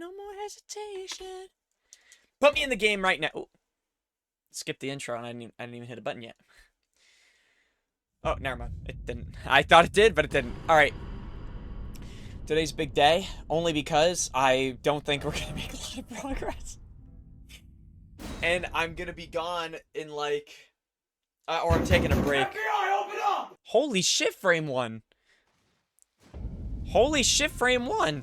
no more hesitation. Put me in the game right now. Ooh. Skip the intro, and I didn't even hit a button yet. Oh, never mind. It didn't. I thought it did, but it didn't. All right. Today's big day, only because I don't think we're gonna make a lot of progress. And I'm gonna be gone in like, or I'm taking a break. FBI, open up! Holy shit, frame one. Holy shit, frame one.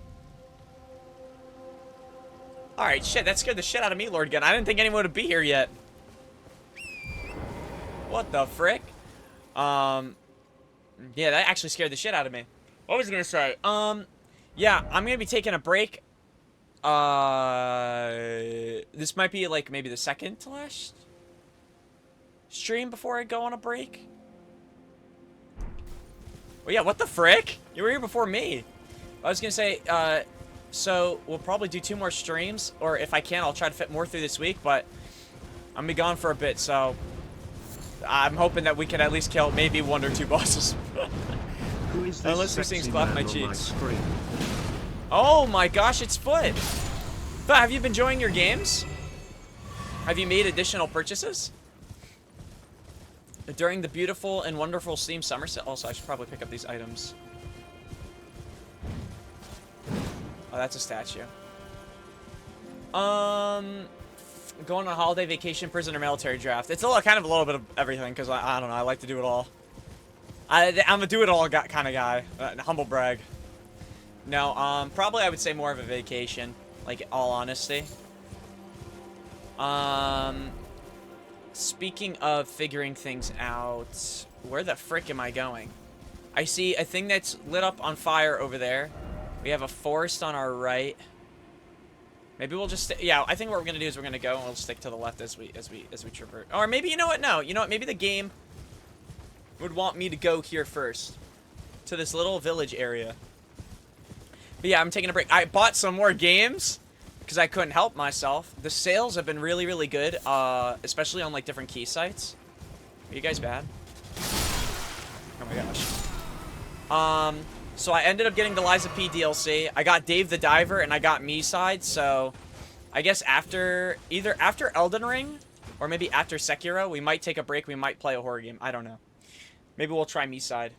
All right, shit, that scared the shit out of me, Lord Gun. I didn't think anyone would be here yet. What the frick? Yeah, that actually scared the shit out of me. What was I gonna say? Yeah, I'm gonna be taking a break. This might be like maybe the second to last stream before I go on a break. Well, yeah, what the frick? You were here before me. I was gonna say, so we'll probably do 2 more streams, or if I can, I'll try to fit more through this week, but I'm gonna be gone for a bit, so I'm hoping that we can at least kill maybe 1 or 2 bosses. Who is this Unless these things clap my cheeks. Screen? Oh my gosh, it's Foot! Foot, have you been enjoying your games? Have you made additional purchases? During the beautiful and wonderful Steam summer sale. Also, I should probably pick up these items. Oh, that's a statue. Going on a holiday vacation, prison, or military draft. It's kind of a little bit of everything, because I don't know, I like to do it all. I'm a do-it-all kind of guy. Humble brag. No, probably I would say more of a vacation, like, in all honesty. Speaking of figuring things out, where the frick am I going? I see a thing that's lit up on fire over there. We have a forest on our right. Maybe we'll just yeah, I think what we're gonna do is we're gonna go and we'll stick to the left as we traverse. Or maybe, you know what? No, you know what? Maybe the game would want me to go here first, to this little village area. But yeah, I'm taking a break. I bought some more games because I couldn't help myself. The sales have been really, really good, especially on like different key sites. Are you guys bad? Oh my gosh. So I ended up getting the Liza P DLC. I got Dave the Diver and I got Me Side. So I guess either after Elden Ring or maybe after Sekiro, we might take a break. We might play a horror game. I don't know. Maybe we'll try Me Side.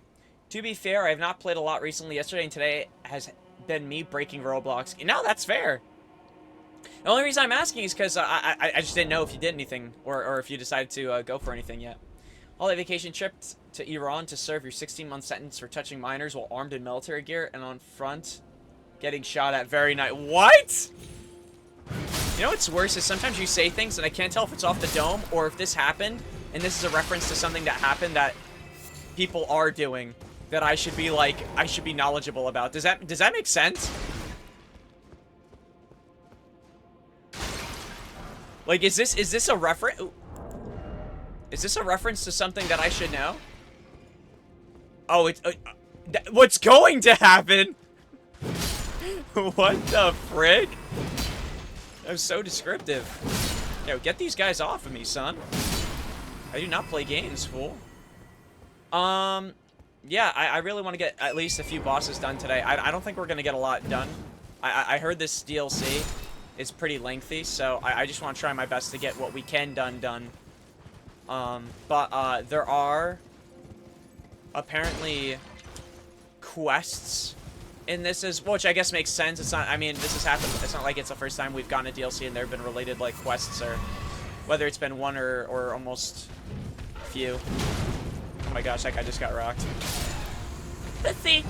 To be fair, I have not played a lot recently. Yesterday and today has been me breaking Roblox. No, that's fair. The only reason I'm asking is because I just didn't know if you did anything or if you decided to go for anything yet. Holiday vacation trip to Iran to serve your 16-month sentence for touching minors while armed in military gear and on front getting shot at. Very nice. What? You know what's worse is sometimes you say things and I can't tell if it's off the dome or if this happened and this is a reference to something that happened that people are doing that I should be like, I should be knowledgeable about. Does that make sense? Like, is this a reference? Is this a reference to something that I should know? Oh, it's what's going to happen? What the frick? That was so descriptive. Yo, get these guys off of me, son. I do not play games, fool. Yeah, I really want to get at least a few bosses done today. I don't think we're gonna get a lot done. I heard this DLC is pretty lengthy, so I just want to try my best to get what we can done. But there are apparently quests in this which I guess makes sense. It's not, I mean, this has happened. It's not like it's the first time we've gotten a DLC and there have been related like quests, or whether it's been one or almost a few. Oh my gosh, that guy just got rocked. Let's see.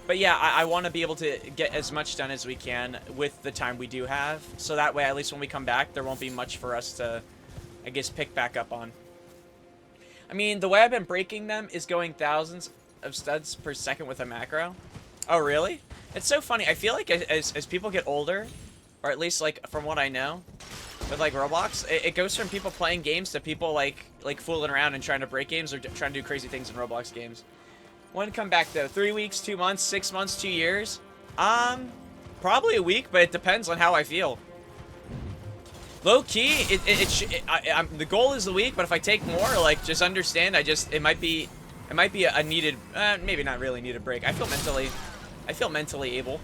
But yeah, I want to be able to get as much done as we can with the time we do have, so that way at least when we come back there won't be much for us to, I guess, pick back up on. I mean, the way I've been breaking them is going thousands of studs per second with a macro. Oh, really? It's so funny. I feel like as people get older, or at least, like, from what I know, with, like, Roblox, it goes from people playing games to people, like fooling around and trying to break games or trying to do crazy things in Roblox games. When come back, though? 3 weeks, 2 months, 6 months, 2 years? Probably a week, but it depends on how I feel. Low key, the goal is the week, but if I take more, like, just understand, it might be a needed, maybe not really needed break. I feel mentally able.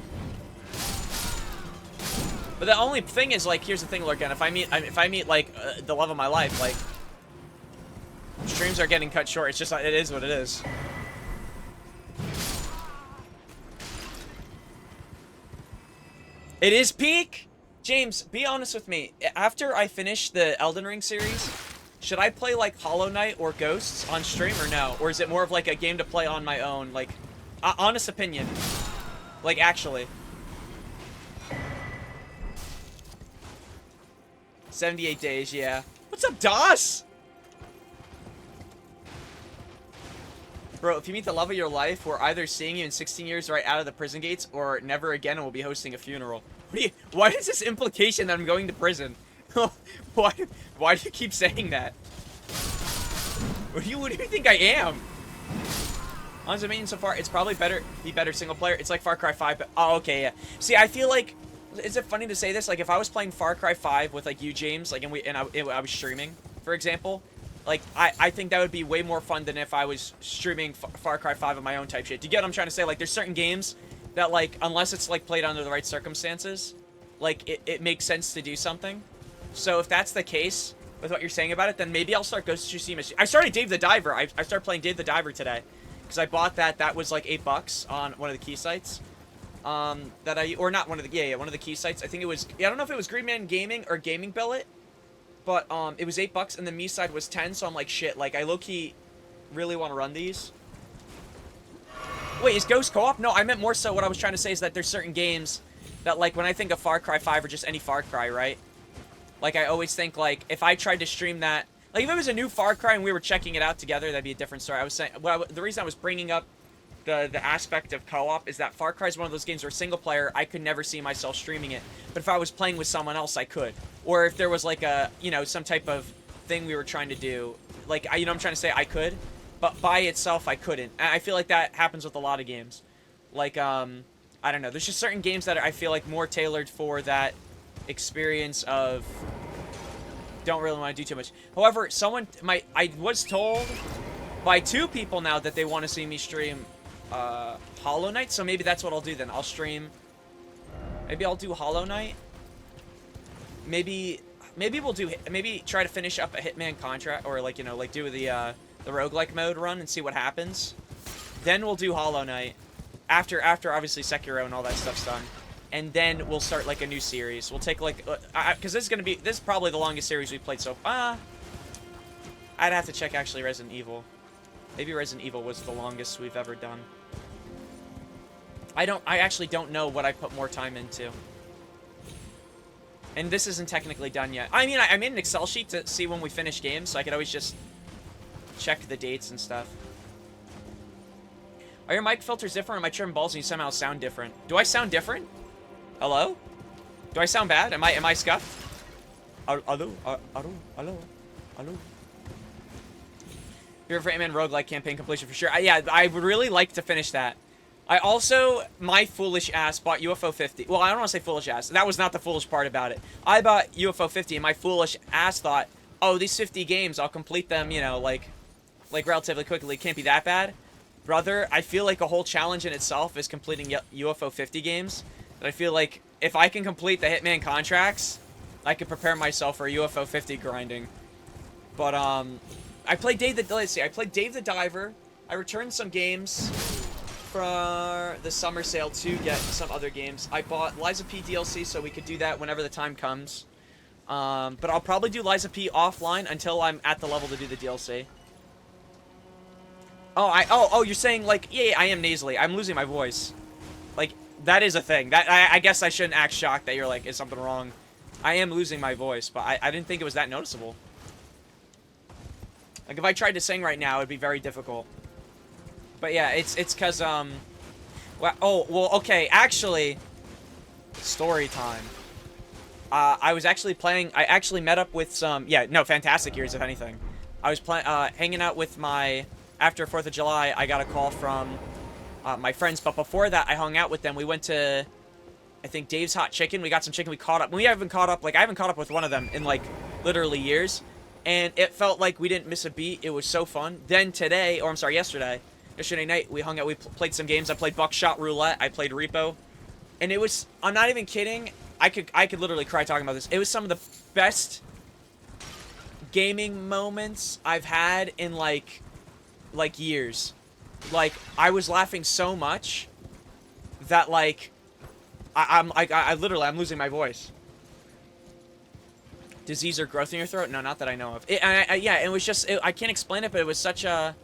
But the only thing is, like, here's the thing, Lurkin. If I meet like the love of my life, like, streams are getting cut short. It's just it is what it is. It is peak. James, be honest with me. After I finish the Elden Ring series, should I play like Hollow Knight or Ghosts on stream or no? Or is it more of like a game to play on my own? Like, honest opinion. Like, actually. 78 days, yeah. What's up, DOS? Bro, if you meet the love of your life, we're either seeing you in 16 years right out of the prison gates or never again and we'll be hosting a funeral. Why is this implication that I'm going to prison? why do you keep saying that? What do you think I am? Honestly, opinion so far, it's probably be better single player. It's like Far Cry 5, but oh, okay, yeah. See, I feel like, is it funny to say this? Like, if I was playing Far Cry 5 with like you, James, like, and I was streaming, for example, like, I think that would be way more fun than if I was streaming Far Cry 5 of my own type shit. Do you get what I'm trying to say? Like, there's certain games that, like, unless it's like played under the right circumstances, like, it makes sense to do something. So if that's the case with what you're saying about it, then maybe I'll start Ghost of Tsushima. I started Dave the Diver. I started playing Dave the Diver today. Because I bought that. That was like $8 on one of the key sites. Or not one of the, one of the key sites. I think it was, I don't know if it was Green Man Gaming or Gaming Billet. But, it was $8 and the me side was 10. So I'm like, shit, like, I low-key really want to run these. Wait, is Ghost co-op? No, I meant more so what I was trying to say is that there's certain games that, like, when I think of Far Cry 5 or just any Far Cry, right? Like, I always think, like, if I tried to stream that, like, if it was a new Far Cry and we were checking it out together, that'd be a different story. I was saying, the reason I was bringing up the aspect of co-op is that Far Cry is one of those games where single player, I could never see myself streaming it. But if I was playing with someone else, I could. Or if there was, like, a, you know, some type of thing we were trying to do, like, you know I'm trying to say? I could. But by itself, I couldn't. And I feel like that happens with a lot of games. Like, I don't know. There's just certain games that I feel like more tailored for that experience of don't really want to do too much. However, I was told by 2 people now that they want to see me stream Hollow Knight, so maybe that's what I'll do then. I'll stream, maybe I'll do Hollow Knight. Maybe we'll do, maybe try to finish up a Hitman contract, or like, you know, like do the roguelike mode run and see what happens. Then we'll do Hollow Knight. After obviously Sekiro and all that stuff's done. And then we'll start like a new series. We'll take like, because this is probably the longest series we've played so far. I'd have to check actually Resident Evil. Maybe Resident Evil was the longest we've ever done. I actually don't know what I put more time into. And this isn't technically done yet. I mean, I made an Excel sheet to see when we finish games, so I could always just check the dates and stuff. Are your mic filters different, or am I trimming balls and you somehow sound different? Do I sound different? Hello? Do I sound bad? Am I scuffed? Hello? Hello? Your Hitman roguelike campaign completion for sure. Yeah, I would really like to finish that. I also, my foolish ass bought UFO 50. Well, I don't want to say foolish ass. That was not the foolish part about it. I bought UFO 50 and my foolish ass thought, oh, these 50 games, I'll complete them, you know, like relatively quickly. It can't be that bad. Brother, I feel like a whole challenge in itself is completing UFO 50 games. And I feel like if I can complete the Hitman contracts, I can prepare myself for UFO 50 grinding. But, I played Dave the Diver. I returned some games for the summer sale to get some other games. I bought Liza P DLC so we could do that whenever the time comes. But I'll probably do Liza P offline until I'm at the level to do the DLC. Oh, you're saying, like, yeah, I am nasally. I'm losing my voice. Like, that is a thing. I guess I shouldn't act shocked that you're like, is something wrong? I am losing my voice, but I didn't think it was that noticeable. Like, if I tried to sing right now, it'd be very difficult. But yeah, it's because, okay, actually, story time. I was actually playing, I actually met up with some, fantastic years, if anything. I was hanging out with after 4th of July, I got a call from my friends, but before that, I hung out with them. We went to, I think, Dave's Hot Chicken. We got some chicken. We caught up. We haven't caught up, like, I haven't caught up with one of them in, like, literally years. And it felt like we didn't miss a beat. It was so fun. Then today, or I'm sorry, yesterday night, we hung out. We played some games. I played Buckshot Roulette. I played Repo. And it was, I'm not even kidding, I could literally cry talking about this. It was some of the best gaming moments I've had in like years. Like, I was laughing so much that like I'm losing my voice. Disease or growth in your throat? No, not that I know of. Yeah, it was just I can't explain it, but it was such a,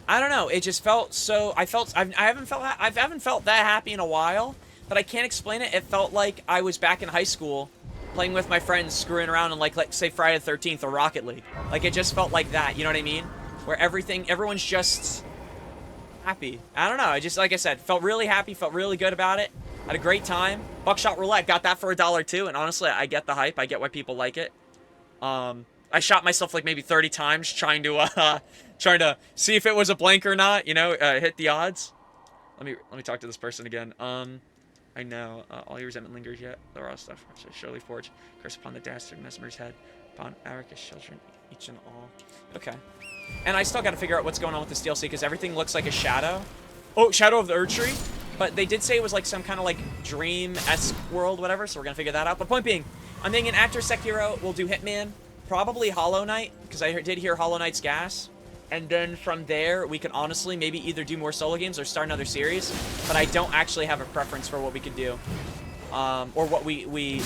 I don't know. It just felt so. I haven't felt that happy in a while, but I can't explain it. It felt like I was back in high school, playing with my friends, screwing around in like say Friday the 13th or Rocket League. Like, it just felt like that. You know what I mean? Where everyone's just happy. I don't know. I just, like I said, felt really happy. Felt really good about it. Had a great time. Buckshot Roulette, got that for $1 too. And honestly, I get the hype. I get why people like it. I shot myself like maybe 30 times trying to see if it was a blank or not. You know, hit the odds. Let me talk to this person again. I know. All your resentment lingers yet. The raw stuff. Surely forge. Curse upon the dastard Mesmer's head. Upon Arrakis children, each and all. Okay. And I still got to figure out what's going on with this DLC because everything looks like a shadow. Oh, Shadow of the Erdtree. But they did say it was like some kind of like dream-esque world, whatever. So we're gonna figure that out. But point being, I'm thinking after Sekiro, we'll do Hitman, probably Hollow Knight, because I did hear Hollow Knight's gas. And then from there, we can honestly maybe either do more solo games or start another series. But I don't actually have a preference for what we could do, or what we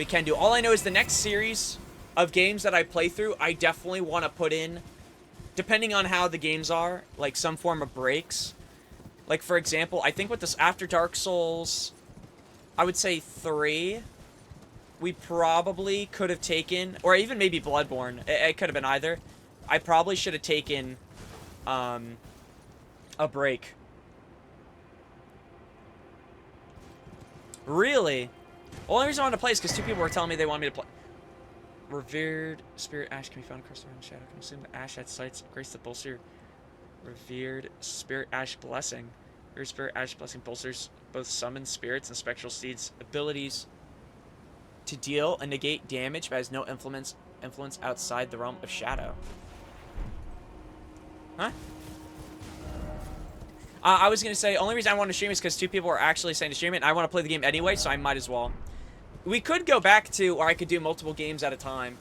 can do. All I know is the next series of games that I play through, I definitely want to put in, depending on how the games are, like some form of breaks. Like, for example, I think with this after Dark Souls, I would say 3, we probably could have taken, or even maybe Bloodborne. It could have been either. I probably should have taken a break. Really? The only reason I wanted to play is because 2 people were telling me they wanted me to play. Revered Spirit Ash can be found across the realm shadow. Consume the Ash at sites. Grace the bolster. Revered Spirit Ash Blessing. Revered Spirit Ash Blessing bolsters both summon spirits and spectral seeds' abilities to deal and negate damage, but has no influence outside the realm of shadow. Huh? I was going to say, only reason I want to stream is because 2 people are actually saying to stream it, and I want to play the game anyway, so I might as well. We could go back to, or I could do multiple games at a time.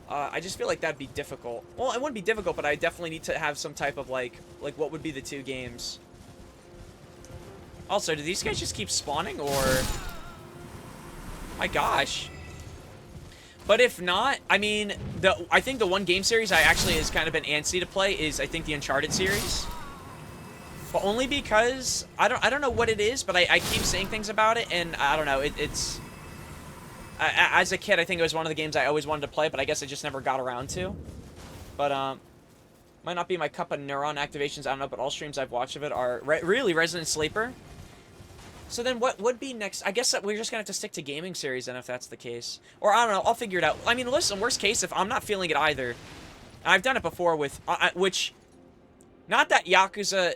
I just feel like that'd be difficult. Well, it wouldn't be difficult, but I definitely need to have some type of, like what would be the 2 games. Also, do these guys just keep spawning, or... My gosh. But if not, I mean, I think the one game series I actually has kind of been antsy to play is, I think, the Uncharted series. But only because, I don't know what it is, but I keep saying things about it, and I don't know, it's... As a kid, I think it was one of the games I always wanted to play, but I guess I just never got around to. But, might not be my cup of neuron activations, I don't know, but all streams I've watched of it are really Resident Sleeper. So then what would be next? I guess that we're just going to have to stick to gaming series then if that's the case. Or, I don't know, I'll figure it out. I mean, listen, worst case, if I'm not feeling it either, I've done it before with, which, not that Yakuza...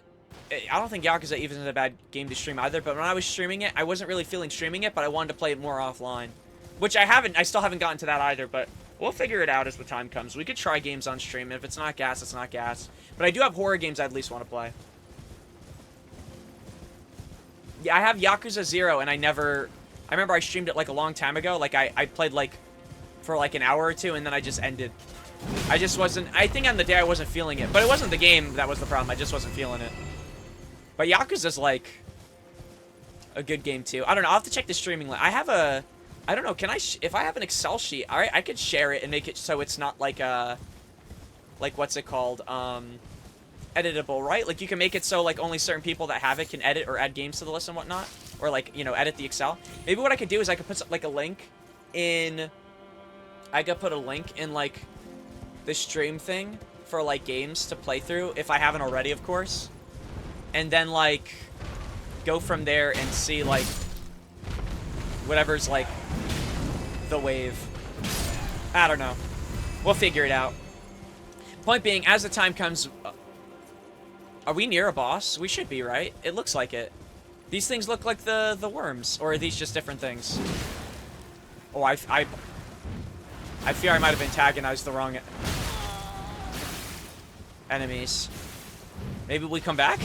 I don't think Yakuza even is a bad game to stream either, but when I was streaming it, I wasn't really feeling streaming it, but I wanted to play it more offline. Which I still haven't gotten to that either, but we'll figure it out as the time comes. We could try games on stream, and if it's not gas, it's not gas. But I do have horror games I at least want to play. Yeah, I have Yakuza 0, and I remember I streamed it like a long time ago. Like, I played like, for like an hour or 2, and then I just ended. I just wasn't, I think on the day I wasn't feeling it. But it wasn't the game that was the problem, I just wasn't feeling it. But Yakuza's like a good game too. I don't know, I'll have to check the streaming link. I have a, I don't know, can I, if I have an Excel sheet, alright, I could share it and make it so it's not like a, like what's it called, editable, right? Like you can make it so like only certain people that have it can edit or add games to the list and whatnot. Or like, you know, edit the Excel. Maybe what I could do is I could put like a link in, I could put a link in like the stream thing for like games to play through, if I haven't already, of course. And then like go from there and see like whatever's like the wave. I don't know. We'll figure it out. Point being, as the time comes, are we near a boss? We should be, right? It looks like it. These things look like the worms, or are these just different things? Oh, I fear I might have antagonized the wrong enemies. Maybe we come back?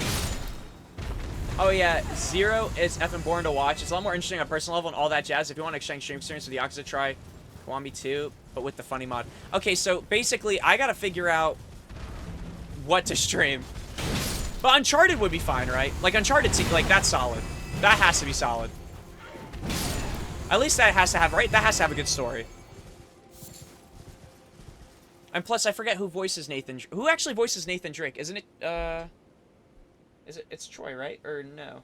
Oh yeah, Zero is effing boring to watch. It's a lot more interesting on a personal level and all that jazz. If you want to exchange stream experience with the opposite, try Kiwami 2, but with the funny mod. Okay, so basically, I gotta figure out what to stream. But Uncharted would be fine, right? Like, Uncharted, like, that's solid. That has to be solid. At least that has to have, right? That has to have a good story. And plus, I forget who voices Nathan. Who actually voices Nathan Drake? Isn't it, it's Troy, right? Or no?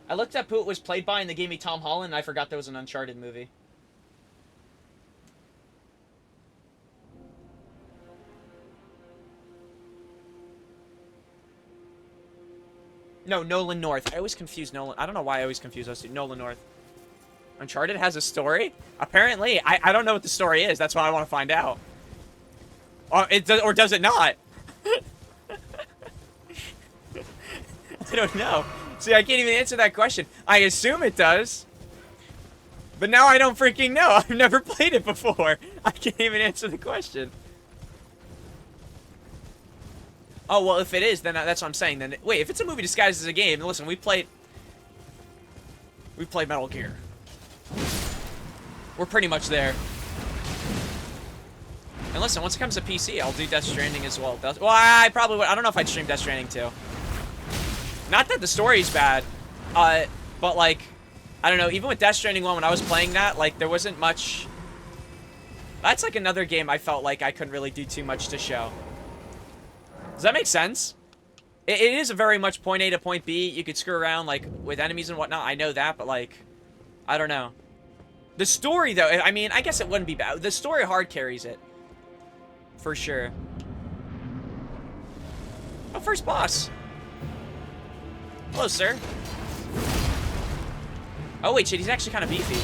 I looked up who it was played by and they gave me Tom Holland and I forgot there was an Uncharted movie. No, Nolan North. I always confuse Nolan. I don't know why I always confuse those two. Nolan North. Uncharted has a story? Apparently. I don't know what the story is. That's why I want to find out. Or does it not? I don't know. See, I can't even answer that question. I assume it does. But now I don't freaking know. I've never played it before. I can't even answer the question. Oh, well, if it is, then that's what I'm saying. Then wait, if it's a movie disguised as a game, listen, we played Metal Gear. We're pretty much there. And listen, once it comes to PC, I'll do Death Stranding as well. Well, I probably would. I don't know if I'd stream Death Stranding too. Not that the story's bad, but like, I don't know. Even with Death Stranding 1, when I was playing that, like, there wasn't much. That's like another game I felt like I couldn't really do too much to show. Does that make sense? It is a very much point A to point B. You could screw around, like, with enemies and whatnot. I know that, but, like, I don't know. The story, though, I mean, I guess it wouldn't be bad. The story hard carries it. For sure. Oh, first boss. Hello, sir. Oh, wait, shit, he's actually kind of beefy.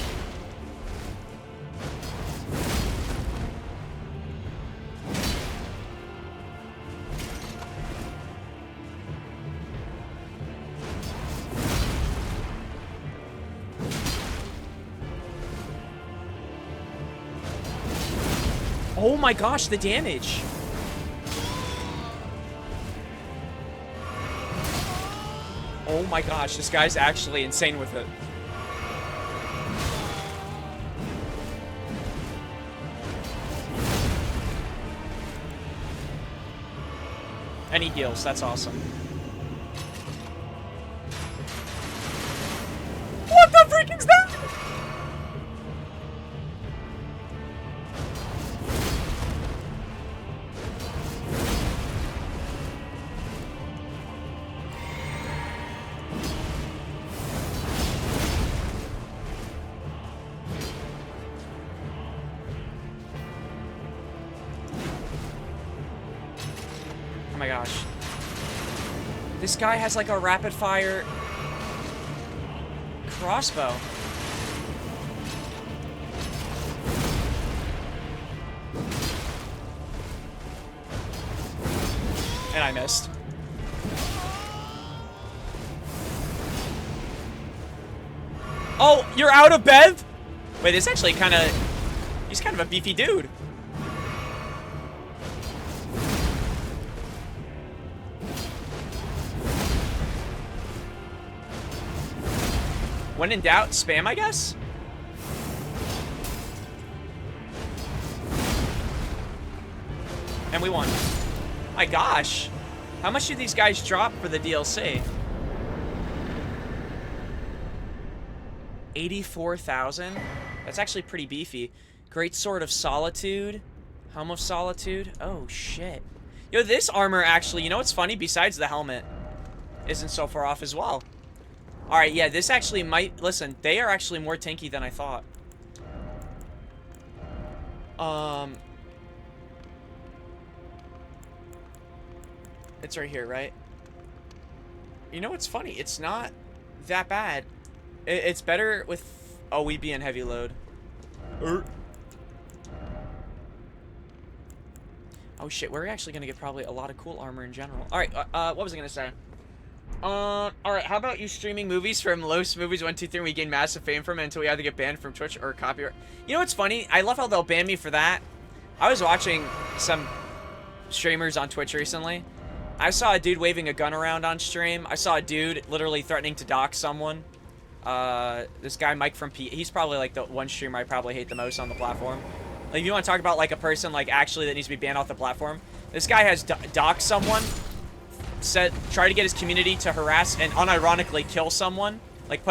Oh my gosh, the damage. Oh my gosh, this guy's actually insane with it. And he heals, that's awesome. What the freak is that? Oh my gosh. This guy has like a rapid fire crossbow. And I missed. Oh, you're out of Bev? Wait, this actually kind of... He's kind of a beefy dude. When in doubt, spam, I guess? And we won. My gosh. How much do these guys drop for the DLC? 84,000? That's actually pretty beefy. Great Sword of Solitude. Helm of Solitude. Oh, shit. Yo, this armor actually, you know what's funny? Besides the helmet, isn't so far off as well. Alright, yeah, this actually might... Listen, they are actually more tanky than I thought. It's right here, right? You know what's funny? It's not that bad. It's better with... Oh, we'd be in heavy load. Oh, shit, we're actually gonna get probably a lot of cool armor in general. Alright, what was I gonna say? Alright, how about you streaming movies from Los Movies 123 and we gain massive fame from it until we either get banned from Twitch or copyright? You know what's funny? I love how they'll ban me for that. I was watching some streamers on Twitch recently. I saw a dude waving a gun around on stream. I saw a dude literally threatening to dox someone. This guy, Mike from P, he's probably like the one streamer I probably hate the most on the platform. Like, if you want to talk about like a person like actually that needs to be banned off the platform, this guy has doxed someone, try to get his community to harass and unironically kill someone. Like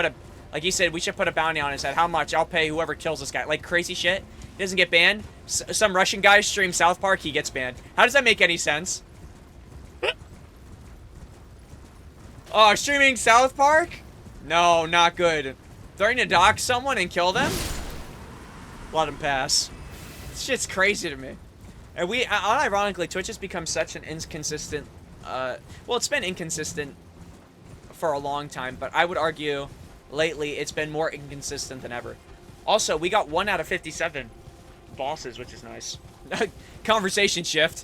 he said, we should put a bounty on his head. How much? I'll pay whoever kills this guy. Like crazy shit. He doesn't get banned. Some Russian guy streams South Park, he gets banned. How does that make any sense? Oh, streaming South Park? No, not good. Threatening to dox someone and kill them? Let him pass. This shit's crazy to me. And unironically, Twitch has become such an inconsistent, well, it's been inconsistent for a long time, but I would argue lately it's been more inconsistent than ever. Also, we got 1 out of 57 bosses, which is nice. Conversation shift.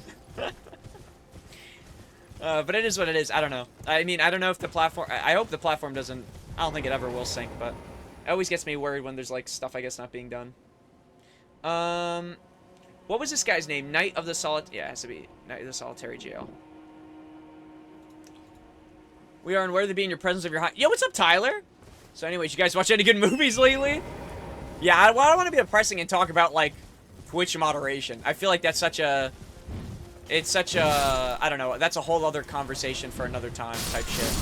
But it is what it is. I don't know. I mean, I don't know if the platform... I hope the platform doesn't... I don't think it ever will sync, but... It always gets me worried when there's, like, stuff, I guess, not being done. What was this guy's name? Knight of the Yeah, it has to be Knight of the Solitary Jail. We are unworthy to be in your presence of your high... Yo, what's up, Tyler? So anyways, you guys watch any good movies lately? Yeah, I don't want to be depressing and talk about, like, Twitch moderation. I feel like that's such a... It's such a... I don't know. That's a whole other conversation for another time type shit.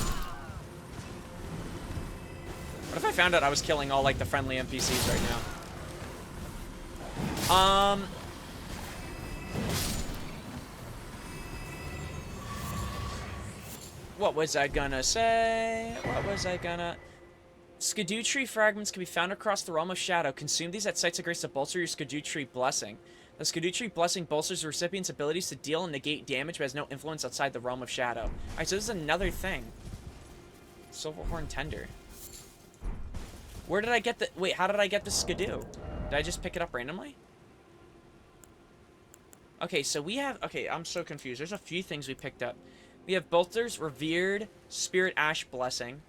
What if I found out I was killing all, like, the friendly NPCs right now? What was I gonna say? What was I gonna... Skidoo tree fragments can be found across the realm of shadow. Consume these at sites of grace to bolster your Skidoo tree blessing. The Skidoo tree blessing bolsters the recipient's abilities to deal and negate damage but has no influence outside the realm of shadow. Alright, so this is another thing. Silverhorn Tender. Where did I get the... Wait, how did I get the Skidoo? Did I just pick it up randomly? Okay, so we have... Okay, I'm so confused. There's a few things we picked up. We have Bolter's Revered Spirit Ash Blessing.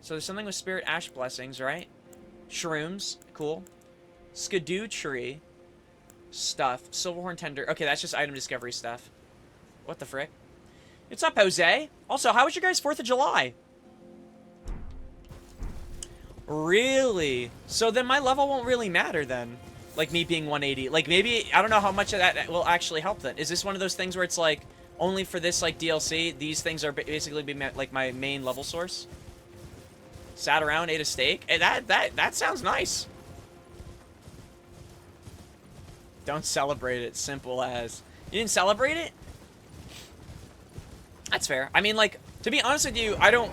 So there's something with Spirit Ash Blessings, right? Shrooms. Cool. Skidoo Tree. Stuff. Silverhorn Tender. Okay, that's just item discovery stuff. What the frick? What's up, Jose? Also, how was your guys' 4th of July? Really? So then my level won't really matter then. Like me being 180. Like maybe, I don't know how much of that will actually help then. Is this one of those things where it's like, only for this like DLC, these things are basically be like my main level source? Sat around, ate a steak? Hey, that sounds nice. Don't celebrate it, simple as. You didn't celebrate it? That's fair. I mean, like, to be honest with you, I don't...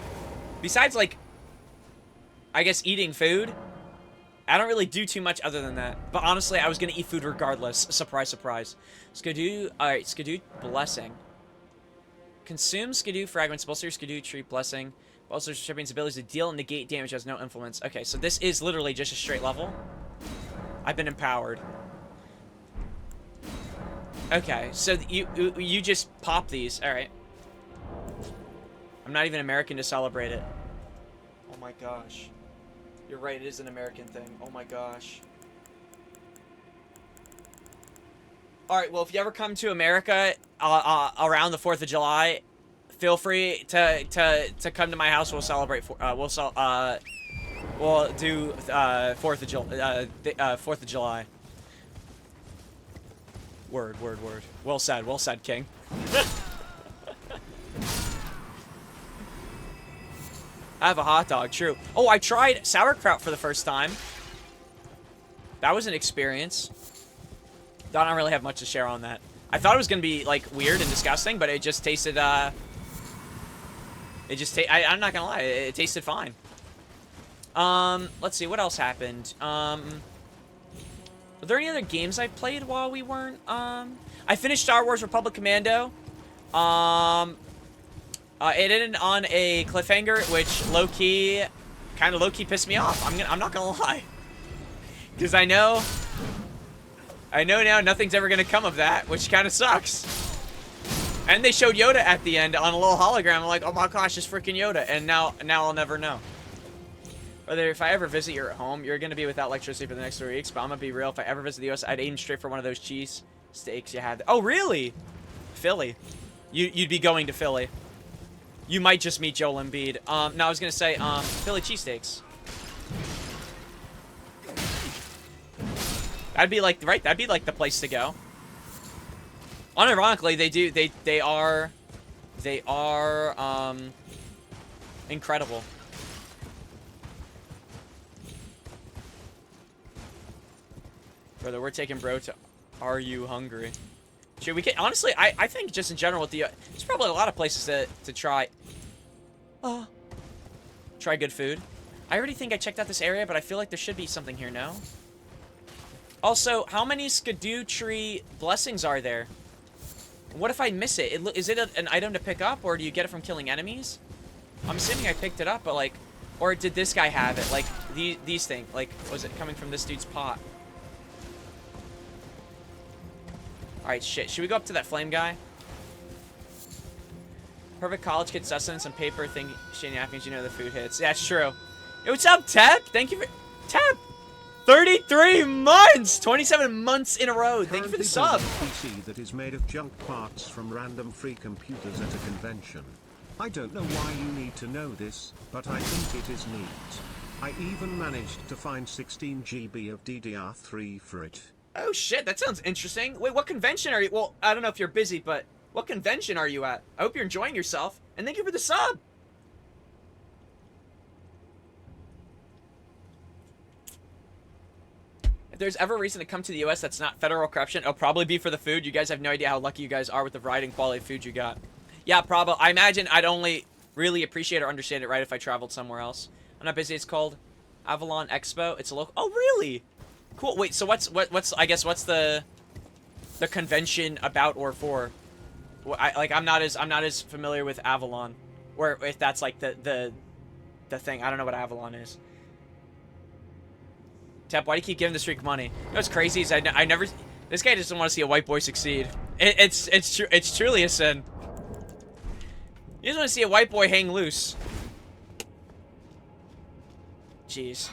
Besides, like, I guess eating food, I don't really do too much other than that. But honestly, I was going to eat food regardless. Surprise, surprise. Skidoo... Alright, Skidoo Blessing. Consume Skidoo fragments, bolster your Skidoo tree blessing. Bolster your recipient's ability to deal and negate damage has no influence. Okay, so this is literally just a straight level. I've been empowered. Okay, so you just pop these. Alright. I'm not even American to celebrate it. Oh my gosh. You're right, it is an American thing. Oh my gosh. Alright, well, if you ever come to America around the 4th of July, feel free to come to my house. We'll celebrate. We'll do 4th of July. 4th of July. Word, word, word. Well said, King. I have a hot dog, true. Oh, I tried sauerkraut for the first time. That was an experience. I don't really have much to share on that. I thought it was gonna be like weird and disgusting, but it just tasted. I'm not gonna lie, it tasted fine. Let's see what else happened. Are there any other games I played while we weren't? I finished Star Wars Republic Commando. It ended on a cliffhanger, which kind of low-key pissed me off. I'm not gonna lie, because I know now nothing's ever gonna come of that, which kind of sucks. And they showed Yoda at the end on a little hologram. I'm like, oh my gosh, it's freaking Yoda. And now I'll never know. Whether if I ever visit your home, you're gonna be without electricity for the next 3 weeks. But I'm gonna be real. If I ever visit the U.S., I'd aim straight for one of those cheese steaks you had. Oh really? Philly. You'd be going to Philly. You might just meet Joel Embiid. No, I was gonna say Philly cheesesteaks. That'd be like right. That'd be like the place to go. Unironically, they are incredible. Brother, we're taking bro to Are You Hungry? Should we get honestly? I think just in general with the there's probably a lot of places to try. Try good food. I already think I checked out this area, but I feel like there should be something here. No. Also, how many Skidoo Tree blessings are there? What if I miss it? Is it an item to pick up, or do you get it from killing enemies? I'm assuming I picked it up, but like, or did this guy have it? Like these things. Like, was it coming from this dude's pot? All right, shit. Should we go up to that flame guy? Perfect college kid sustenance and paper thing. Shitty napkins, you know the food hits. Yeah, it's true. Hey, what's up, Tep? Thank you for Tep. 33 months! 27 months in a row. Thank you for the sub. PC that is made of junk parts from random free computers at a convention. I don't know why you need to know this, but I think it is neat. I even managed to find 16 GB of DDR3 for it. Oh shit, that sounds interesting. Wait, what convention are you? Well, I don't know if you're busy, but what convention are you at? I hope you're enjoying yourself. And thank you for the sub. If there's ever a reason to come to the US that's not federal corruption, it'll probably be for the food. You guys have no idea how lucky you guys are with the variety and quality of food you got. Yeah, probably. I imagine I'd only really appreciate or understand it right if I traveled somewhere else. I'm not busy. It's called Avalon Expo. It's a local. Oh, really? Cool. Wait. So what's I guess what's the convention about or for? I'm not as familiar with Avalon, or if that's like the thing. I don't know what Avalon is. Tep, why do you keep giving the streak money? You know what's crazy is I never. This guy doesn't want to see a white boy succeed. It's truly a sin. You just want to see a white boy hang loose. Jeez.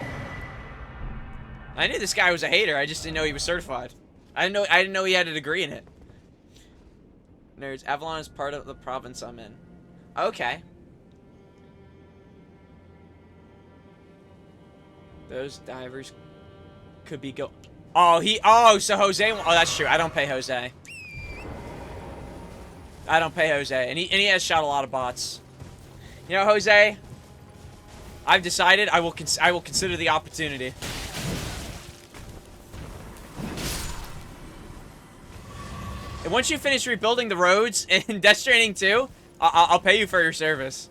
I knew this guy was a hater. I just didn't know he was certified. I didn't know he had a degree in it. Nerds, Avalon is part of the province I'm in. Okay. Those divers could be so Jose. Oh, that's true. I don't pay Jose. And he has shot a lot of bots. You know, Jose, I've decided I will consider the opportunity. And once you finish rebuilding the roads in Death Stranding 2, I'll pay you for your service.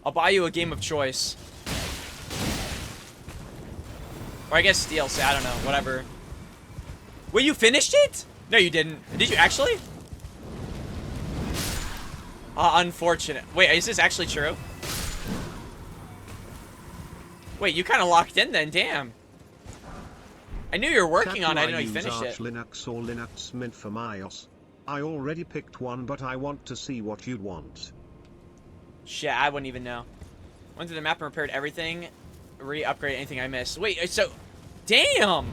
I'll buy you a game of choice. Or I guess DLC, I don't know, whatever. Wait, you finished it? No, you didn't. Did you actually? Unfortunate. Wait, is this actually true? Wait, you kind of locked in then, damn. I knew you were working on it, I didn't know you finished it. Linux or Linux Mint for MyOS. I already picked one, but I want to see what you'd want. Shit, I wouldn't even know. Went through the map and repaired everything. Re-upgrade anything I missed. Wait, so... Damn!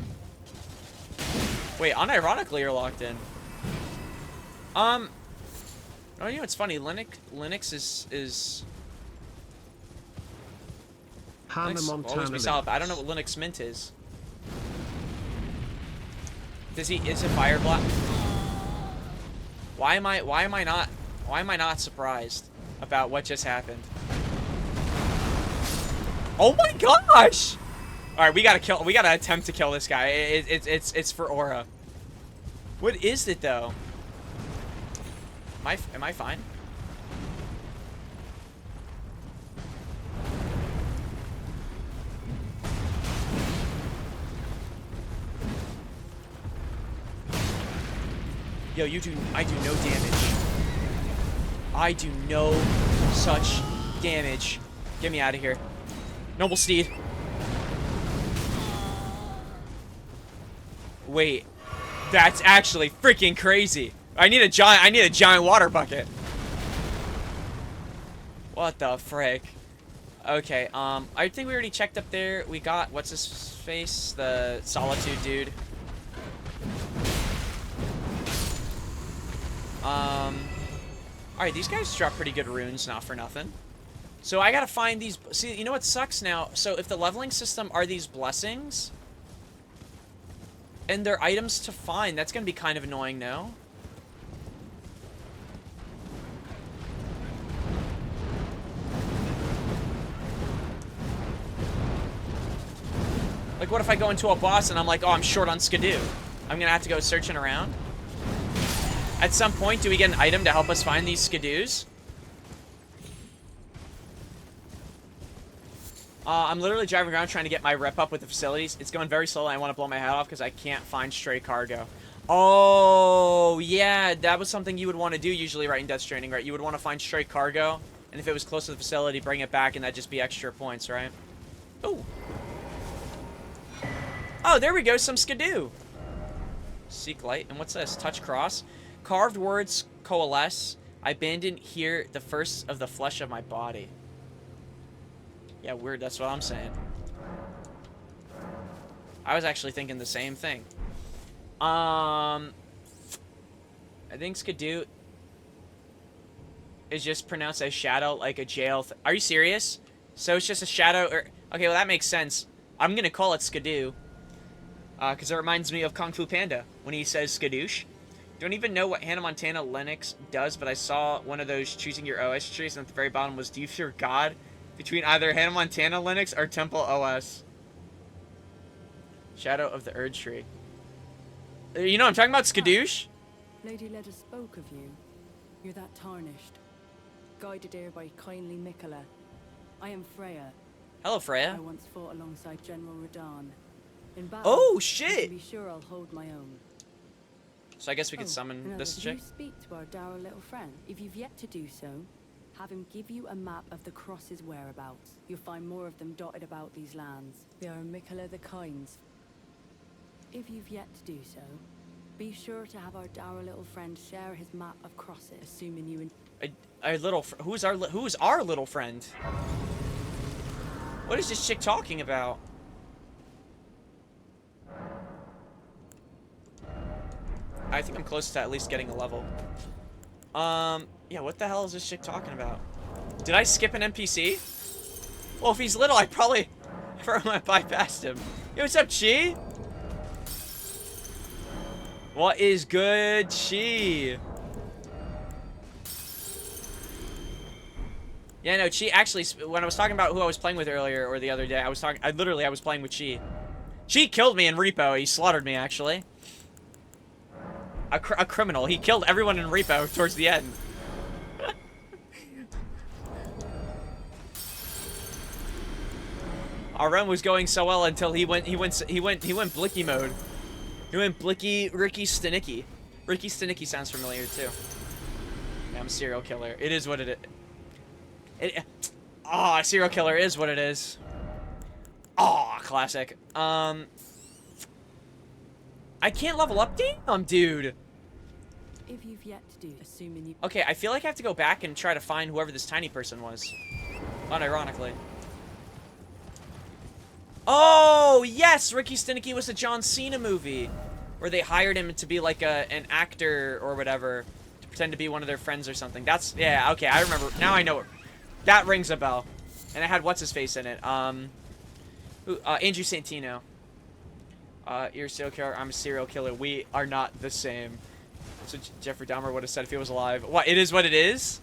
Wait, unironically you're locked in. Oh, you know what's funny? Linux is... Hannah Linux Montana always be solid, but I don't know Linux. what Linux Mint is. Is it Fire Black? Why am I not surprised about what just happened? Oh my gosh! All right, we gotta attempt to kill this guy. It's for aura. What is it though? Am I fine? Yo, I do no damage. I do no such damage. Get me out of here. Noble Steed. Wait. That's actually freaking crazy. I need a giant water bucket. What the frick? Okay, I think we already checked up there. We got, what's his face? The Solitude dude. Alright, these guys drop pretty good runes, not for nothing. So I gotta find these, see, you know what sucks now? So if the leveling system are these blessings, and they're items to find, that's gonna be kind of annoying, no? Like, what if I go into a boss and I'm like, oh, I'm short on Skidoo? I'm gonna have to go searching around? At some point, do we get an item to help us find these Skidoos? I'm literally driving around trying to get my rep up with the facilities. It's going very slowly. I want to blow my head off because I can't find stray cargo. Oh, yeah, that was something you would want to do usually, right, in Death Stranding, right? You would want to find stray cargo, and if it was close to the facility, bring it back, and that'd just be extra points, right? Ooh. Oh, there we go, some Skidoo. Seek light, and what's this? Touch cross. Carved words coalesce. I abandon here the first of the flesh of my body. Yeah, weird, that's what I'm saying. I was actually thinking the same thing. I think Skidoo is just pronounced as shadow, like a jail. Are you serious? So it's just a shadow, or okay, well that makes sense. I'm gonna call it Skidoo. Because it reminds me of Kung Fu Panda when he says skadoosh. Don't even know what Hannah Montana Linux does, but I saw one of those choosing your OS trees, and at the very bottom was, do you fear God? Between either Hannah Montana Linux or Temple OS. Shadow of the Erd Tree. You know what I'm talking about, skadoosh? Lady Leda spoke of you. You're that tarnished. Guided here by kindly Mikola. I am Freya. Hello, Freya. I once fought alongside General Radahn. In battle, Oh, you shit! can be sure I'll hold my own. So I guess we could summon this chick. You speak to our dour little friend. If you've yet to do so, have him give you a map of the cross's whereabouts. You'll find more of them dotted about these lands. They are Mikola the Kind's. If you've yet to do so, be sure to have our dour little friend share his map of crosses, assuming you and Our little who's our little friend? What is this chick talking about? I think I'm close to at least getting a level. Yeah, what the hell is this chick talking about? Did I skip an NPC? Well, if he's little, I probably bypassed him. Yo, what's up, Chi? What is good, Chi? Yeah, no, Chi, actually, when I was talking about who I was playing with earlier, or the other day, I was playing with Chi. Chi killed me in Repo. He slaughtered me, actually. A criminal. He killed everyone in Repo towards the end. Our run was going so well until he went blicky mode. He went blicky Ricky Stanicky. Ricky Stanicky sounds familiar too. Yeah, I'm a serial killer. It is what it is. A serial killer is what it is. Oh, classic. I can't level up? Damn, dude. if you've yet to do, assuming you... Okay, I feel like I have to go back and try to find whoever this tiny person was. Unironically. Oh, yes! Ricky Stanicky was a John Cena movie. Where they hired him to be like an actor or whatever. To pretend to be one of their friends or something. That's... Yeah, okay, I remember. Now I know it. That rings a bell. And it had what's-his-face in it. Andrew Santino. You're a serial killer. I'm a serial killer. We are not the same. So Jeffrey Dahmer would have said if he was alive. What? It is what it is?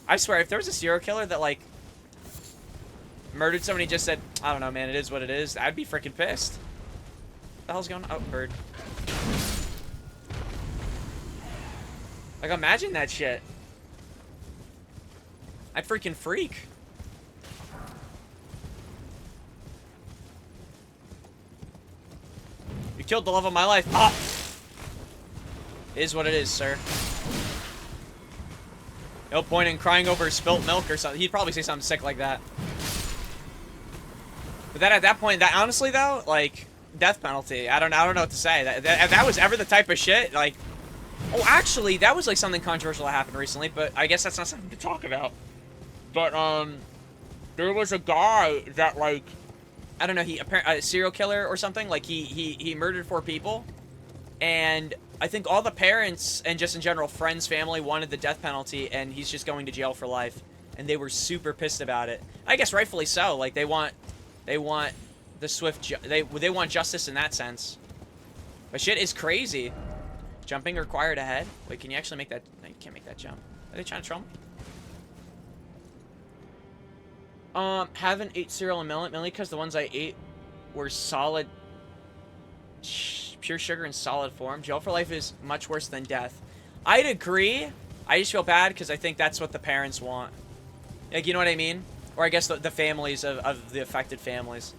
I swear, if there was a serial killer that, like, murdered somebody and just said, I don't know, man, it is what it is, I'd be freaking pissed. What the hell's going on? Oh, bird. Like, imagine that shit. I'd freaking freak. You killed the love of my life. Ah! It is what it is, sir. No point in crying over spilt milk or something. He'd probably say something sick like that. But then at that point, that honestly though, like, death penalty. I don't know what to say. If that was ever the type of shit, like, Oh, actually, that was like something controversial that happened recently, but I guess that's not something to talk about. But there was a guy that like, I don't know, he apparently a serial killer or something. Like he murdered 4 people, and I think all the parents and just in general friends, family wanted the death penalty, and he's just going to jail for life, and they were super pissed about it. I guess rightfully so. Like they want the swift they want justice in that sense. But shit is crazy. Jumping required ahead. Wait, can you actually make that? No, you can't make that jump. Are they trying to troll me? Haven't ate cereal in mainly because the ones I ate were solid, pure sugar in solid form. Jail for life is much worse than death. I'd agree. I just feel bad because I think that's what the parents want. Like, you know what I mean? Or I guess the families of the affected families.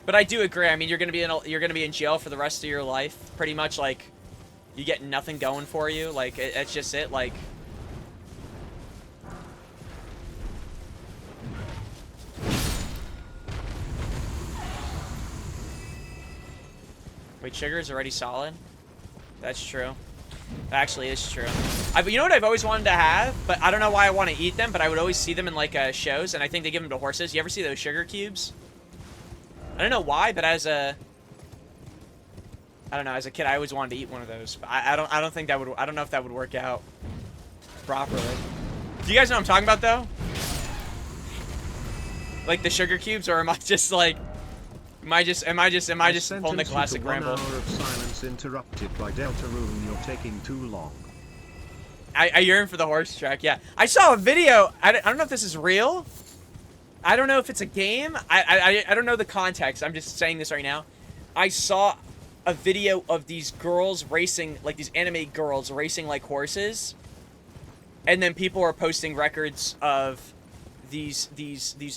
But I do agree. I mean, you're gonna be in jail for the rest of your life, pretty much. Like, you get nothing going for you. Like, that's just it. Like. Wait, sugar is already solid? That's true. That actually is true. You know what I've always wanted to have, but I don't know why I want to eat them, but I would always see them in, like, shows, and I think they give them to horses. You ever see those sugar cubes? I don't know why, but as a... I don't know, as a kid, I always wanted to eat one of those. But I don't think that would... I don't know if that would work out properly. Do you guys know what I'm talking about, though? Like, the sugar cubes, or am I just, like... Am I just pulling the classic ramble? 1 hour of silence interrupted by Deltarune. You're taking too long. I yearn for the horse track. Yeah, I saw a video. I don't know if this is real. I don't know if it's a game. I don't know the context. I'm just saying this right now. I saw a video of these girls racing, like these anime girls racing like horses, and then people are posting records of these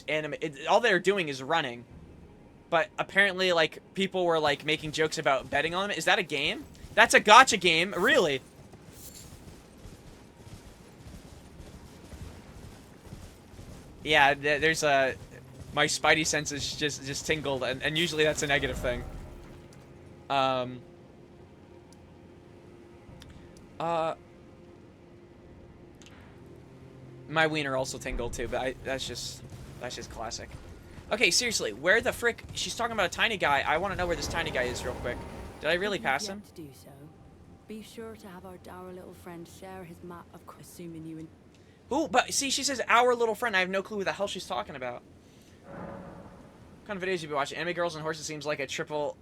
anime. All they're doing is running. But apparently, like, people were, like, making jokes about betting on them. Is that a game? That's a gacha game. Really? Yeah, there's a... My spidey senses just tingled, and usually that's a negative thing. My wiener also tingled, too, but that's just classic. Okay, seriously, where the frick? She's talking about a tiny guy. I want to know where this tiny guy is real quick. Did I really pass him? To do so, be sure to have our little friend share his map of assuming you and... Ooh, but see, she says our little friend. I have no clue who the hell she's talking about. What kind of videos you be watching? Anime girls and horses seems like a triple...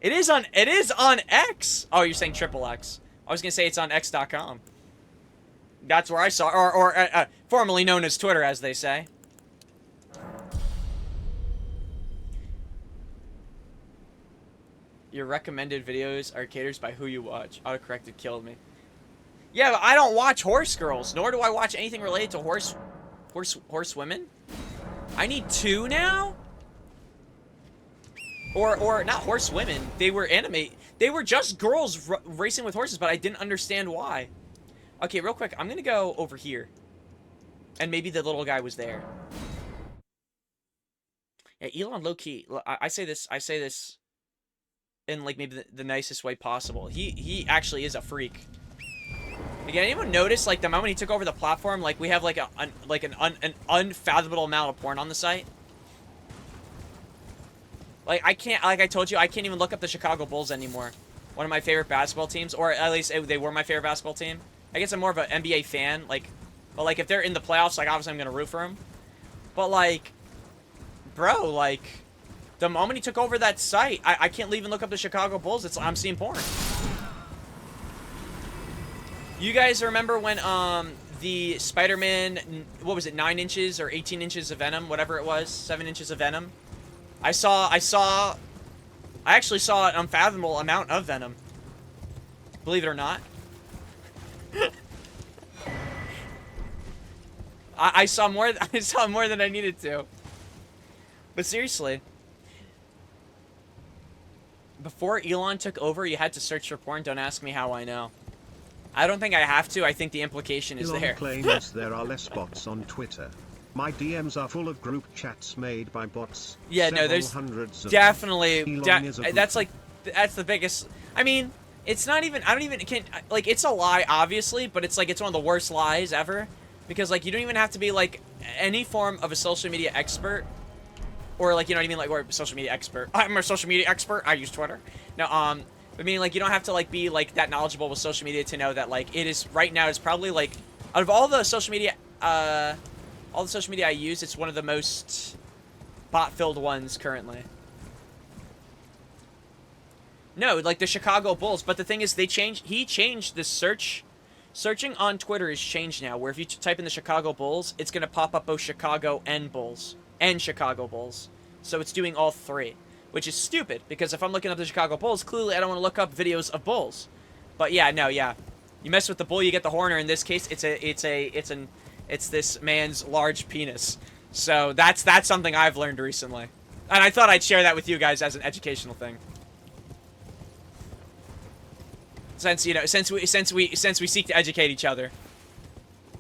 It is on X! Oh, you're saying triple X. I was gonna say it's on X.com. That's where I saw, or formerly known as Twitter, as they say. Your recommended videos are catered by who you watch. Autocorrected killed me. Yeah, but I don't watch horse girls, nor do I watch anything related to horse women. I need 2 now? Or not horse women. They were anime. They were just girls racing with horses, but I didn't understand why. Okay, real quick, I'm gonna go over here. And maybe the little guy was there. Yeah, Elon low-key. I say this in like maybe the nicest way possible. He actually is a freak. Again, anyone notice like the moment he took over the platform, like we have like an unfathomable amount of porn on the site. Like I told you, I can't even look up the Chicago Bulls anymore. One of my favorite basketball teams, or at least they were my favorite basketball team. I guess I'm more of an NBA fan, like, but like if they're in the playoffs, like obviously I'm gonna root for them. But like, bro, like. The moment he took over that site, I can't even look up the Chicago Bulls. I'm seeing porn. You guys remember when the Spider-Man, what was it, 9 inches or 18 inches of Venom, whatever it was, 7 inches of Venom? I actually saw an unfathomable amount of Venom. Believe it or not. I saw more than I needed to. But seriously. Before Elon took over, you had to search for porn. Don't ask me how I know. I don't think I have to. I think the implication is Elon there. claims there are less bots on Twitter. My DMs are full of group chats made by bots. Yeah, no, there's hundreds of definitely... Elon is a that's like... That's the biggest... I mean, It's not even, I don't even, like, it's a lie, obviously, but it's, like, it's one of the worst lies ever. Because, like, you don't even have to be, like, any form of a social media expert. Or, like, you know what I mean? Like, or a social media expert. I'm a social media expert. I use Twitter. No, I mean, like, you don't have to, like, be, like, that knowledgeable with social media to know that, like, it is, right now, it's probably, like, out of all the social media, I use, it's one of the most bot-filled ones currently. No, like the Chicago Bulls, but the thing is, he changed the searching on Twitter is changed now, where if you type in the Chicago Bulls, it's gonna pop up both Chicago and Bulls, and Chicago Bulls. So it's doing all three, which is stupid, because if I'm looking up the Chicago Bulls, clearly I don't want to look up videos of Bulls. But yeah, no, yeah. You mess with the bull, you get the horn, or in this case, it's this man's large penis. So that's something I've learned recently. And I thought I'd share that with you guys as an educational thing. Since, you know, since we seek to educate each other. I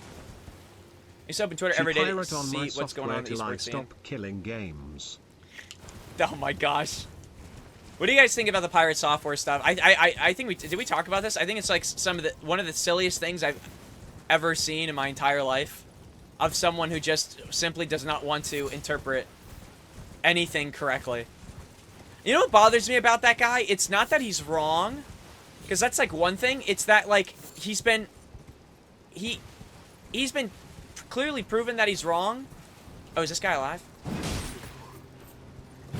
used to open Twitter every day to see what's going on in the esports scene. Stop killing games. Oh my gosh. What do you guys think about the pirate software stuff? I think did we talk about this? I think it's like one of the silliest things I've ever seen in my entire life, of someone who just simply does not want to interpret anything correctly. You know what bothers me about that guy? It's not that he's wrong, because that's like one thing. It's that like he's been clearly proven that he's wrong. Oh, is this guy alive?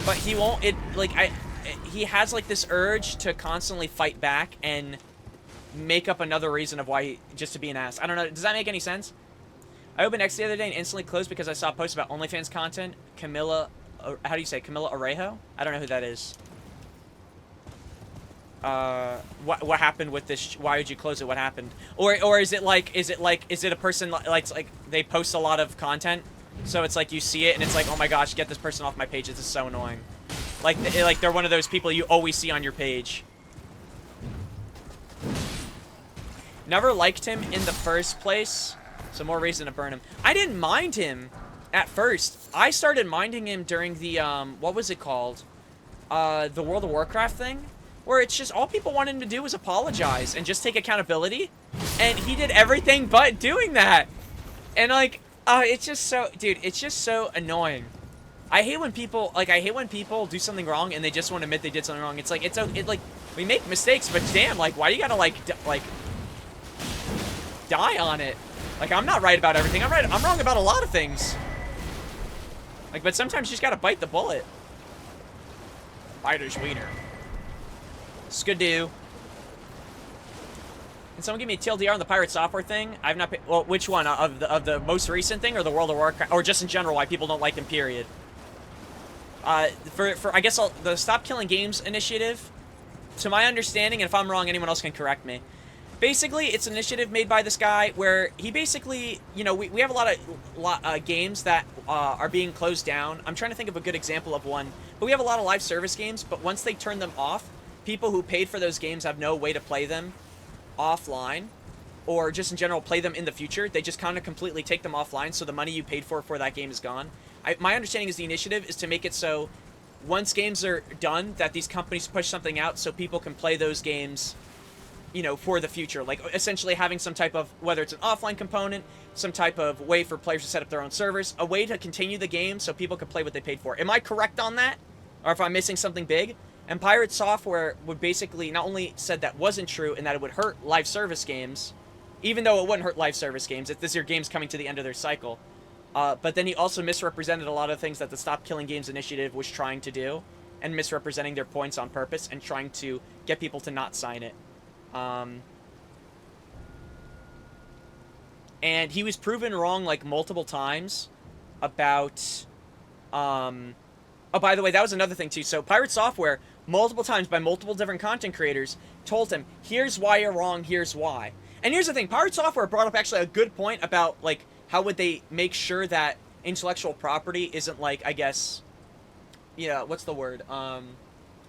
But he won't. He has like this urge to constantly fight back and make up another reason of why just to be an ass. I don't know. Does that make any sense? I opened X the other day and instantly closed because I saw a post about OnlyFans content. Camilla, how do you say Camilla Orejo? I don't know who that is. What happened with this? Why would you close it? What happened? Or is it a person like they post a lot of content, so it's like you see it and it's like, oh my gosh, get this person off my page. This is so annoying. Like they're one of those people you always see on your page. Never liked him in the first place, so more reason to burn him. I didn't mind him at first. I started minding him during the what was it called? The World of Warcraft thing, where it's just all people wanted him to do was apologize and just take accountability, and he did everything but doing that. And like, it's just so, dude, it's just so annoying. I hate when people do something wrong and they just want to admit they did something wrong. It's like, like, we make mistakes, but damn, like, why do you gotta like die on it? Like, I'm not right about everything. I'm wrong about a lot of things. Like, but sometimes you just gotta bite the bullet. Fighter's wiener. Skidoo. Can someone give me a TLDR on the pirate software thing? I've not paid, well, which one? Of the most recent thing, or the World of Warcraft, or just in general why people don't like them, period? For I guess the Stop Killing Games initiative, to my understanding, and if I'm wrong, anyone else can correct me. Basically, it's an initiative made by this guy where he basically, you know, we have a lot of games that are being closed down. I'm trying to think of a good example of one, but we have a lot of live service games, but once they turn them off, people who paid for those games have no way to play them offline, or just in general play them in the future. They just kind of completely take them offline, so the money you paid for that game is gone. My understanding is the initiative is to make it so once games are done, that these companies push something out so people can play those games, you know, for the future. Like, essentially having some type of, whether it's an offline component, some type of way for players to set up their own servers, a way to continue the game so people can play what they paid for. Am I correct on that? Or if I'm missing something big? And Pirate Software would basically not only said that wasn't true and that it would hurt live service games, even though it wouldn't hurt live service games, if this is your game's coming to the end of their cycle. But then he also misrepresented a lot of things that the Stop Killing Games initiative was trying to do, and misrepresenting their points on purpose and trying to get people to not sign it. And he was proven wrong like multiple times about, oh, by the way, that was another thing too. So Pirate Software, multiple times by multiple different content creators, told him, here's why you're wrong, here's why. And here's the thing, Pirate Software brought up actually a good point about, like, how would they make sure that intellectual property isn't, like, I guess, yeah, what's the word?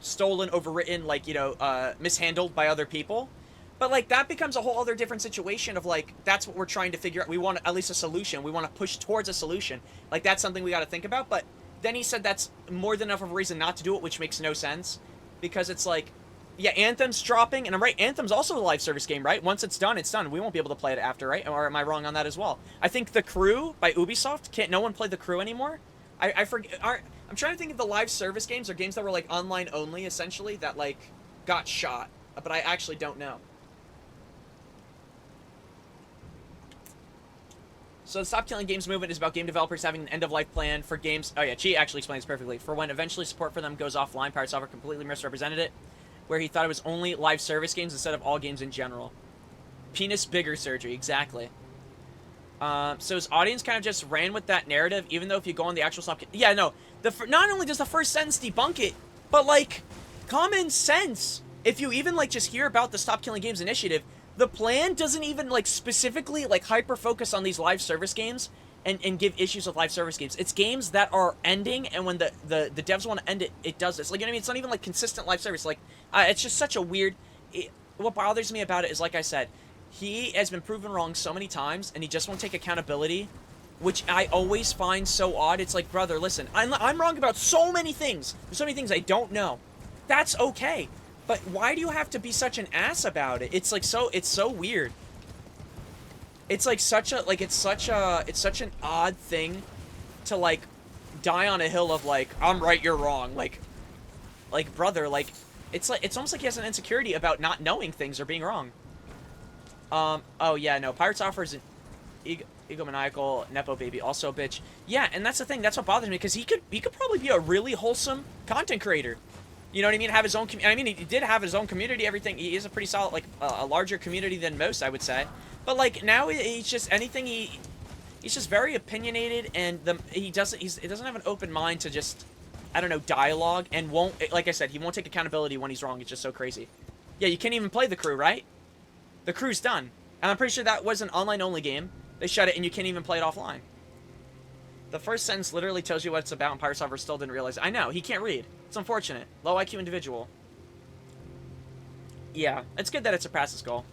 Stolen, overwritten, like, you know, mishandled by other people. But, like, that becomes a whole other different situation of, like, that's what we're trying to figure out. We want at least a solution. We want to push towards a solution. Like, that's something we got to think about. But then he said that's more than enough of a reason not to do it, which makes no sense. Because it's like, Yeah, Anthem's dropping, and I'm right, Anthem's also a live service game, right? Once it's done, it's done. We won't be able to play it after, right? Or am I wrong on that as well? I think The Crew by Ubisoft, can't no one play The Crew anymore? I forget, I'm trying to think of the live service games or games that were, like, online only, essentially, that, like, got shot. But I actually don't know. So the Stop Killing Games movement is about game developers having an end-of-life plan for games. Oh yeah, Chi actually explains perfectly. For when eventually support for them goes offline, Pirate Software completely misrepresented it, where he thought it was only live service games instead of all games in general. Penis bigger surgery, exactly. So his audience kind of just ran with that narrative, even though if you go on the actual Stop... Yeah, no. Not only does the first sentence debunk it, but, like, common sense. If you even, like, just hear about the Stop Killing Games initiative, the plan doesn't even, like, specifically, like, hyper-focus on these live service games and give issues with live service games. It's games that are ending, and when the devs want to end it, it does this. Like, you know what I mean? It's not even, like, consistent live service. Like, it's just such a weird... what bothers me about it is, like I said, he has been proven wrong so many times, and he just won't take accountability, which I always find so odd. It's like, brother, listen, I'm wrong about so many things. There's so many things I don't know. That's okay. But why do you have to be such an ass about it? It's like it's so weird. It's like such an odd thing to, like, die on a hill of, like, I'm right, you're wrong. Like, brother, like, it's almost like he has an insecurity about not knowing things or being wrong. Oh yeah, no, Pirate Software is an egomaniacal nepo baby, also a bitch. Yeah, and that's the thing, that's what bothers me, because he could probably be a really wholesome content creator. You know what I mean? Have his own I mean, he did have his own community, everything. He is a pretty solid, like, a larger community than most, I would say. But, like, now he's just anything he's just very opinionated, and he doesn't have an open mind to just, I don't know, dialogue, and won't, like I said, he won't take accountability when he's wrong. It's just so crazy. Yeah, you can't even play The Crew, right? The Crew's done. And I'm pretty sure that was an online-only game. They shut it, and you can't even play it offline. The first sentence literally tells you what it's about, and Pirate Software still didn't realize it. I know, he can't read. It's unfortunate. Low IQ individual. Yeah, it's good that it surpassed his goal.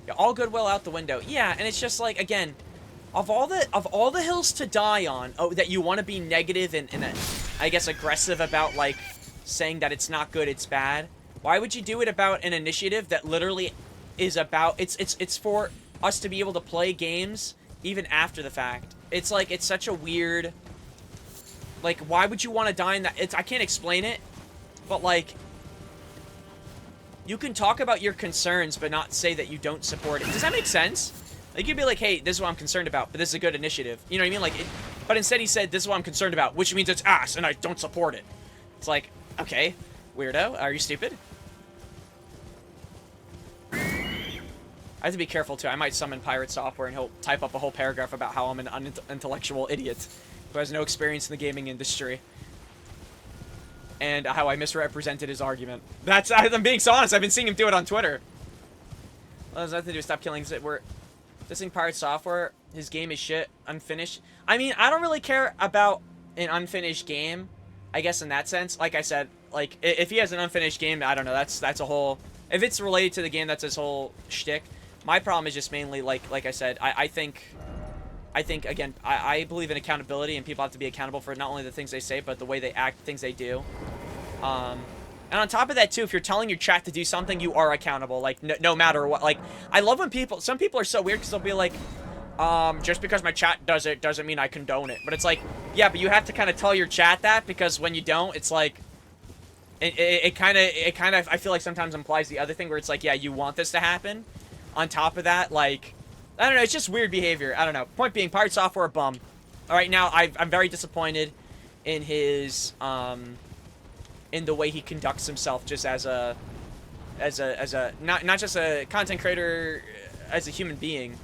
Yeah, all goodwill out the window. Yeah, and it's just like, again, of all the hills to die on, that you want to be negative and I guess aggressive about, like, saying that it's not good, it's bad. Why would you do it about an initiative that literally is about it's for us to be able to play games even after the fact? It's like, it's such a weird, like, why would you want to die in that? I can't explain it, but, like, you can talk about your concerns but not say that you don't support it. Does that make sense? Like, you'd be like, hey, this is what I'm concerned about, but this is a good initiative. You know what I mean? Like, but instead he said, this is what I'm concerned about, which means it's ass and I don't support it. It's like, okay, weirdo, are you stupid? I have to be careful, too. I might summon Pirate Software, and he'll type up a whole paragraph about how I'm an unintellectual idiot who has no experience in the gaming industry. And how I misrepresented his argument. I'm being so honest. I've been seeing him do it on Twitter. Well, there's nothing to do with Stop Killing. We're dissing Pirate Software. His game is shit. Unfinished. I mean, I don't really care about an unfinished game, I guess, in that sense. Like I said, like, if he has an unfinished game, I don't know. That's a whole... If it's related to the game, that's his whole shtick. My problem is just mainly, like I said, I think, again, I believe in accountability, and people have to be accountable for not only the things they say, but the way they act, things they do. And on top of that, too, if you're telling your chat to do something, you are accountable, like, no matter what. Like, I love when some people are so weird, because they'll be like, just because my chat does it doesn't mean I condone it. But it's like, yeah, but you have to kind of tell your chat that, because when you don't, it's like, it kind of, I feel like sometimes implies the other thing, where it's like, yeah, you want this to happen. On top of that, like, I don't know, it's just weird behavior. I don't know. Point being, Pirate Software, a bum. All right, now, I'm very disappointed in his, in the way he conducts himself, just as a, not just a content creator, as a human being.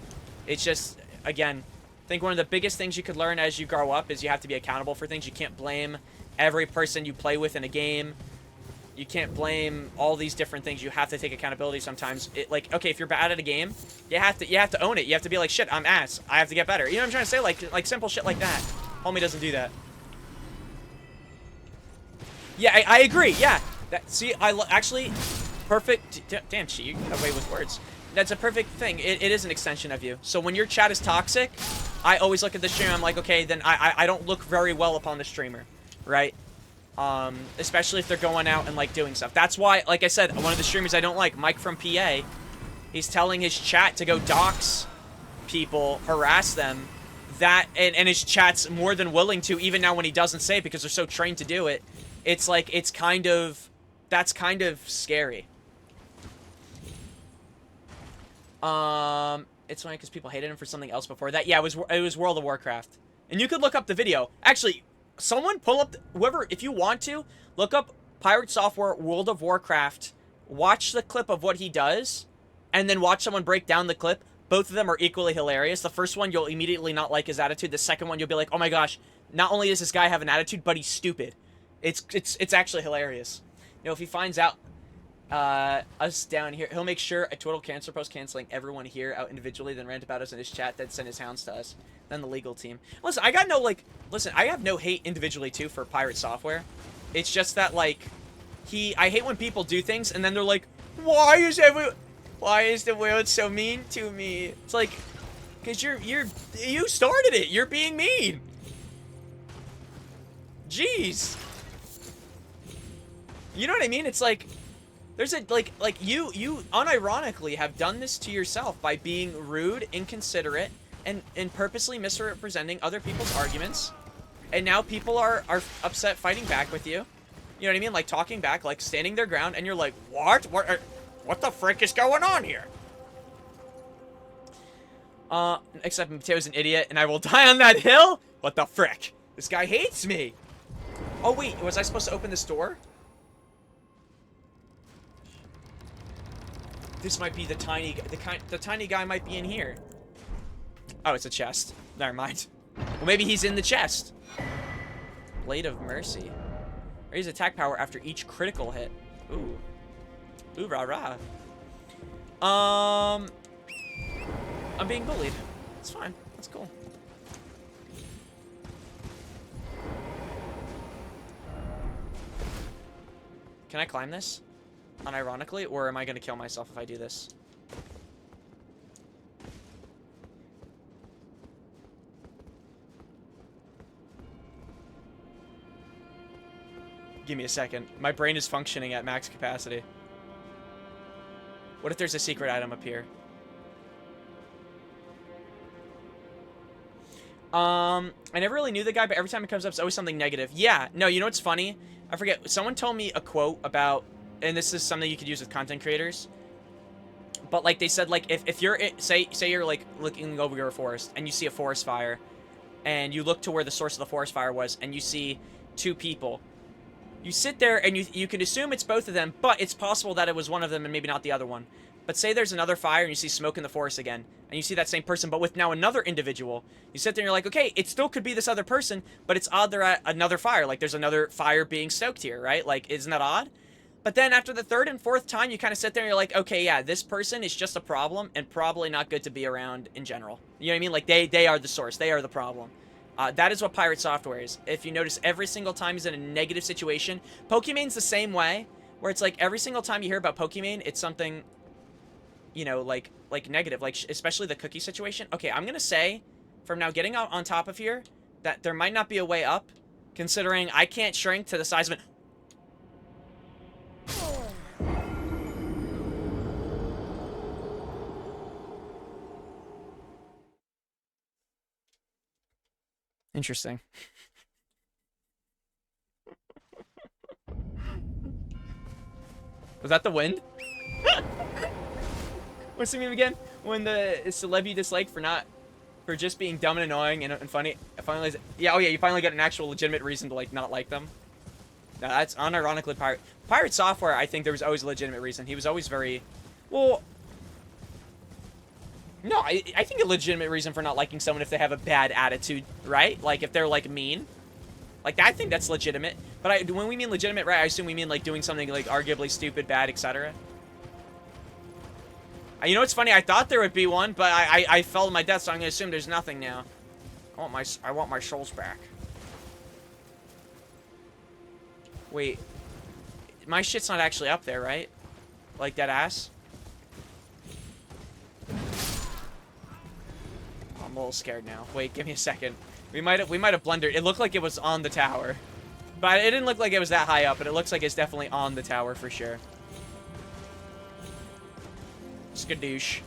It's just, again, I think one of the biggest things you could learn as you grow up is you have to be accountable for things. You can't blame every person you play with in a game. You can't blame all these different things. You have to take accountability sometimes. Like, okay, if you're bad at a game, you have to own it. You have to be like, shit, I'm ass. I have to get better. You know what I'm trying to say? Like simple shit like that. Homie doesn't do that. Yeah, I agree. Yeah. See, actually, perfect. Damn, shit, you got away with words. That's a perfect thing. It is an extension of you. So when your chat is toxic, I always look at the stream. I'm like, okay, then I don't look very well upon the streamer, right? Especially if they're going out and, like, doing stuff. That's why, like I said, one of the streamers I don't like, Mike from PA, he's telling his chat to go dox people, harass them, and his chat's more than willing to, even now when he doesn't say it because they're so trained to do it. It's like, that's kind of scary. It's funny because people hated him for something else before that. Yeah, it was World of Warcraft. And you could look up the video. Actually, someone pull up, whoever, if you want to, look up Pirate Software World of Warcraft, watch the clip of what he does, and then watch someone break down the clip. Both of them are equally hilarious. The first one, you'll immediately not like his attitude. The second one, you'll be like, oh my gosh, not only does this guy have an attitude, but he's stupid. It's actually hilarious. You know, if he finds out us down here, he'll make sure a total cancer post canceling everyone here out individually, then rant about us in his chat, then send his hounds to us, then the legal team. Listen, I have no hate individually too for Pirate Software. It's just that, like, I hate when people do things and then they're like, why is the world so mean to me? It's like, because you started it. You're being mean. Jeez. You know what I mean? It's like, there's a, like you unironically have done this to yourself by being rude, inconsiderate, and purposely misrepresenting other people's arguments. And now people are upset fighting back with you. You know what I mean? Like, talking back, like, standing their ground, and you're like, what? What the frick is going on here? Except Mateo's an idiot, and I will die on that hill? What the frick? This guy hates me. Oh, wait, was I supposed to open this door? This might be the tiny guy might be in here. Oh, it's a chest. Never mind. Well, maybe he's in the chest. Blade of Mercy. Raise attack power after each critical hit. Ooh. Ooh, rah, rah. I'm being bullied. It's fine. That's cool. Can I climb this? Unironically, or am I gonna kill myself if I do this? Give me a second. My brain is functioning at max capacity. What if there's a secret item up here? I never really knew the guy, but every time it comes up, it's always something negative. Yeah, no, you know what's funny? I forget. Someone told me a quote about, and this is something you could use with content creators. But, like, they said, like, if you're, say you're, like, looking over your forest, and you see a forest fire, and you look to where the source of the forest fire was, and you see two people. You sit there, and you can assume it's both of them, but it's possible that it was one of them and maybe not the other one. But say there's another fire, and you see smoke in the forest again, and you see that same person, but with now another individual. You sit there, and you're like, okay, it still could be this other person, but it's odd they're at another fire. Like, there's another fire being stoked here, right? Like, isn't that odd? But then after the third and fourth time, you kind of sit there and you're like, okay, yeah, this person is just a problem and probably not good to be around in general. You know what I mean? Like, they are the source. They are the problem. That is what Pirate Software is. If you notice, every single time he's in a negative situation, Pokemon's the same way, where it's like every single time you hear about Pokemon, it's something, you know, like negative, like especially the cookie situation. Okay, I'm going to say, from now getting out on top of here, that there might not be a way up, considering I can't shrink to the size of it. Interesting. Was that the wind? What's the meme again? When the celeb you dislike for just being dumb and annoying and funny. Finally, yeah, oh yeah, you finally get an actual legitimate reason to like not like them. No, that's unironically Pirate Software. I think there was always a legitimate reason. He was always very, well. No, I think a legitimate reason for not liking someone if they have a bad attitude, right? Like, if they're, like, mean. Like, I think that's legitimate. But when we mean legitimate, right, I assume we mean, like, doing something, like, arguably stupid, bad, etc. You know what's funny? I thought there would be one, but I fell to my death, so I'm going to assume there's nothing now. I want my souls back. Wait. My shit's not actually up there, right? Like, that ass? I'm a little scared now. Wait, give me a second. We might have blundered. It looked like it was on the tower. But it didn't look like it was that high up, but it looks like it's definitely on the tower for sure. Skadoosh.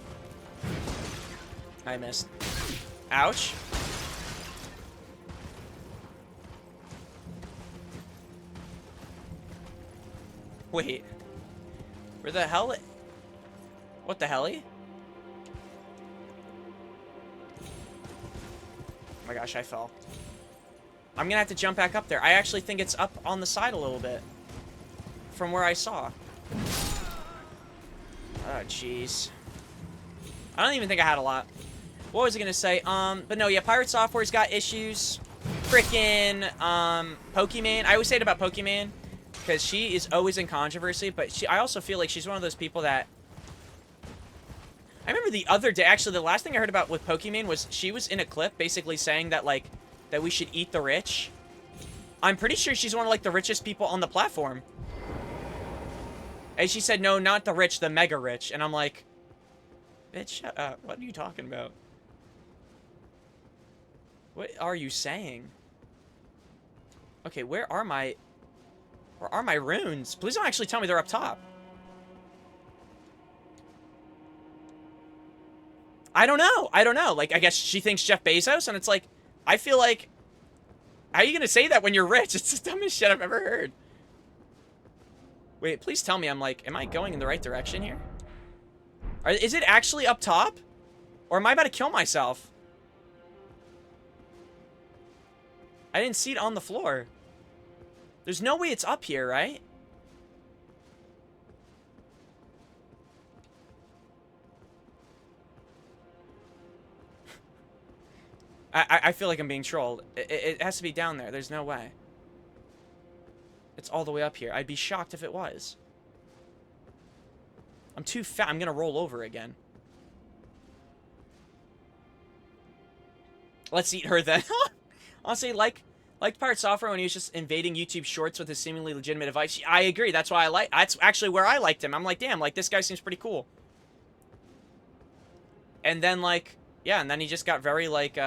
I missed. Ouch. Wait. Where the hell? What the hell? Oh my gosh, I fell. I'm gonna have to jump back up there. I actually think it's up on the side a little bit. From where I saw. Oh, jeez. I don't even think I had a lot. What was I gonna say? But no, yeah, Pirate Software's got issues. Frickin', Pokimane. I always say it about Pokimane, because she is always in controversy, but I also feel like she's one of those people that... I remember the other day, actually, the last thing I heard about with Pokimane was she was in a clip basically saying that, like, that we should eat the rich. I'm pretty sure she's one of, like, the richest people on the platform. And she said, no, not the rich, the mega rich. And I'm like, bitch, shut up. What are you talking about? What are you saying? Okay, where are my runes? Please don't actually tell me they're up top. I don't know. I don't know. Like, I guess she thinks Jeff Bezos, and it's like, I feel like, how are you gonna say that when you're rich? It's the dumbest shit I've ever heard. Wait, please tell me I'm like, am I going in the right direction here? Is it actually up top? Or am I about to kill myself? I didn't see it on the floor. There's no way it's up here, right? I feel like I'm being trolled. It has to be down there. There's no way. It's all the way up here. I'd be shocked if it was. I'm too fat. I'm gonna roll over again. Let's eat her then. Honestly, like Pirate Software when he was just invading YouTube Shorts with his seemingly legitimate advice. I agree. That's why that's actually where I liked him. I'm like, damn, like this guy seems pretty cool. And then like, yeah, and then he just got very like,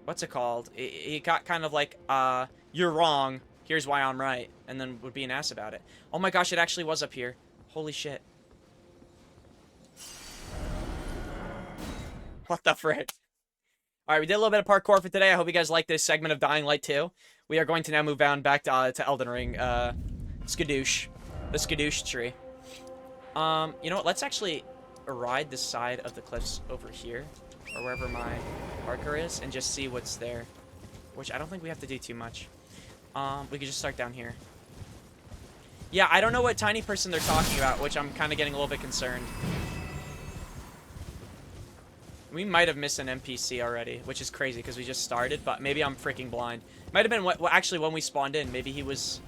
what's it called? He got kind of like, you're wrong. Here's why I'm right. And then would be an ass about it. Oh my gosh, it actually was up here. Holy shit. What the frick? Alright, we did a little bit of parkour for today. I hope you guys liked this segment of Dying Light 2. We are going to now move on back to Elden Ring. Skadoosh. The Skadoosh tree. You know what? Let's actually ride the side of the cliffs over here. Or wherever my marker is. And just see what's there. Which I don't think we have to do too much. We could just start down here. Yeah, I don't know what tiny person they're talking about, which I'm kind of getting a little bit concerned. We might have missed an NPC already, which is crazy because we just started, but maybe I'm freaking blind. Might have been actually when we spawned in. Maybe he was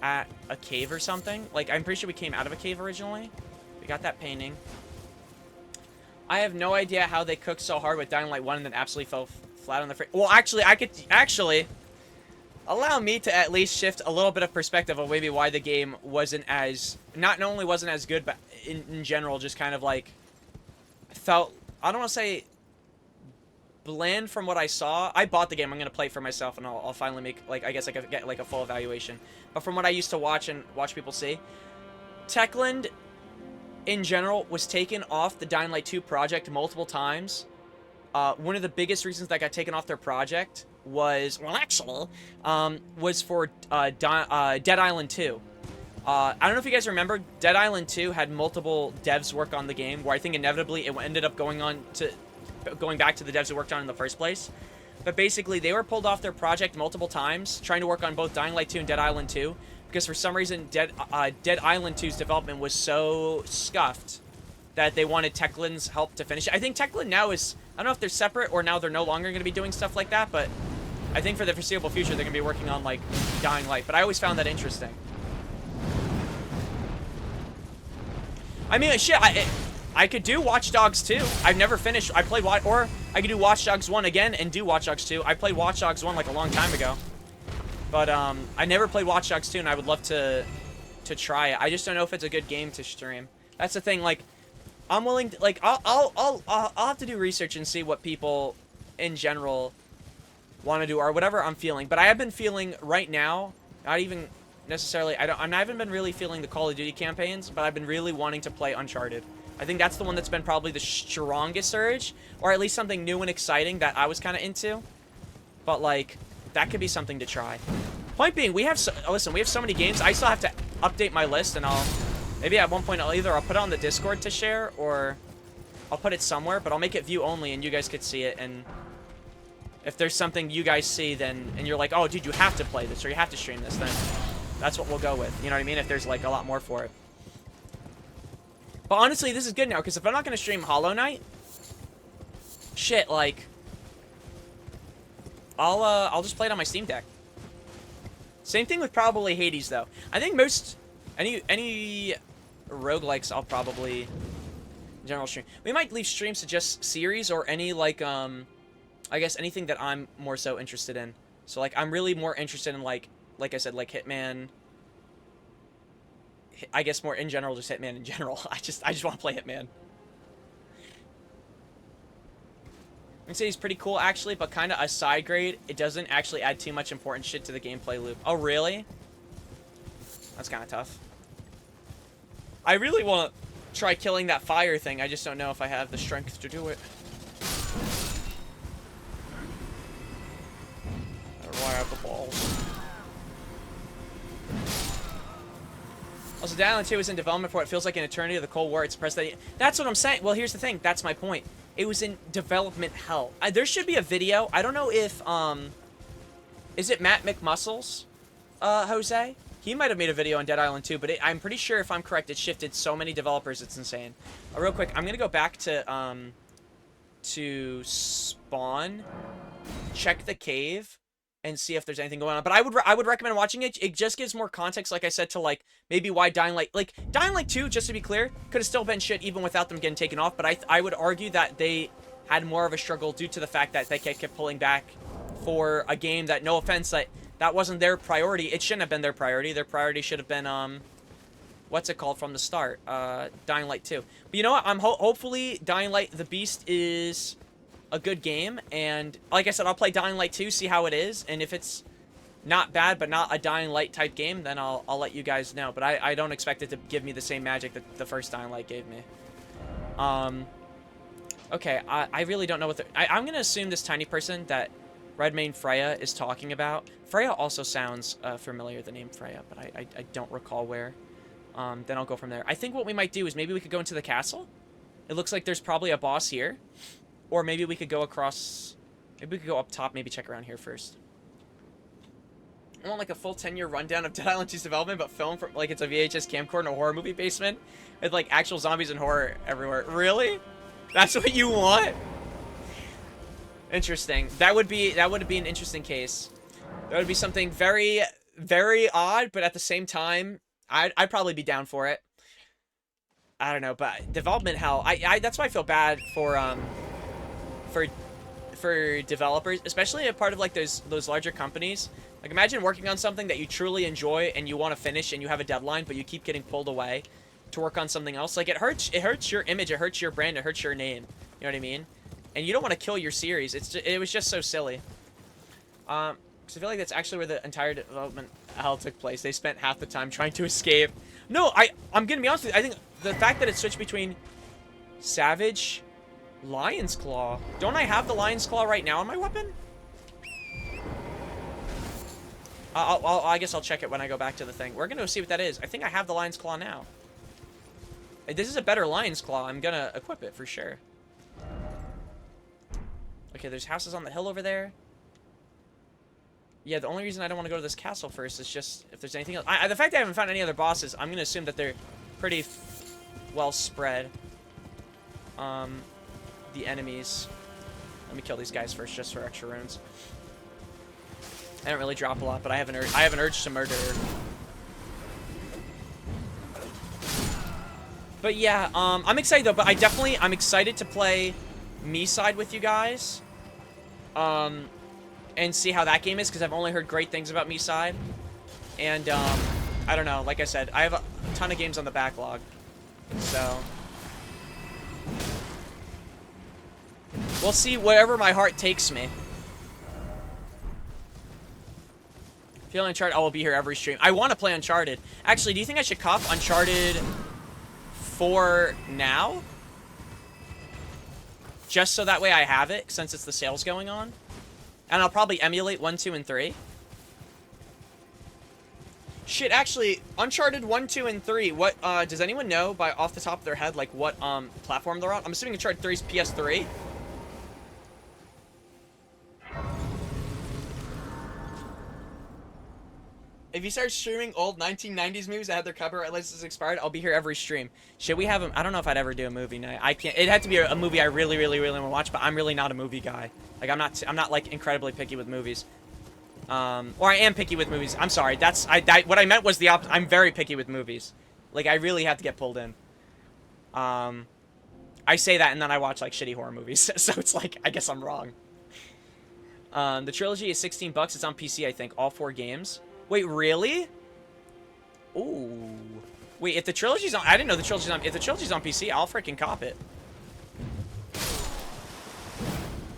at a cave or something. Like, I'm pretty sure we came out of a cave originally. We got that painting. I have no idea how they cooked so hard with Dying Light 1 and then absolutely fell flat on the well, actually, I could actually allow me to at least shift a little bit of perspective of maybe why the game wasn't as, not only wasn't as good, but in general just kind of like felt, I don't want to say bland from what I saw. I bought the game. I'm going to play it for myself, and I'll finally make, like, I guess I could get, like, a full evaluation. But from what I used to watch and watch people see, Techland, in general, was taken off the Dying Light 2 project multiple times. One of the biggest reasons that got taken off their project was, well, actually, was for Dead Island 2. I don't know if you guys remember, Dead Island 2 had multiple devs work on the game, where I think inevitably it ended up going back to the devs who worked on it in the first place. But basically, they were pulled off their project multiple times, trying to work on both Dying Light 2 and Dead Island 2, because for some reason, Dead Island 2's development was so scuffed that they wanted Techland's help to finish it. I think Techland now is, I don't know if they're separate or now they're no longer going to be doing stuff like that, but I think for the foreseeable future, they're going to be working on, like, Dying Light. But I always found that interesting. I mean, shit, I could do Watch Dogs 2. I've never finished. I played or I could do Watch Dogs 1 again and do Watch Dogs 2. I played Watch Dogs 1 like a long time ago. But I never played Watch Dogs 2, and I would love to try it. I just don't know if it's a good game to stream. That's the thing. Like, I'm willing to, like, I'll have to do research and see what people in general want to do, or whatever I'm feeling. But I have been feeling right now, not even necessarily, I haven't been really feeling the Call of Duty campaigns, but I've been really wanting to play Uncharted. I think that's the one that's been probably the strongest urge, or at least something new and exciting that I was kind of into. But, like, that could be something to try. Point being, we have listen, we have so many games. I still have to update my list, and maybe at one point I'll put it on the Discord to share, or I'll put it somewhere, but I'll make it view only, and you guys could see it. And if there's something you guys see, then, and you're like, oh, dude, you have to play this, or you have to stream this, then that's what we'll go with. You know what I mean? If there's, like, a lot more for it. But honestly, this is good now, because if I'm not going to stream Hollow Knight, shit, like, I'll just play it on my Steam Deck. Same thing with probably Hades, though. I think any roguelikes I'll probably general stream. We might leave streams to just series or any, like, I guess anything that I'm more so interested in. So, like, I'm really more interested in, like I said, like, Hitman. I guess more in general, just Hitman in general. I just want to play Hitman. I'd say he's pretty cool, actually, but kind of a side grade. It doesn't actually add too much important shit to the gameplay loop. Oh, really? That's kind of tough. I really want to try killing that fire thing. I just don't know if I have the strength to do it. I have the balls. Also, Dylan 2 is in development for it feels like an eternity of the Cold War. It's pressed that. That's what I'm saying. Well, here's the thing. That's my point. It was in development hell. There should be a video. I don't know if, is it Matt McMuscles, Jose? He might have made a video on Dead Island 2, but I'm pretty sure, if I'm correct, it shifted so many developers, it's insane. Real quick, I'm gonna go back to Spawn, check the cave, and see if there's anything going on. But I would recommend watching it. It just gives more context, like I said, to, like, maybe why Dying Light... Like, Dying Light 2, just to be clear, could have still been shit even without them getting taken off. But I would argue that they had more of a struggle due to the fact that they kept pulling back for a game that, no offense, that wasn't their priority. It shouldn't have been their priority. Their priority should have been, what's it called from the start? Dying Light 2. But you know what? Hopefully Dying Light the Beast is a good game, and like I said, I'll play Dying Light 2, see how it is, and if it's not bad but not a Dying Light type game, then I'll let you guys know. But I don't expect it to give me the same magic that the first Dying Light gave me. Okay, I really don't know what I'm gonna assume this tiny person that Redmayne Freya is talking about. Freya also sounds familiar, the name Freya, but I don't recall where. Then I'll go from there. I think what we might do is maybe we could go into the castle. It looks like there's probably a boss here. Or maybe we could go across... Maybe we could go up top, maybe check around here first. I want, like, a full 10-year rundown of Dead Island 2's development, but filmed from, like, it's a VHS camcorder in a horror movie basement with, like, actual zombies and horror everywhere. Really? That's what you want? Interesting. That would be an interesting case. That would be something very, very odd, but at the same time, I'd probably be down for it. I don't know, but development hell. That's why I feel bad for developers, especially a part of, like, those larger companies. Like, imagine working on something that you truly enjoy and you want to finish and you have a deadline, but you keep getting pulled away to work on something else. Like, it hurts your image, it hurts your brand, it hurts your name. You know what I mean? And you don't want to kill your series. It was just so silly. Because I feel like that's actually where the entire development hell took place. They spent half the time trying to escape. No, I'm gonna be honest with you. I think the fact that it switched between Savage, Lion's Claw. Don't I have the Lion's Claw right now on my weapon? I guess I'll check it when I go back to the thing. We're gonna see what that is. I think I have the Lion's Claw now. This is a better Lion's Claw. I'm gonna equip it for sure. Okay, there's houses on the hill over there. Yeah, the only reason I don't want to go to this castle first is just if there's anything else. The fact that I haven't found any other bosses, I'm gonna assume that they're pretty well spread. The enemies. Let me kill these guys first, just for extra runes. I don't really drop a lot, but I have an urge to murder. But yeah, I'm excited though. But I'm excited to play me side with you guys. And see how that game is, because I've only heard great things about me side. And I don't know. Like I said, I have a ton of games on the backlog, so we'll see wherever my heart takes me. Feel Uncharted, I will be here every stream. I want to play Uncharted. Actually, do you think I should cop Uncharted 4 now? Just so that way I have it, since it's the sales going on. And I'll probably emulate 1, 2, and 3. Shit, actually, Uncharted 1, 2, and 3, what, does anyone know, by off the top of their head, like, what, platform they're on? I'm assuming Uncharted 3 is PS3. If you start streaming old 1990s movies that had their copyright licenses expired, I'll be here every stream. Should we have them? I don't know if I'd ever do a movie night. I can't. It had to be a movie I really, really, really want to watch, but I'm really not a movie guy. Like, I'm not like incredibly picky with movies. Or I am picky with movies. I'm sorry. What I meant was the opposite. I'm very picky with movies. Like, I really have to get pulled in. I say that and then I watch like shitty horror movies. So it's like, I guess I'm wrong. The trilogy is $16. It's on PC, I think. All 4 games. Wait, really? Ooh. Wait, if the trilogy's on... I didn't know the trilogy's on... If the trilogy's on PC, I'll freaking cop it.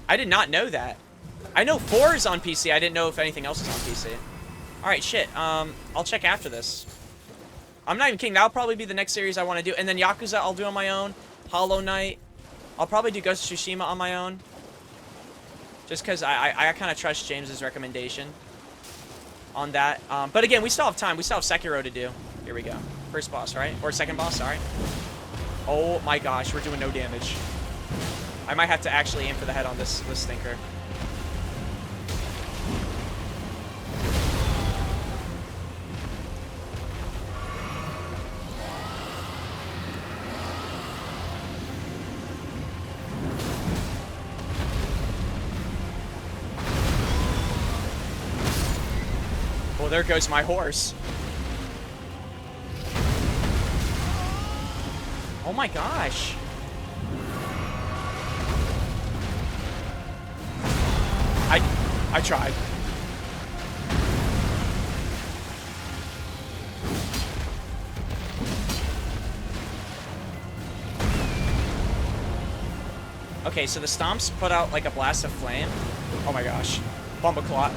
I did not know that. I know 4 is on PC. I didn't know if anything else is on PC. Alright, shit. I'll check after this. I'm not even kidding. That'll probably be the next series I want to do. And then Yakuza I'll do on my own. Hollow Knight. I'll probably do Ghost of Tsushima on my own. Just because I kind of trust James's recommendation on that. But again, we still have time. We still have Sekiro to do. Here we go. First boss, right? Or second boss, sorry. Oh my gosh, we're doing no damage. I might have to actually aim for the head on this stinker. Oh, there goes my horse. Oh my gosh. I tried. Okay, so the stomps put out like a blast of flame. Oh my gosh. Bumbleclot.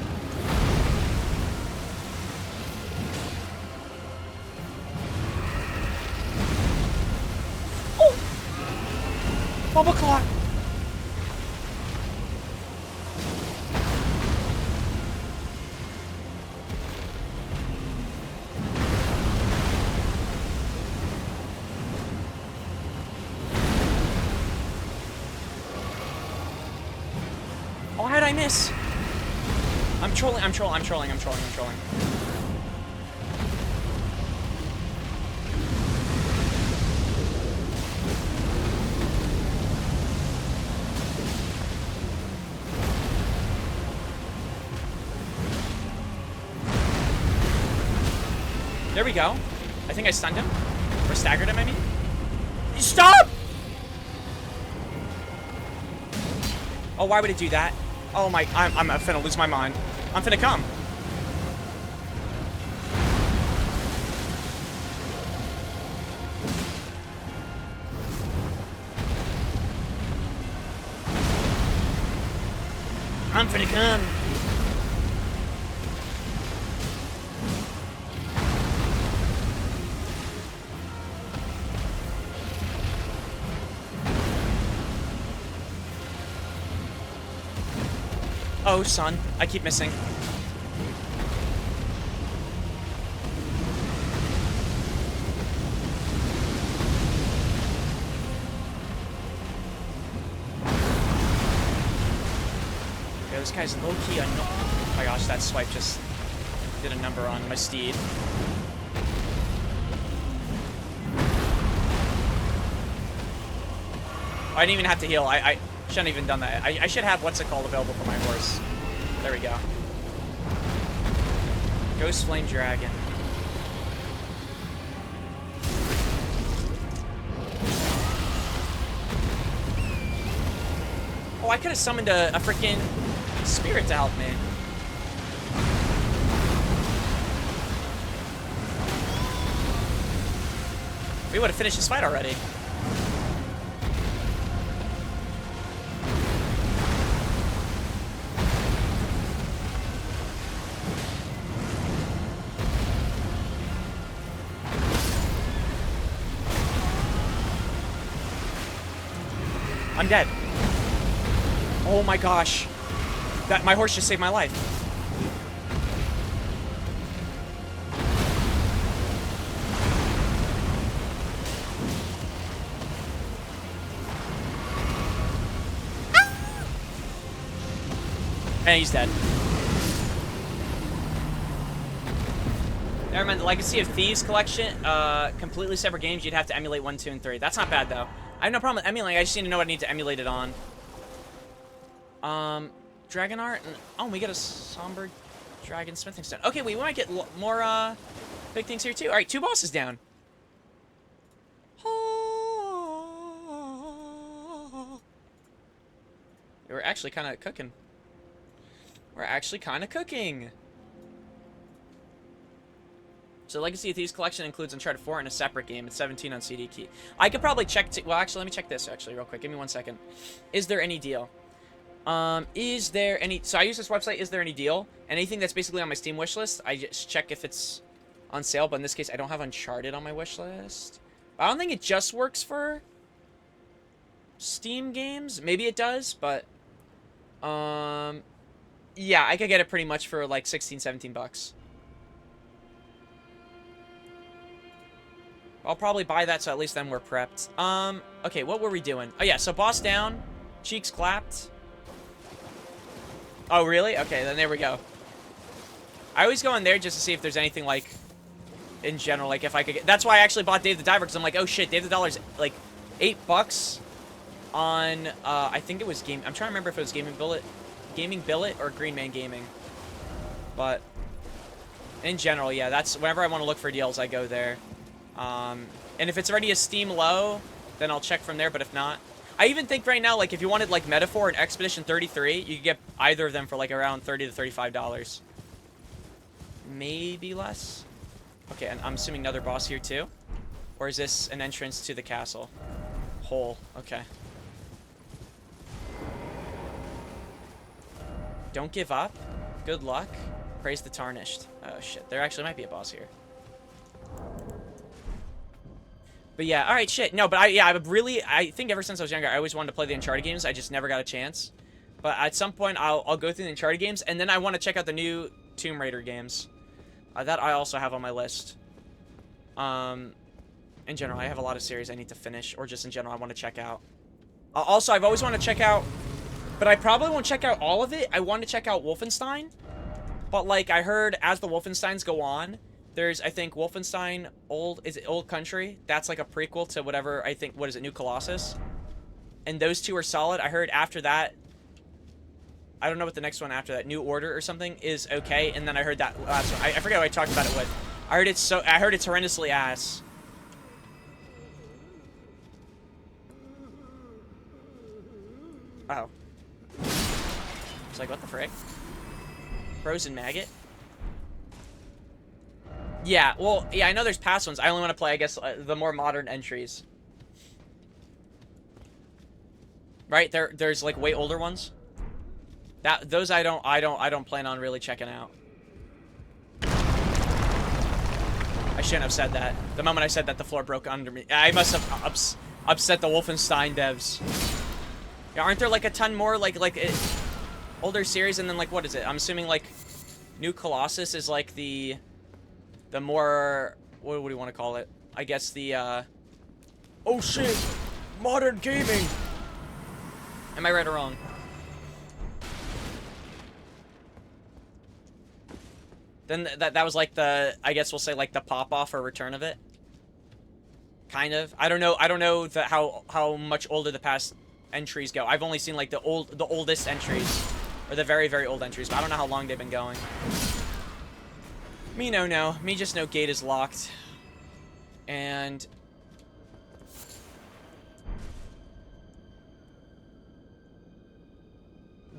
Bubble clock. Oh, how did I miss? I'm trolling. There we go. I think I stunned him. Or staggered him, I mean. Stop! Oh, why would it do that? Oh my, I'm finna lose my mind. I'm finna come. I'm finna come. Oh, son. I keep missing. Yeah, this guy's low-key annoying. Oh my gosh, that swipe just did a number on my steed. I didn't even have to heal. I shouldn't have even done that. I should have what's it called available for my horse. There we go. Ghost Flame Dragon. Oh, I could have summoned a freaking spirit to help me. We would have finished this fight already. I'm dead. Oh my gosh. My horse just saved my life. And he's dead. Never mind, the Legacy of Thieves collection, completely separate games. You'd have to emulate 1, 2, and 3. That's not bad, though. I have no problem with emulating. I just need to know what I need to emulate it on. Dragon Art. And, oh, we get a Somber Dragon Smithing Stone. Okay, we might get more, big things here, too. All right, 2 bosses down. We're actually kind of cooking. We're actually kind of cooking. So Legacy of Thieves collection includes Uncharted 4 in a separate game. It's 17 on CD key. I could probably check... well, actually, let me check this, actually, real quick. Give me 1 second. Is there any deal? Is there any... So I use this website, Is There Any Deal? Anything that's basically on my Steam wishlist, I just check if it's on sale. But in this case, I don't have Uncharted on my wishlist. I don't think it just works for Steam games. Maybe it does, but... yeah, I could get it pretty much for like 16, 17 bucks. I'll probably buy that, so at least then we're prepped. Okay, what were we doing? Oh, yeah, so boss down. Cheeks clapped. Oh, really? Okay, then there we go. I always go in there just to see if there's anything, like, in general, like, if I could get... That's why I actually bought Dave the Diver, because I'm like, oh, shit, Dave the Dollar's, like, 8 bucks on, I think it was I'm trying to remember if it was Gaming Billet or Green Man Gaming. But, in general, yeah, that's... Whenever I want to look for deals, I go there. And if it's already a Steam low, then I'll check from there, but if not... I even think right now, like, if you wanted, like, Metaphor and Expedition 33, you could get either of them for, like, around $30 to $35. Maybe less? Okay, and I'm assuming another boss here, too? Or is this an entrance to the castle? Hole. Okay. Don't give up. Good luck. Praise the Tarnished. Oh, shit. There actually might be a boss here. But yeah, alright, shit. No, but I think ever since I was younger, I always wanted to play the Uncharted games. I just never got a chance. But at some point, I'll go through the Uncharted games, and then I want to check out the new Tomb Raider games. That I also have on my list. In general, I have a lot of series I need to finish, or just in general, I want to check out. Also, I've always wanted to check out, but I probably won't check out all of it. I want to check out Wolfenstein. But, like, I heard as the Wolfensteins go on, there's, I think, Wolfenstein Old Country. That's like a prequel to whatever, I think, what is it, New Colossus? And those two are solid. I heard after that, I don't know what the next one after that, New Order or something, is okay. And then I heard that last one. I forget who I talked about it with. I heard it's horrendously ass. Oh. It's like, what the frick? Frozen Maggot? Yeah, well, yeah, I know there's past ones. I only want to play, I guess, the more modern entries. Right? There's like way older ones. Those I don't plan on really checking out. I shouldn't have said that. The moment I said that, the floor broke under me. I must have upset the Wolfenstein devs. Yeah, aren't there like a ton more like older series, and then like what is it? I'm assuming like New Colossus is like the more, what do you want to call it? I guess the, oh shit! Modern gaming! Am I right or wrong? Then that was like the, I guess we'll say like the pop-off or return of it? Kind of. I don't know how much older the past entries go. I've only seen like the oldest entries. Or the very, very old entries, but I don't know how long they've been going. Me no. Me just know gate is locked. And...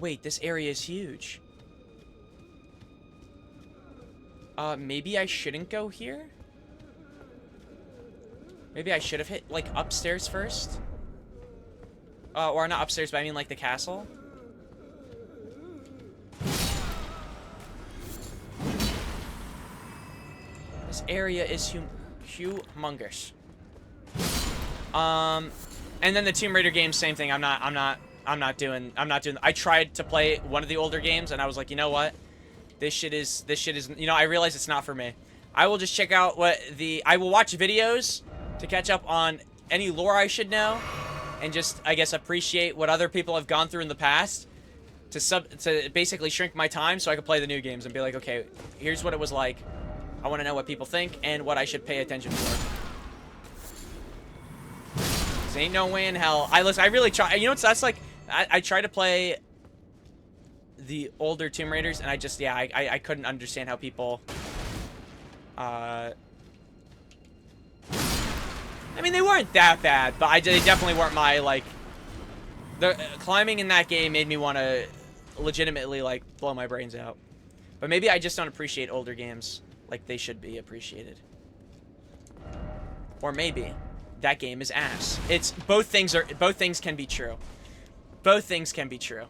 Wait, this area is huge. Maybe I shouldn't go here? Maybe I should have hit, like, upstairs first? Or not upstairs, but I mean, like, the castle? This area is humongous. And then the Tomb Raider games, same thing. I'm not doing. I tried to play one of the older games, and I was like, you know what? This shit is. You know, I realize it's not for me. I will just check out I will watch videos to catch up on any lore I should know, and just, I guess, appreciate what other people have gone through in the past to basically shrink my time so I can play the new games and be like, okay, here's what it was like. I want to know what people think and what I should pay attention for. There ain't no way in hell. I really try. You know what's that's like? I try to play the older Tomb Raiders, and I couldn't understand how people. I mean, they weren't that bad, but they definitely weren't my, like... The climbing in that game made me want to legitimately, like, blow my brains out. But maybe I just don't appreciate older games like they should be appreciated. Or maybe that game is ass. It's... Both things can be true. Both things can be true.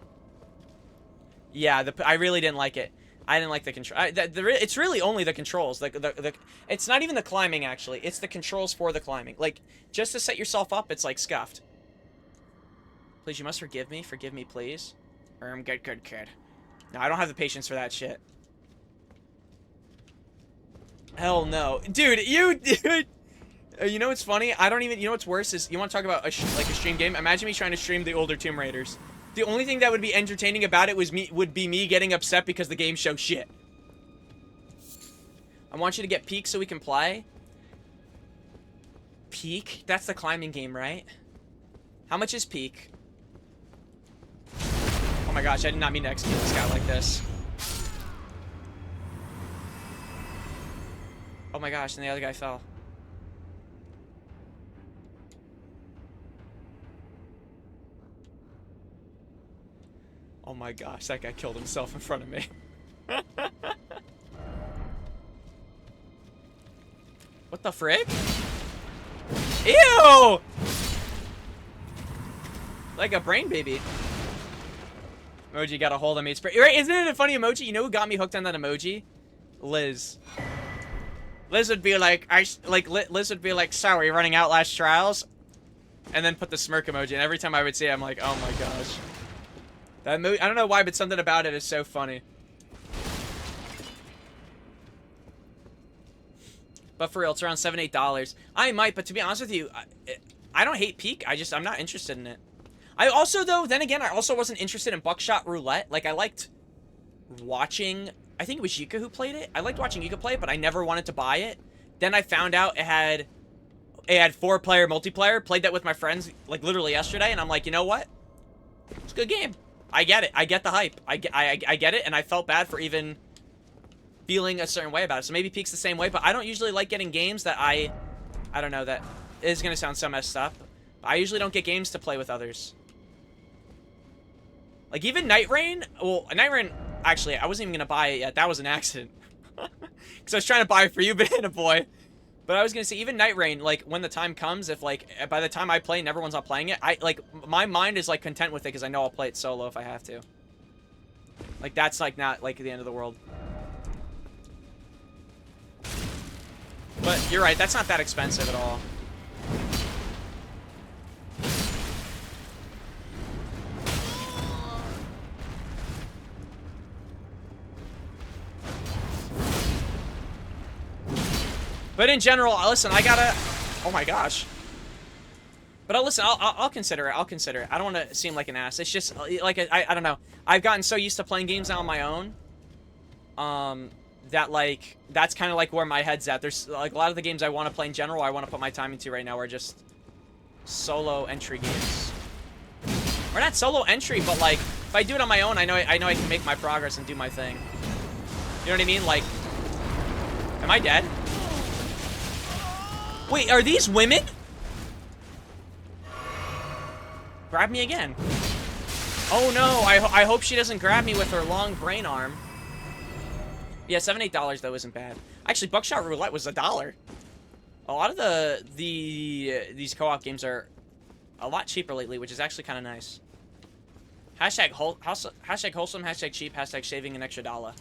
Yeah, I really didn't like it. I didn't like the control. It's really only the controls. It's not even the climbing, actually. It's the controls for the climbing. Like, just to set yourself up, it's, like, scuffed. Please, you must forgive me. Forgive me, please. I'm good, kid. No, I don't have the patience for that shit. Hell no. Dude, dude. You know what's funny? I don't even... You know what's worse is... You want to talk about, a stream game? Imagine me trying to stream the older Tomb Raiders. The only thing that would be entertaining about it would be me getting upset because the game shows shit. I want you to get Peak so we can play. Peak? That's the climbing game, right? How much is Peak? Oh my gosh, I did not mean to execute this guy like this. Oh my gosh, and the other guy fell. Oh my gosh, that guy killed himself in front of me. What the frick? Ew! Like a brain baby. Emoji got a hold of me. Right, isn't it a funny emoji? You know who got me hooked on that emoji? Liz. Liz would be like, Liz would be like, sorry, running Outlast Trials. And then put the smirk emoji. And every time I would see it, I'm like, oh my gosh. That movie, I don't know why, but something about it is so funny. But for real, it's around $7, $8. I might, but to be honest with you, I don't hate Peak. I'm not interested in it. I also, though, then again, I also wasn't interested in Buckshot Roulette. Like, I liked watching, I think it was Yika who played it. I liked watching Yika play it, but I never wanted to buy it. Then I found out it had 4-player multiplayer. Played that with my friends, like, literally yesterday, and I'm like, you know what? It's a good game. I get it. I get the hype. I get it, and I felt bad for even feeling a certain way about it. So maybe Peak's the same way, but I don't usually like getting games that I don't know, that is going to sound so messed up. I usually don't get games to play with others. Like, even Night Rain, well, Night Rain, actually, I wasn't even going to buy it yet. That was an accident. Because I was trying to buy it for you, Banana Boy. But I was going to say, even Night Rain, like, when the time comes, if, like, by the time I play and everyone's not playing it, my mind is, like, content with it because I know I'll play it solo if I have to. Like, that's, like, not, like, the end of the world. But you're right, that's not that expensive at all. But in general, listen, I gotta... Oh my gosh. But listen, I'll consider it. I'll consider it. I don't want to seem like an ass. It's just, like, I don't know. I've gotten so used to playing games now on my own. That, like, that's kind of, like, where my head's at. There's, like, a lot of the games I want to play in general, I want to put my time into right now are just solo entry games. Or not solo entry, but, like, if I do it on my own, I know I can make my progress and do my thing. You know what I mean? Like, am I dead? Wait, are these women? Grab me again. Oh no, I hope she doesn't grab me with her long brain arm. Yeah, $7, $8 though isn't bad. Actually, Buckshot Roulette was $1. A lot of these co-op games are a lot cheaper lately, which is actually kind of nice. Hashtag wholesome, hashtag cheap, hashtag saving an extra $1.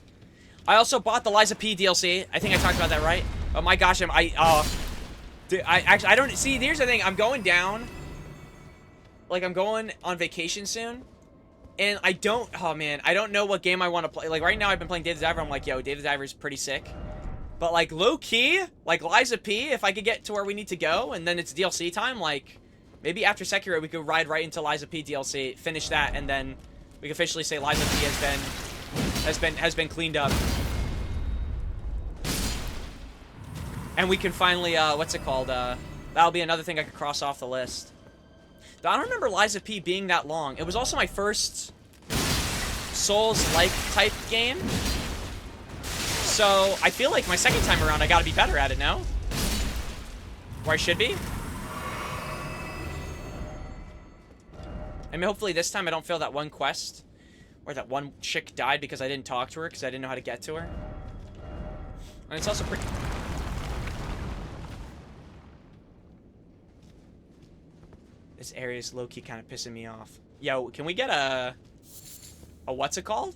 I also bought the Liza P DLC. I think I talked about that, right? Oh my gosh, dude, I don't see. Here's the thing. I'm going down like, I'm going on vacation soon. And I don't, oh man, I don't know what game I want to play. Like, right now I've been playing Dave the Diver. I'm like, yo, Dave the Diver is pretty sick. But, like, low-key, like, Liza P, if I could get to where we need to go, and then it's DLC time, like, maybe after Sekiro we could ride right into Liza P DLC, finish that, and then we can officially say Liza P has been cleaned up. And we can finally, what's it called? That'll be another thing I could cross off the list. I don't remember Liza P being that long. It was also my first Souls-like type game. So, I feel like my second time around I gotta be better at it, no? Or I should be? I mean, hopefully this time I don't fail that one quest where that one chick died because I didn't talk to her because I didn't know how to get to her. And it's also pretty... This area is low-key kind of pissing me off. Yo, can we get a what's it called?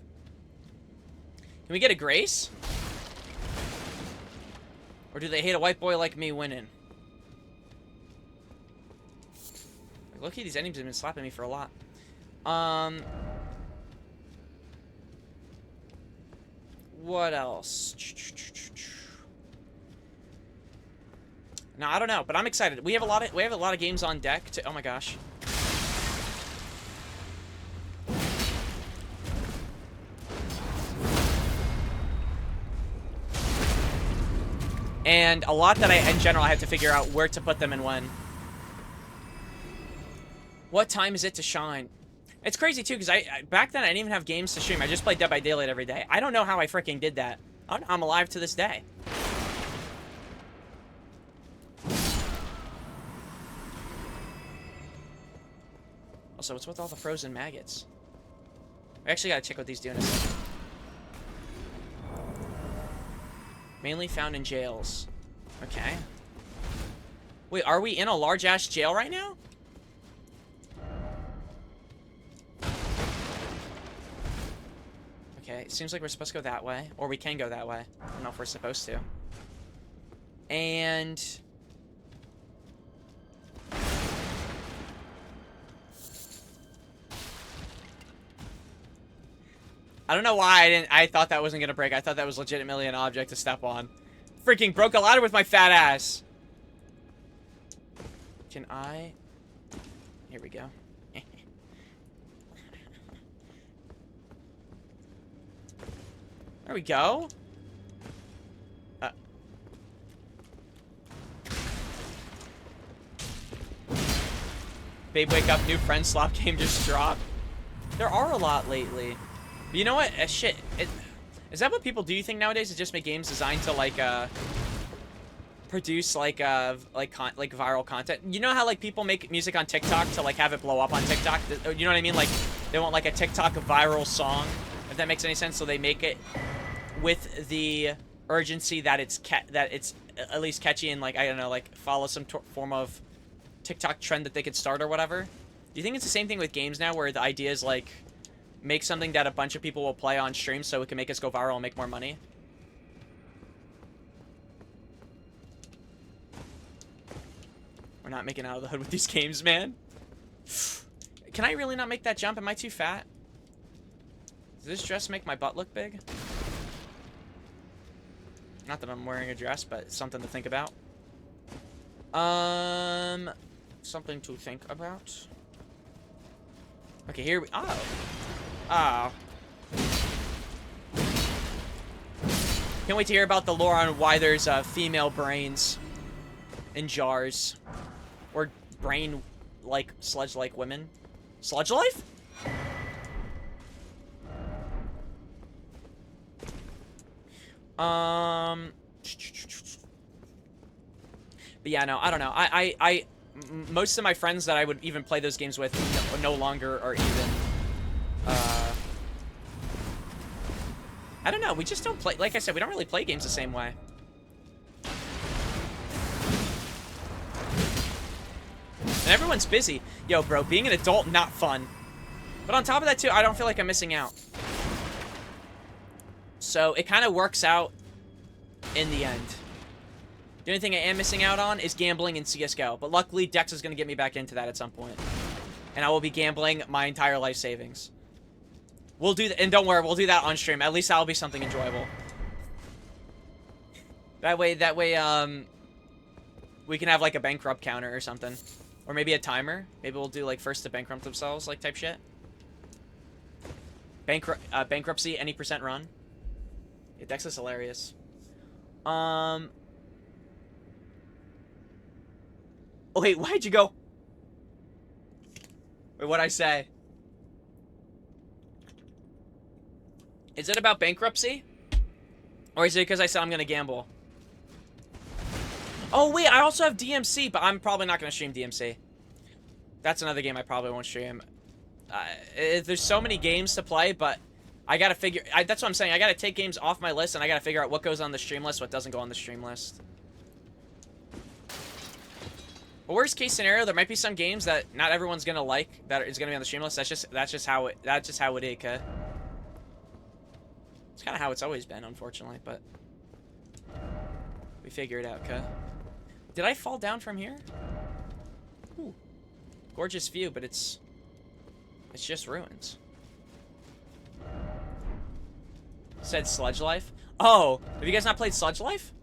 Can we get a Grace? Or do they hate a white boy like me winning? Like, low-key, these enemies have been slapping me for a lot. What else? No, I don't know, but I'm excited. We have a lot of games on deck to, oh my gosh. And a lot that in general I have to figure out where to put them and when. What time is it to shine? It's crazy too, because back then I didn't even have games to stream. I just played Dead by Daylight every day. I don't know how I freaking did that. I'm alive to this day. Also, what's with all the frozen maggots? I actually gotta check what these do in a second. Mainly found in jails. Okay. Wait, are we in a large-ass jail right now? Okay, it seems like we're supposed to go that way. Or we can go that way. I don't know if we're supposed to. And... I don't know why I thought that wasn't gonna break. I thought that was legitimately an object to step on. Freaking broke a ladder with my fat ass. Can I? Here we go. There we go. Babe, wake up. New friend slop game just dropped. There are a lot lately. But you know what? Shit. Is that what people do, you think, nowadays? Is just make games designed to, like, produce, like viral content? You know how, like, people make music on TikTok to, like, have it blow up on TikTok? You know what I mean? Like, they want, like, a TikTok viral song, if that makes any sense. So they make it with the urgency that it's at least catchy and, like, I don't know, like, follow some form of TikTok trend that they could start or whatever. Do you think it's the same thing with games now, where the idea is, like, make something that a bunch of people will play on stream so it can make us go viral and make more money? We're not making out of the hood with these games, man. Can I really not make that jump? Am I too fat? Does this dress make my butt look big? Not that I'm wearing a dress, but it's something to think about. Something to think about. Okay, here we... Oh. Oh. Can't wait to hear about the lore on why there's female brains in jars. Or brain-like, sludge-like women. Sludge life? But yeah, no, I don't know. Most of my friends that I would even play those games with no longer are even... I don't know, we just don't play... Like I said, we don't really play games the same way. And everyone's busy. Yo, bro, being an adult, not fun. But on top of that, too, I don't feel like I'm missing out. So, it kind of works out in the end. The only thing I am missing out on is gambling in CSGO. But luckily, Dex is going to get me back into that at some point. and I will be gambling my entire life savings. We'll do that, and don't worry, we'll do that on stream. At least that'll be something enjoyable. That way, we can have like a bankrupt counter or something. Or maybe a timer. Maybe we'll do like first to bankrupt themselves, like type shit. Bankruptcy, any % run. Yeah, Dex is hilarious. Oh wait, why'd you go? Wait, what'd I say? Is it about bankruptcy? Or is it because I said I'm gonna gamble? Oh wait, I also have DMC, but I'm probably not gonna stream DMC. That's another game I probably won't stream. There's so many games to play, but I gotta figure... that's what I'm saying. I gotta take games off my list, and I gotta figure out what goes on the stream list, what doesn't go on the stream list. But worst case scenario, there might be some games that not everyone's gonna like that is gonna be on the stream list. That's just how it is, okay? It's kind of how it's always been, unfortunately, but we figure it out, okay? Did I fall down from here? Ooh. Gorgeous view, but it's just ruins. Said Sludge Life. Oh, have you guys not played Sludge Life?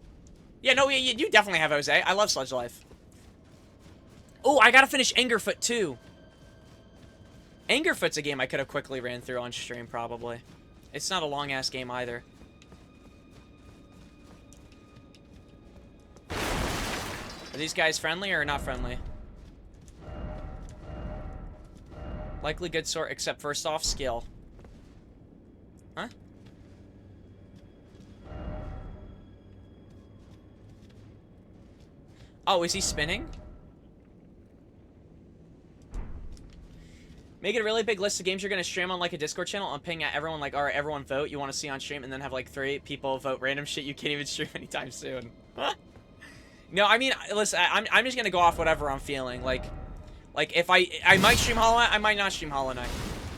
Yeah, no, you definitely have, Jose. I love Sludge Life. Oh, I gotta finish Angerfoot too. Angerfoot's a game I could have quickly ran through on stream, probably. It's not a long-ass game either. Are these guys friendly or not friendly? Likely good sort, except first off, skill. Huh? Oh, is he spinning? Make it a really big list of games you're going to stream on like a Discord channel and ping at everyone like, alright, everyone vote you want to see on stream, and then have like 3 people vote random shit you can't even stream anytime soon. No, I mean, listen, I'm just going to go off whatever I'm feeling. Like if I might stream Hollow Knight, I might not stream Hollow Knight.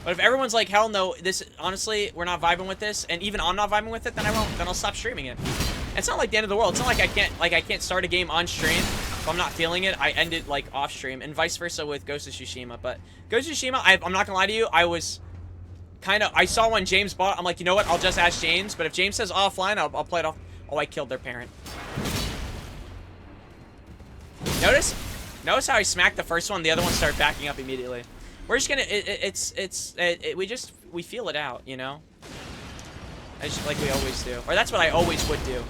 But if everyone's like, hell no, this, honestly, we're not vibing with this, and even I'm not vibing with it, then I won't, then I'll stop streaming it. It's not like the end of the world. It's not like I can't start a game on stream. If I'm not feeling it, I end it like off stream, and vice versa with Ghost of Tsushima. But Ghost of Tsushima, I'm not gonna lie to you, I was kind of, I saw when James bought it, I'm like, you know what, I'll just ask James, but if James says offline, I'll play it off. Oh, I killed their parent. Notice how I smacked the first one, the other one started backing up immediately. We're just gonna, we feel it out, you know? Like we always do. Or that's what I always would do.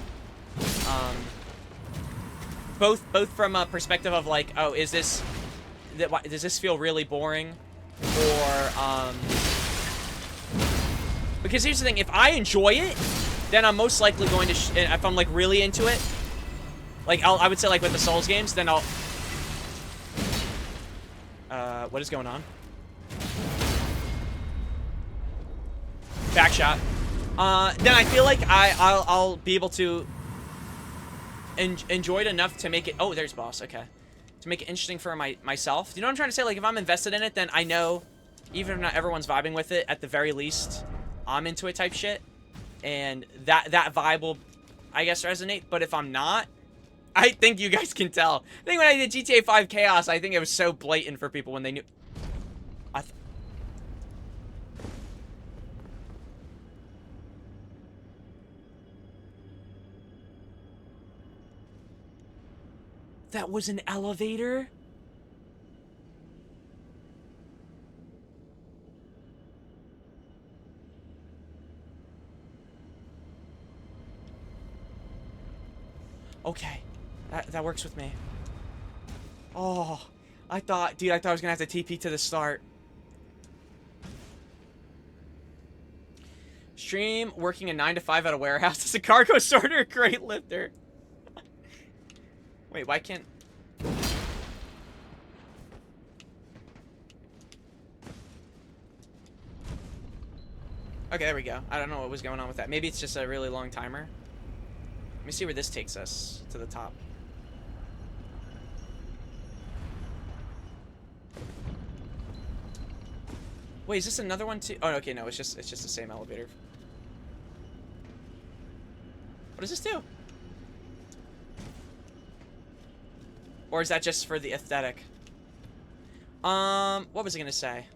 Both from a perspective of like, oh, does this feel really boring? Or, because here's the thing, if I enjoy it, then I'm most likely going to, if I'm like really into it, like I would say like with the Souls games, then I'll, what is going on? Back shot. Then I feel like I'll be able to enjoy it enough to make it. Oh, there's boss. Okay, to make it interesting for myself. You know what I'm trying to say? Like if I'm invested in it, then I know, even if not everyone's vibing with it, at the very least, I'm into it type shit, and that vibe will, I guess, resonate. But if I'm not, I think you guys can tell. I think when I did GTA 5 Chaos, I think it was so blatant for people when they knew. That was an elevator? Okay. That works with me. Oh, I thought I was gonna have to TP to the start. Stream working a 9 to 5 at a warehouse as a cargo sorter, a crate lifter. Wait, why can't... Okay, there we go. I don't know what was going on with that. Maybe it's just a really long timer. Let me see where this takes us to the top. Wait, is this another one too? Oh, okay, no, it's just the same elevator. What does this do? Or is that just for the aesthetic? What was I gonna say?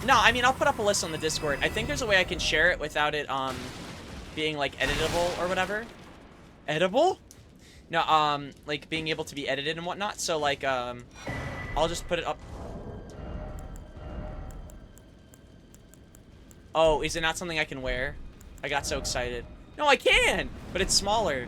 No, I mean, I'll put up a list on the Discord. I think there's a way I can share it without it, being, like, editable or whatever. Editable? No, like, being able to be edited and whatnot. So, like, I'll just put it up. Oh, is it not something I can wear? I got so excited. No, I can! But it's smaller.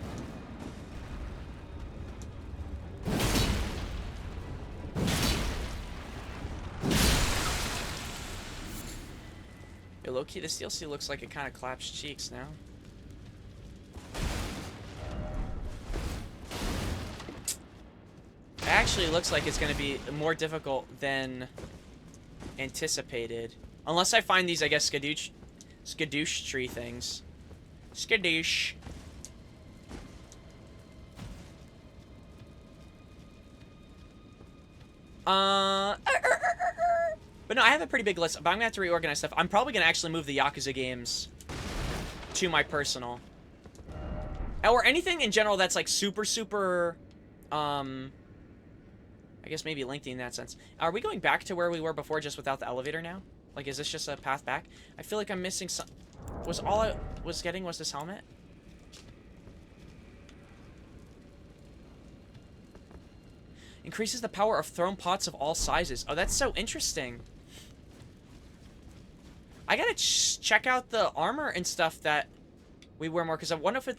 Yo, low-key, this DLC looks like it kind of claps cheeks now. It actually looks like it's going to be more difficult than anticipated. Unless I find these, I guess, skadoosh tree things. Skadoosh. But no, I have a pretty big list, but I'm gonna have to reorganize stuff. I'm probably gonna actually move the Yakuza games to my personal. Or anything in general that's like super, I guess maybe lengthy in that sense. Are we going back to where we were before just without the elevator now? Like, is this just a path back? I feel like I'm missing some... Was all I was getting was this helmet? Increases the power of thrown pots of all sizes. Oh, that's so interesting. I gotta check out the armor and stuff that we wear more, because I wonder if it...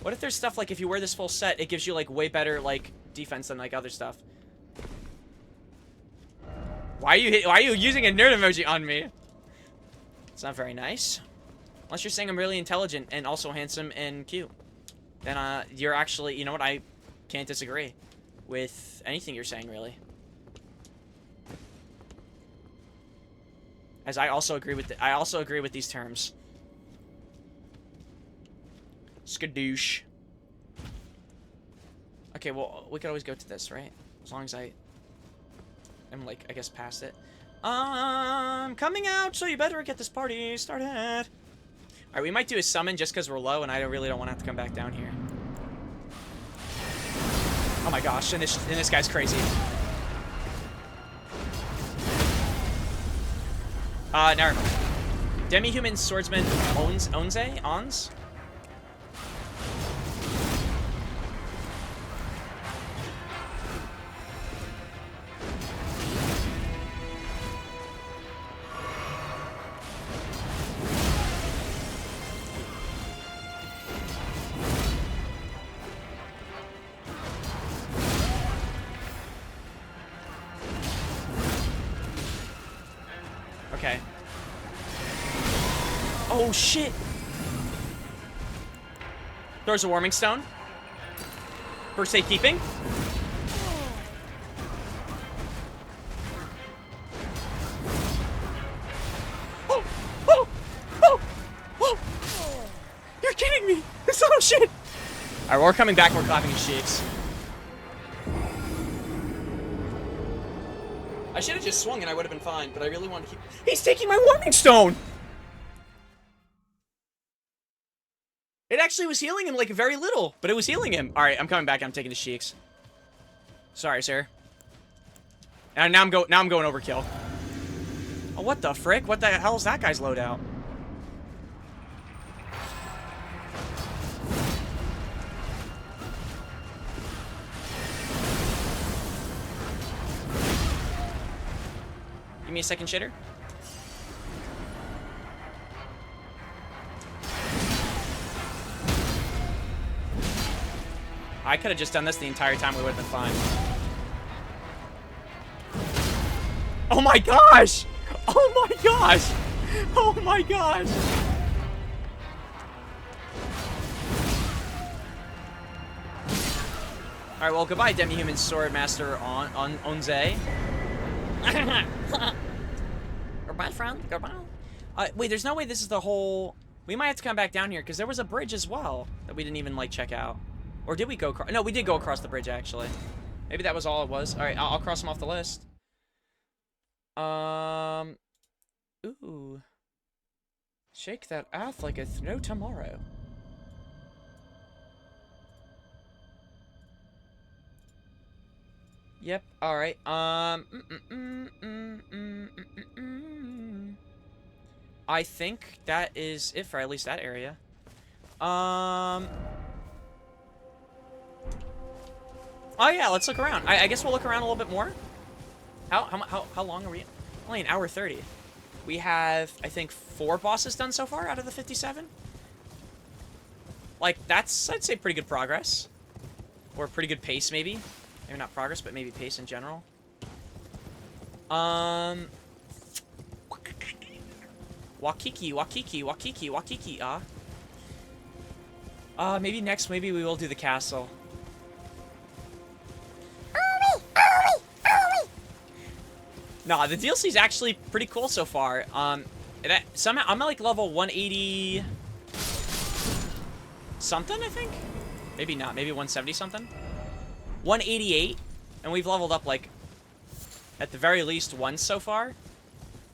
What if there's stuff like if you wear this full set, it gives you like way better like defense than like other stuff. Why are you using a nerd emoji on me? It's not very nice. Unless you're saying I'm really intelligent and also handsome and cute. Then you're actually, you know what, I can't disagree with anything you're saying, really. As I also agree with these terms. Skadoosh. Okay, well, we could always go to this, right? As long as I'm, like, I guess past it. Coming out, so you better get this party started. Alright, we might do a summon just because we're low, and I really don't want to have to come back down here. Oh my gosh, and this guy's crazy. Never mind. Demi-human swordsman Ons? Okay. Oh, shit! Throws a warming stone. For safekeeping. Oh! Oh! Oh! Oh! You're kidding me! This little shit! Alright, we're coming back, we're clapping his cheeks. I should have just swung and I would have been fine, but I really want to keep... He's taking my warming stone! It actually was healing him, like, very little, but it was healing him. Alright, I'm coming back, I'm taking his cheeks. Sorry, sir. And now I'm going overkill. Oh, what the frick? What the hell is that guy's loadout? Give me a second, shitter. I could have just done this the entire time, we would have been fine. Oh my gosh! Oh my gosh! Oh my gosh! Alright, well, goodbye, Demi-Human Sword Master Onze. Goodbye, friend. Goodbye. Wait, there's no way this is the whole... We might have to come back down here, because there was a bridge as well that we didn't even, like, check out. Or did we go across? No, we did go across the bridge, actually. Maybe that was all it was. Alright, I'll cross them off the list. Ooh. Shake that ass like it's no tomorrow. Yep. All right. I think that is it for at least that area. Oh yeah, let's look around. I guess we'll look around a little bit more. How long are we? Only an hour 30. We have, I think, 4 bosses done so far out of the 57. Like, that's, I'd say, pretty good progress. Or pretty good pace, maybe. Maybe not progress, but maybe pace in general. Wakiki, maybe next, maybe we will do the castle. Nah, the DLC is actually pretty cool so far. Somehow I'm at like level 180 something, I think. Maybe not. Maybe 170 something. 188, and we've leveled up like at the very least once so far.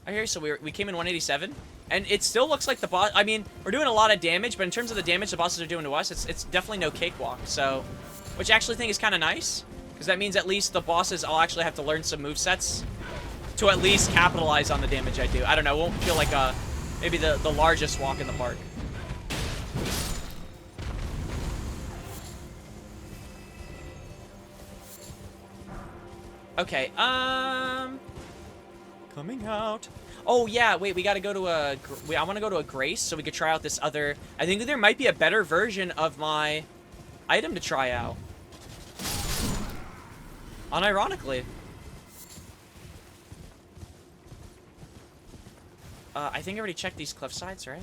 I hear. So we came in 187, and it still looks like the boss. I mean, we're doing a lot of damage, but in terms of the damage the bosses are doing to us, it's definitely no cakewalk. So, which I actually think is kind of nice, because that means at least the bosses I'll actually have to learn some movesets to at least capitalize on the damage I do. I don't know, it won't feel like maybe the largest walk in the park. Okay, coming out. Oh yeah, wait, we gotta go to I want to go to a Grace so we could try out this other. I think that there might be a better version of my item to try out. Unironically. I think I already checked these cliff sides, right?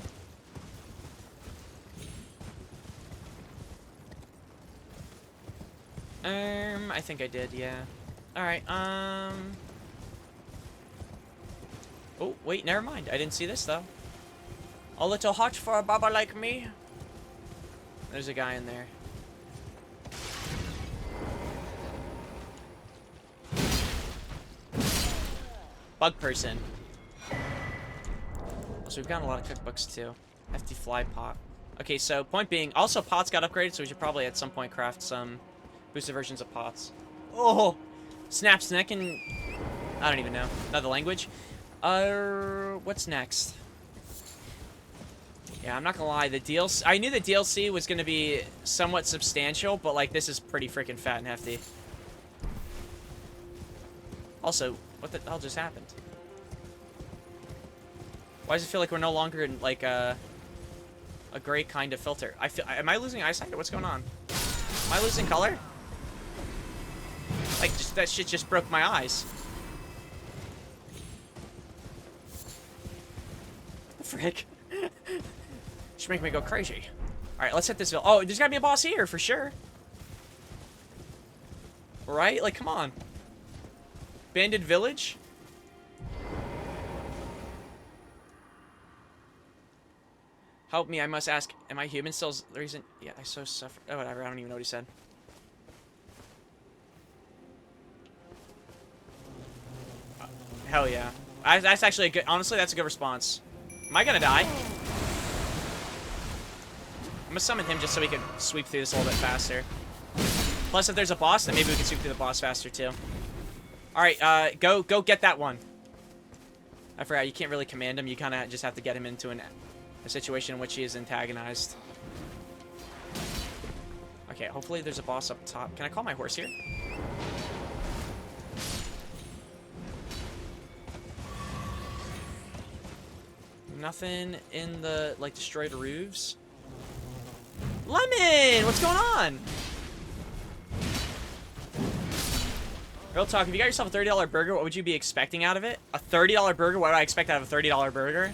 I think I did, yeah. Alright, oh, wait, never mind. I didn't see this, though. A little hot for a baba like me. There's a guy in there. Bug person. So we've gotten a lot of cookbooks too. Hefty fly pot. Okay, so point being, also pots got upgraded, so we should probably at some point craft some boosted versions of pots. Oh, snaps neck and I don't even know another language. What's next? Yeah, I'm not gonna lie. The DLC, I knew the DLC was gonna be somewhat substantial, but like this is pretty freaking fat and hefty. Also, what the hell just happened? Why does it feel like we're no longer in, like, a gray kind of filter? Am I losing eyesight or what's going on? Am I losing color? Like, that shit just broke my eyes. The frick? Should make me go crazy. Alright, let's hit this village. Oh, there's gotta be a boss here, for sure. Right? Like, come on. Banded village? Help me, I must ask, am I human still? The reason, yeah, I so suffer. Oh, whatever, I don't even know what he said. Hell yeah. That's actually a good, honestly, that's a good response. Am I gonna die? I'm gonna summon him just so we can sweep through this a little bit faster. Plus, if there's a boss, then maybe we can sweep through the boss faster, too. Alright, go get that one. I forgot, you can't really command him, you kind of just have to get him into a situation in which he is antagonized. Okay, hopefully there's a boss up top. Can I call my horse here? Nothing in the, like, destroyed roofs. Lemon! What's going on? Real talk, if you got yourself a $30 burger, what would you be expecting out of it? A $30 burger? What would I expect out of a $30 burger?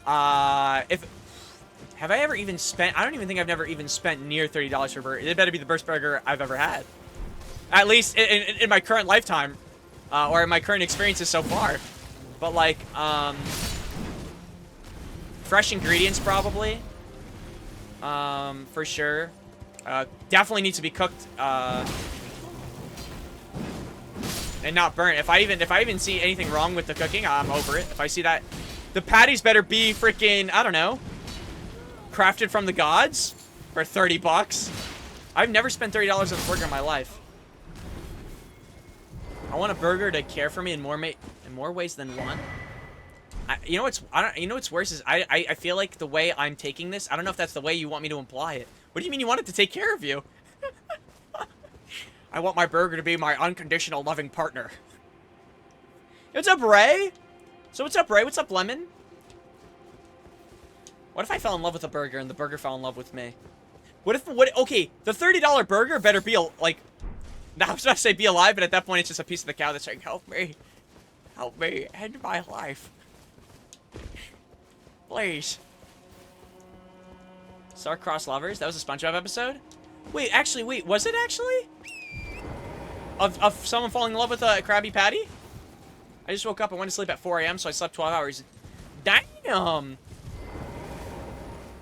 Have I ever even spent, I don't even think I've never even spent near $30 for a burger. It better be the best burger I've ever had. At least in my current lifetime, or in my current experiences so far. But like, fresh ingredients probably, for sure. Definitely needs to be cooked, and not burnt. If I even see anything wrong with the cooking, I'm over it. If I see that, the patties better be freaking, I don't know, crafted from the gods for 30 bucks. I've never spent $30 on a burger in my life. I want a burger to care for me in more ways than one. You know what's worse is I feel like the way I'm taking this, I don't know if that's the way you want me to imply it. What do you mean you want it to take care of you? I want my burger to be my unconditional loving partner. What's up, Ray? So what's up, Ray? What's up, Lemon? What if I fell in love with a burger and the burger fell in love with me? Okay, the $30 burger better be, like... Now, I was about to say be alive, but at that point, it's just a piece of the cow that's saying, help me, end my life. Please. Star-crossed lovers? That was a SpongeBob episode? Wait, was it actually? Of someone falling in love with a Krabby Patty? I just woke up and went to sleep at 4 a.m., so I slept 12 hours. Damn!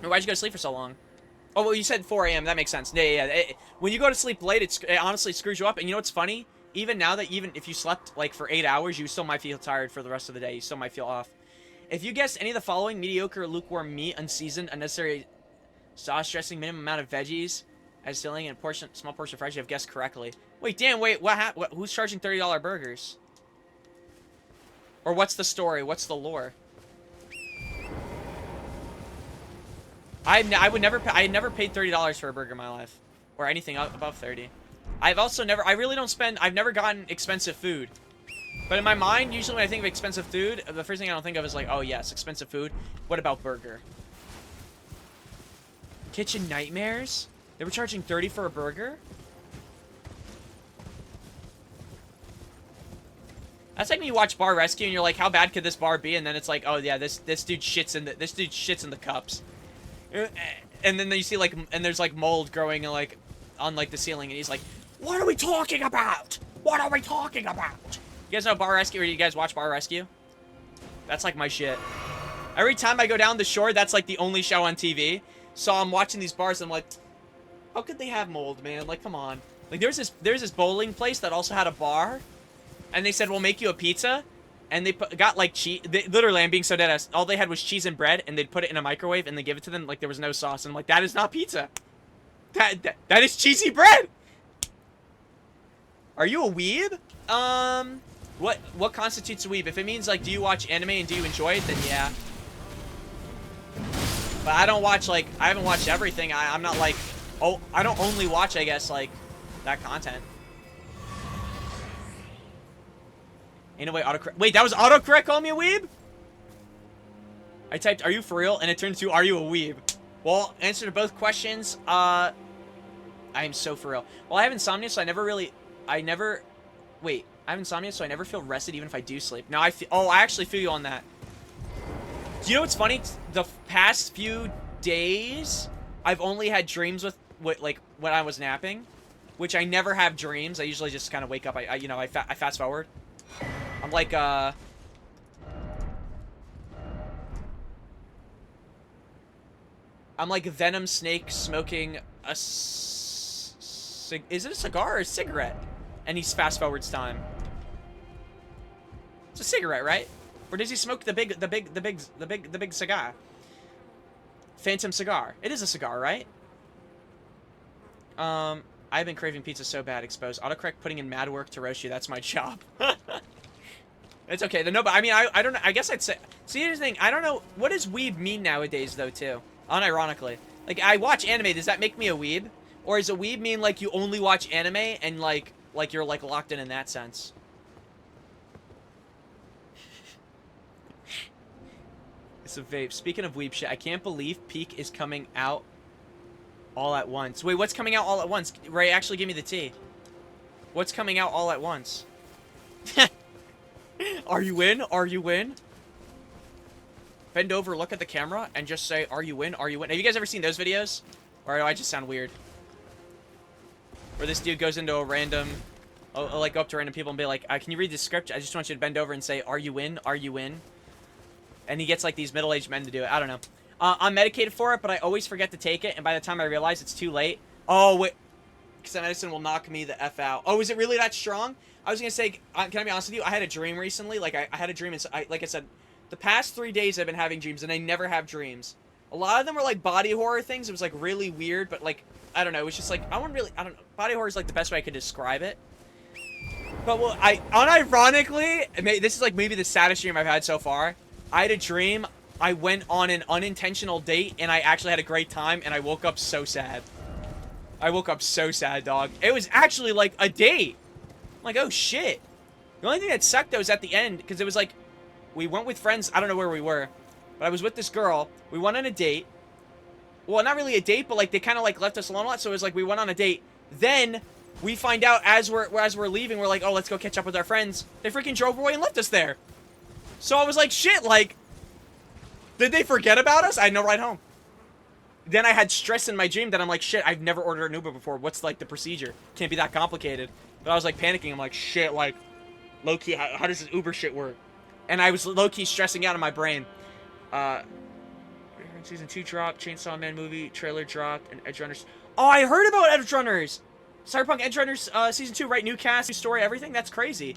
Why'd you go to sleep for so long? Oh, well, you said 4 a.m. That makes sense. Yeah. When you go to sleep late, it honestly screws you up. And you know what's funny? Even now that even if you slept, like, for 8 hours, you still might feel tired for the rest of the day. You still might feel off. If you guessed any of the following: mediocre or lukewarm meat, unseasoned, unnecessary sauce dressing, minimum amount of veggies, as filling, and small portion of fries, you have guessed correctly. Wait, Dan, who's charging $30 burgers? Or what's the story? What's the lore? I never paid $30 for a burger in my life, or anything above 30. I've never gotten expensive food. But in my mind, usually when I think of expensive food, the first thing I don't think of is like, oh yes, expensive food. What about burger? Kitchen Nightmares? They were charging 30 for a burger? That's like when you watch Bar Rescue and you're like, how bad could this bar be? And then it's like, oh yeah, this dude shits in the cups. And then you see like, and there's like mold growing like on like the ceiling, and he's like, what are we talking about? What are we talking about? You guys know Bar Rescue, or you guys watch Bar Rescue? That's like my shit. Every time I go down the shore, that's like the only show on TV. So I'm watching these bars, and I'm like, how could they have mold, man? Like, come on. Like, there's this bowling place that also had a bar, and they said, we'll make you a pizza. And they got like cheese. Literally, I'm being so dead ass. All they had was cheese and bread, and they'd put it in a microwave, and they give it to them like there was no sauce. And I'm like, that is not pizza. That is cheesy bread. Are you a weeb? What constitutes a weeb? If it means like, do you watch anime and do you enjoy it, then yeah. But I don't watch like, I haven't watched everything. I'm not like, oh, I don't only watch, I guess, like that content. Ain't no way autocorrect. Wait, that was autocorrect calling me a weeb? I typed, are you for real? And it turned to, are you a weeb? Well, answer to both questions. I am so for real. Well, I have insomnia, so I have insomnia, so I never feel rested even if I do sleep. Now I actually feel you on that. Do you know what's funny? The past few days, I've only had dreams with like when I was napping, which I never have dreams. I usually just kind of wake up. I fast forward. I'm like, I'm like Venom Snake smoking a is it a cigar or a cigarette? And he's fast forwards time. It's a cigarette, right? Or does he smoke the big cigar? Phantom cigar. It is a cigar, right? I've been craving pizza so bad. Exposed. Autocorrect putting in mad work to roast you. That's my job. It's okay. No, but I mean, I don't know. I guess I'd say. See, here's the thing. I don't know. What does weeb mean nowadays, though, too? Unironically. Like, I watch anime. Does that make me a weeb? Or does a weeb mean, like, you only watch anime and, like you're, like, locked in that sense? It's a vape. Speaking of weeb shit, I can't believe Peak is coming out all at once. Wait, what's coming out all at once? Ray, actually give me the tea. What's coming out all at once? Are you in? Are you in? Bend over, look at the camera, and just say, are you in? Are you in? Have you guys ever seen those videos? Or do I just sound weird? Where this dude goes into a random... like, go up to random people and be like, can you read the script? I just want you to bend over and say, are you in? Are you in? And he gets, like, these middle-aged men to do it. I don't know. I'm medicated for it, but I always forget to take it, and by the time I realize it's too late... Oh, wait. Because that medicine will knock me the F out. Oh, is it really that strong? I was gonna say, can I be honest with you? I had a dream recently. Like I had a dream, and like I said, the past 3 days I've been having dreams, and I never have dreams. A lot of them were like body horror things. It was like really weird, but like I don't know. It was just like I don't know. Body horror is like the best way I could describe it. But well, unironically, this is like maybe the saddest dream I've had so far. I had a dream. I went on an unintentional date, and I actually had a great time, and I woke up so sad. I woke up so sad, dog. It was actually like a date. I'm like, oh shit. The only thing that sucked though was at the end, because it was like, we went with friends. I don't know where we were, but I was with this girl. We went on a date. Well, not really a date, but like they kind of like left us alone a lot. So it was like we went on a date. Then we find out as we're leaving, we're like, oh, let's go catch up with our friends. They freaking drove away and left us there. So I was like, shit, like, did they forget about us? I had no ride home. Then I had stress in my dream that I'm like, shit, I've never ordered an Uber before. What's like the procedure? Can't be that complicated. But I was like panicking. I'm like, shit, like, low-key, how does this Uber shit work? And I was low-key stressing out in my brain. Season 2 dropped, Chainsaw Man movie, trailer dropped, and Edge Runners. Oh, I heard about Edge Runners! Cyberpunk Edge Runners Season 2, right? New cast, new story, everything? That's crazy.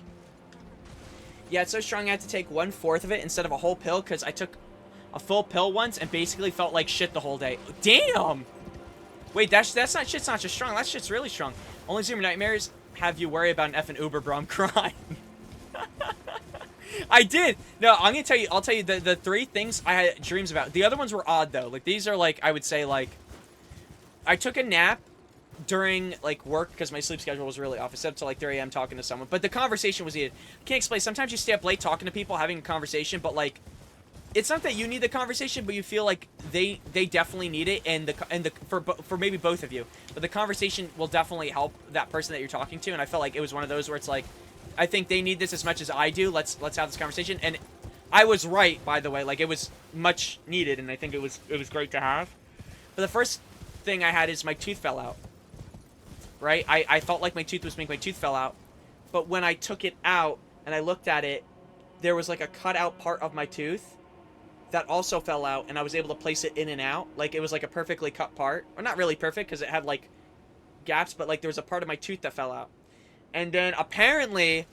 Yeah, it's so strong I had to take 1/4 of it instead of a whole pill, because I took a full pill once and basically felt like shit the whole day. Damn! Wait, that's not shit's not just strong. That shit's really strong. Only Zoomer nightmares have you worry about an effing Uber, bro. I'm crying. I did. No, I'm gonna tell you. I'll tell you the 3 things I had dreams about. The other ones were odd though. Like these are like I would say like I took a nap during like work because my sleep schedule was really off. I stayed up till like 3 a.m. talking to someone, but the conversation was needed. I can't explain. Sometimes you stay up late talking to people, having a conversation, but like it's not that you need the conversation, but you feel like they definitely need it, and for maybe both of you. But the conversation will definitely help that person that you're talking to, and I felt like it was one of those where it's like, I think they need this as much as I do. Let's have this conversation. And I was right, by the way. Like it was much needed, and I think it was great to have. But the first thing I had is my tooth fell out. Right? I felt like my tooth was making my tooth fell out. But when I took it out and I looked at it, there was like a cut out part of my tooth that also fell out, and I was able to place it in and out. Like it was like a perfectly cut part. Or not really perfect because it had like gaps, but like there was a part of my tooth that fell out. And then apparently,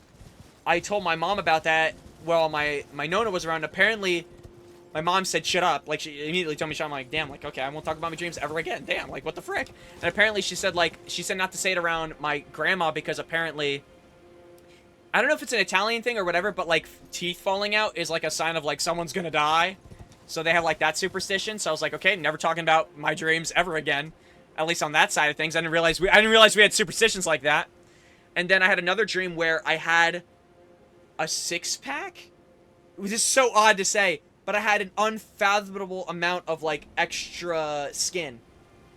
I told my mom about that. Well, my Nona was around. Apparently, my mom said, shut up. Like, she immediately told me, shut up. I'm like, damn, like, okay, I won't talk about my dreams ever again. Damn, like, what the frick? And apparently, she said not to say it around my grandma because apparently, I don't know if it's an Italian thing or whatever, but, like, teeth falling out is, like, a sign of, like, someone's gonna die. So they have, like, that superstition. So I was like, okay, never talking about my dreams ever again. At least on that side of things. I didn't realize we had superstitions like that. And then I had another dream where I had a 6-pack. It was just so odd to say, but I had an unfathomable amount of like extra skin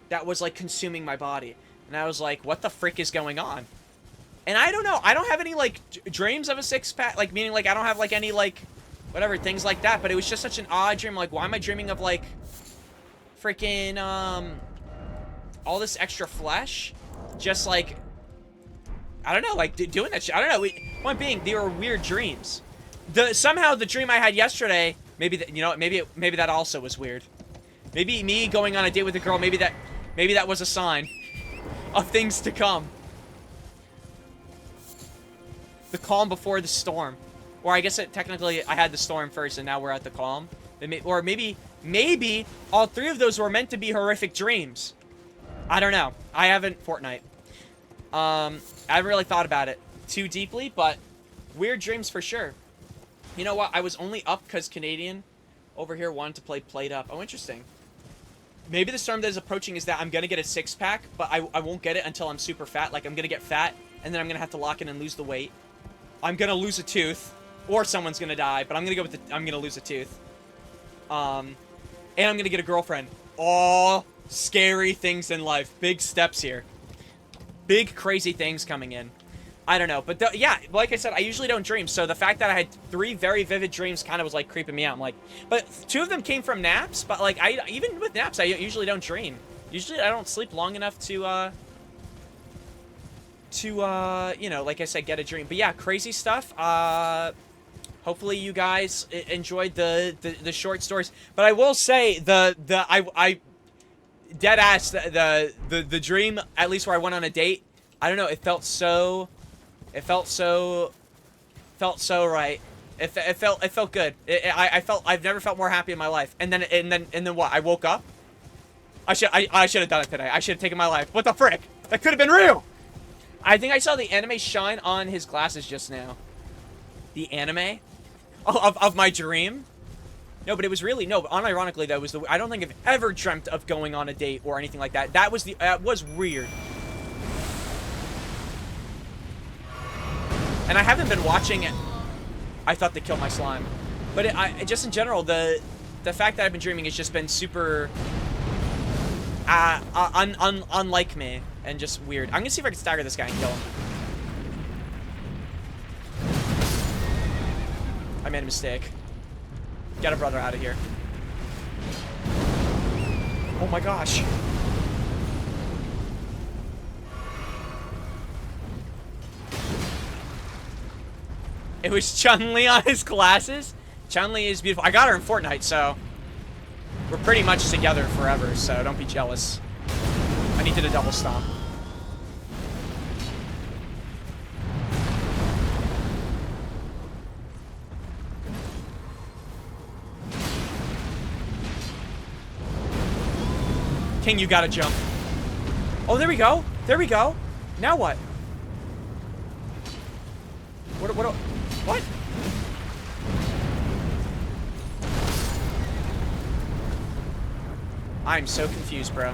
that was like consuming my body. And I was like, what the frick is going on? And I don't know. I don't have any like dreams of a 6-pack, like meaning like I don't have like any like whatever things like that, but it was just such an odd dream. Like, why am I dreaming of like freaking all this extra flesh? Just like I don't know, like, doing that shit. I don't know. Point being, they were weird dreams. Somehow the dream I had yesterday, maybe that also was weird. Maybe me going on a date with a girl, maybe that was a sign of things to come. The calm before the storm. Or I guess technically I had the storm first and now we're at the calm. Or maybe all 3 of those were meant to be horrific dreams. I don't know. I haven't Fortnite. I haven't really thought about it too deeply, but weird dreams for sure. You know what? I was only up because Canadian over here wanted to play Played Up. Oh, interesting. Maybe the storm that is approaching is that I'm going to get a 6-pack, but I won't get it until I'm super fat. Like, I'm going to get fat, and then I'm going to have to lock in and lose the weight. I'm going to lose a tooth, or someone's going to die, but I'm going to go with I'm going to lose a tooth. And I'm going to get a girlfriend. All scary things in life. Big steps here. Big, crazy things coming in. I don't know. But, yeah, like I said, I usually don't dream. So the fact that I had 3 very vivid dreams kind of was, like, creeping me out. I'm like... But 2 of them came from naps. But, like, even with naps, I usually don't dream. Usually I don't sleep long enough to, you know, like I said, get a dream. But, yeah, crazy stuff. Hopefully you guys enjoyed the short stories. But I will say, I dead ass, the dream, at least where I went on a date, I don't know, it felt so It felt so right. It felt good. I've never felt more happy in my life. And then what? I woke up. I should have done it today. I should have taken my life. What the frick? That could have been real. I think I saw the anime shine on his glasses just now. The anime of my dream. No, but it was really no. But unironically, that was the. I don't think I've ever dreamt of going on a date or anything like that. That was the. Was weird. And I haven't been watching it. I thought they killed my slime, but just in general, the fact that I've been dreaming has just been super unlike me and just weird. I'm gonna see if I can stagger this guy and kill him. I made a mistake. Get a brother out of here. Oh my gosh. It was Chun-Li on his glasses. Chun-Li is beautiful. I got her in Fortnite, so we're pretty much together forever, so don't be jealous. I needed a double stomp. King, you gotta jump. Oh, there we go. There we go. Now what? What? I'm so confused, bro.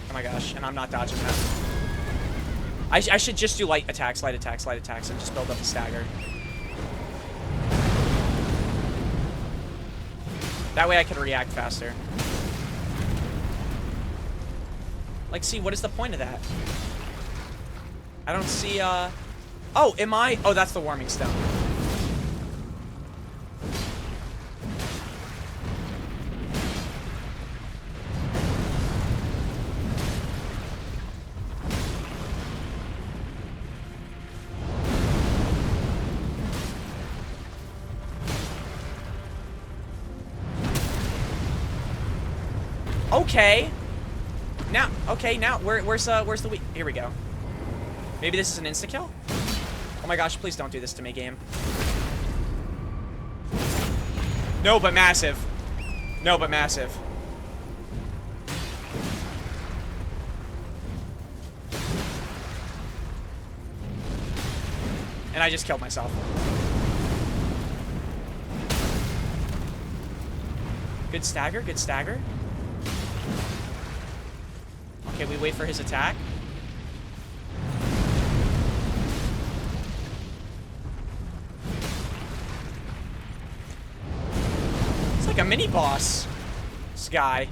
Oh my gosh, and I'm not dodging that. I should just do light attacks, and just build up a stagger. That way I can react faster. Like, see, what is the point of that? I don't see, Oh, am I? Oh, that's the warming stone. Okay. Now, okay, now, where's the weak? Here we go. Maybe this is an insta-kill? Oh my gosh, please don't do this to me, game. No, but massive. No, but massive. And I just killed myself. Good stagger, good stagger. Okay, we wait for his attack. It's like a mini boss. This guy.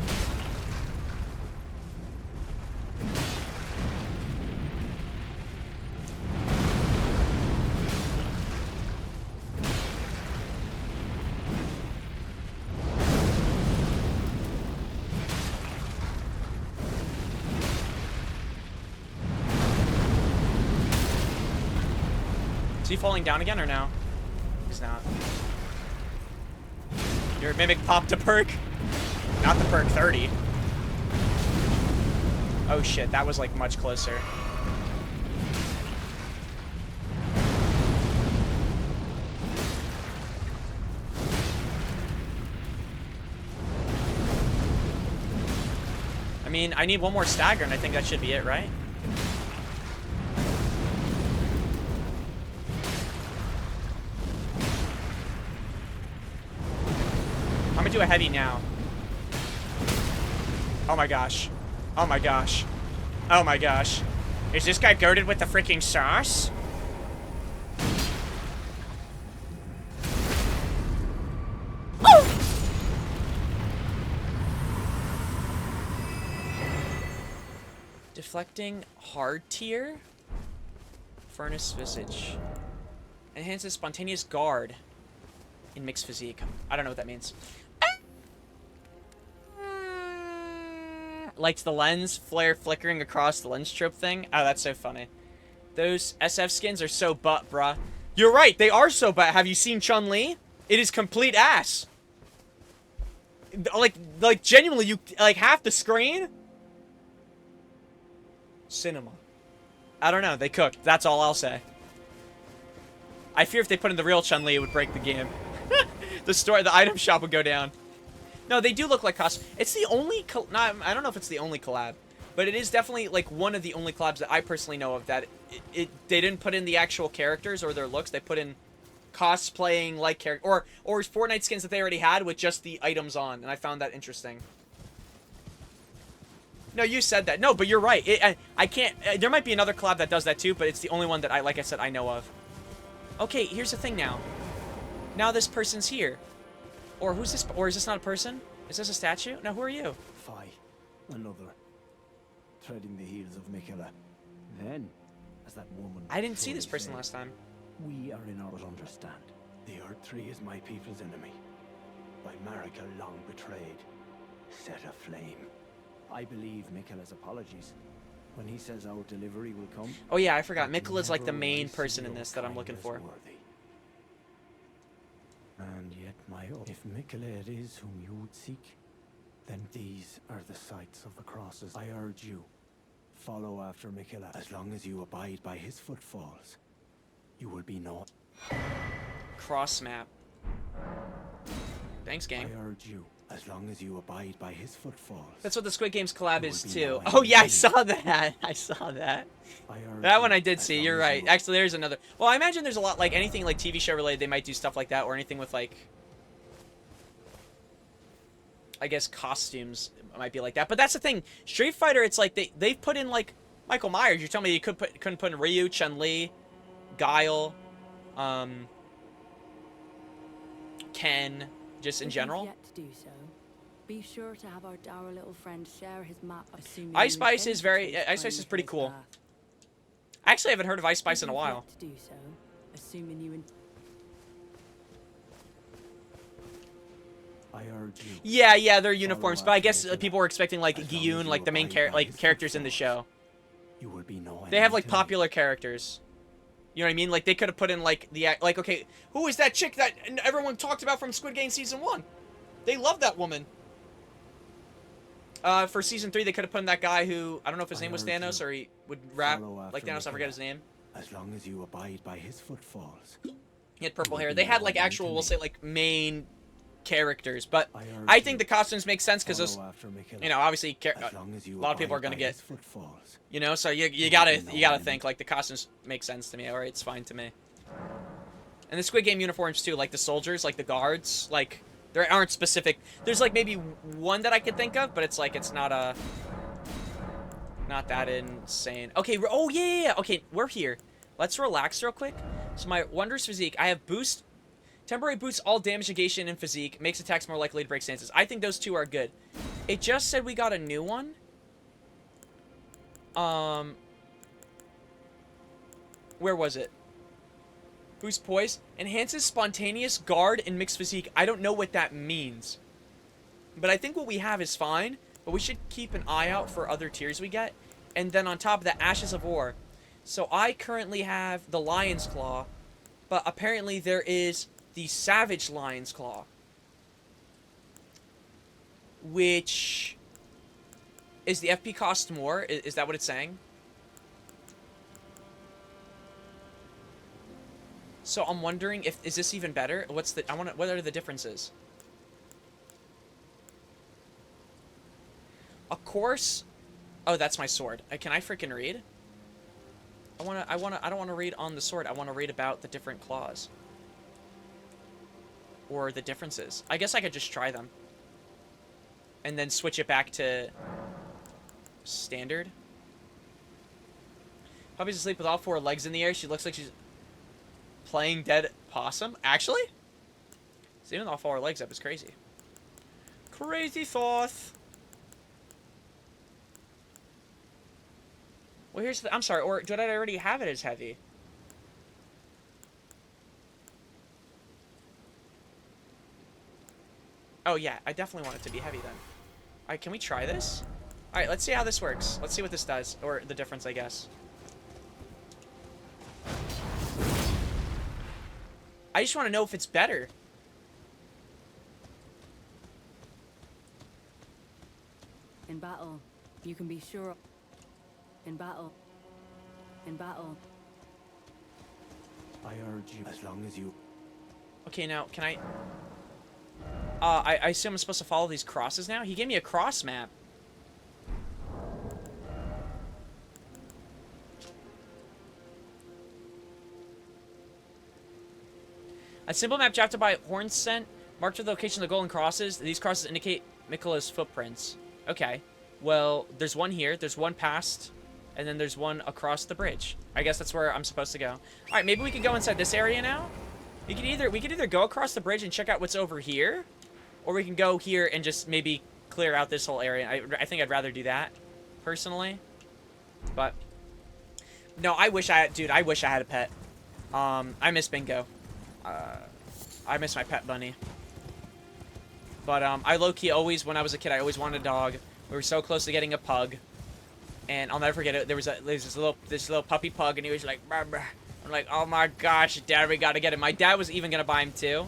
Is he falling down again or no? He's not. Your mimic popped a perk. Not the perk 30. Oh shit, that was like much closer. I mean, I need one more stagger and I think that should be it, right? I'm gonna do a heavy now. Oh my gosh. Oh my gosh. Oh my gosh. Is this guy goated with the freaking sauce? Oh! Deflecting hard tier? Furnace Visage. Enhances spontaneous guard in mixed physique. I don't know what that means. Likes the lens flare flickering across the lens trope thing. Oh, that's so funny. Those SF skins are so butt, bruh. You're right, they are so butt. Have you seen Chun-Li? It is complete ass. Like genuinely, you like half the screen. Cinema. I don't know. They cooked. That's all I'll say. I fear if they put in the real Chun-Li, it would break the game. The item shop would go down. No, they do look like costumes. It's the only, I don't know if it's the only collab, but it is definitely like one of the only collabs that I personally know of that they didn't put in the actual characters or their looks. They put in cosplaying like character or Fortnite skins that they already had with just the items on, and I found that interesting. No, you said that. No, but you're right. I can't. There might be another collab that does that too, but it's the only one that like I said, I know of. Okay, here's the thing now. Now this person's here. Or who's this? Or is this not a person? Is this a statue? No, who are you? Fi, another, treading the heels of Miquella. Then, as that woman. I didn't see this truly person said, last time. We are in our understand. The Earth Tree is my people's enemy. By Marika long betrayed, set aflame. I believe Miquella's apologies. When he says our delivery will come. Oh yeah, I forgot. Mikkel is like the main person in your this that I'm looking for. kindness worthy. And yet, my hope, if Miquella it is whom you would seek, then these are the sights of the crosses. I urge you, follow after Miquella. As long as you abide by his footfalls, you will be known. Cross map. Thanks, I gang. urge you, as long as you abide by his footfalls. That's what the Squid Games collab You is will be too. knowing Oh yeah, I the saw that. I saw that. I urge That you, one I did as see. long You're as right. you- Actually, there's another. Well, I imagine there's a lot like anything like TV show related. They might do stuff like that, or anything with like, I guess costumes might be like that. But that's the thing. Street Fighter, it's like they've put in like Michael Myers. You tell me you couldn't put in Ryu, Chun-Li, Guile, Ken, just in If you've general. yet to do so, be sure to have our dour little friend share his map. Assuming Ice you Spice is intend to very. take Ice Spice time is pretty his cool. path. I actually haven't heard of Ice Spice If in a you've while. yet to do so, assuming you I urge you. Yeah, they're uniforms, but I after guess Miquella. people were expecting like As long Giyun, as like you the main abide by his characters in the footfalls. show. You will be known. They have like to me. popular characters. You know what I mean? Like they could have put in like like okay, who is that chick that everyone talked about from Squid Game season 1? They love that woman. For season 3, they could have put in that guy who I don't know if his name was urge Thanos you, or he would rap follow like after Thanos. I forget Miquella. his name. As long as you abide by his footfalls. He had purple would hair. be They had known like to actual, we'll me. say like main characters, but I urge I think you, the costumes make sense because those, follow after Miquella. you know, obviously, As long as you a lot of people are abide gonna by get. his footfalls. You know, so you will gotta be you gotta known. think like the costumes make sense to me. All right, it's fine to me. And the Squid Game uniforms too, like the soldiers, like the guards, like there aren't specific. There's like maybe one that I could think of, but it's like it's not not that insane. Okay, oh yeah. Okay, we're here. Let's relax real quick. So my wondrous physique, I have boost. Temporary boosts all damage negation and physique, makes attacks more likely to break stances. I think those two are good. It just said we got a new one. Where was it? Boost poise. Enhances spontaneous guard and mixed physique. I don't know what that means. But I think what we have is fine. But we should keep an eye out for other tiers we get. And then on top of that, Ashes of War. So I currently have the Lion's Claw. But apparently there is the Savage Lion's Claw. Which is the FP cost more? Is that what it's saying? So I'm wondering if is this even better? What are the differences? Of course. Oh, that's my sword. Can I freaking read? I don't want to read on the sword. I want to read about the different claws. Or the differences. I guess I could just try them. And then switch it back to standard. Puppy's asleep with all 4 legs in the air. She looks like she's playing dead possum. Actually? Seeing all 4 legs up is crazy. Crazy thought. Well, here's the... I'm sorry, or did I already have it as heavy? Oh, yeah. I definitely want it to be heavy, then. Alright, can we try this? Alright, let's see how this works. Let's see what this does. Or the difference, I guess. I just want to know if it's better. In battle, you can be sure. In battle. In battle. I urge you, as long as you... Okay, now, can I... I assume I'm supposed to follow these crosses now? He gave me a cross map. A simple map drafted by Hornscent marked with the location of the golden crosses. These crosses indicate Mikola's footprints. Okay. Well, there's one here, there's one past, and then there's one across the bridge. I guess that's where I'm supposed to go. Alright, maybe we could go inside this area now? We could either go across the bridge and check out what's over here, or we can go here and just maybe clear out this whole area. I think I'd rather do that, personally. But, no, I wish I had a pet. I miss Bingo. I miss my pet bunny. But, I low-key always, when I was a kid, I always wanted a dog. We were so close to getting a pug. And I'll never forget it. There's this little puppy pug, and he was like, brr, brr. I'm like, oh my gosh, Dad, we gotta get him. My dad was even gonna buy him too.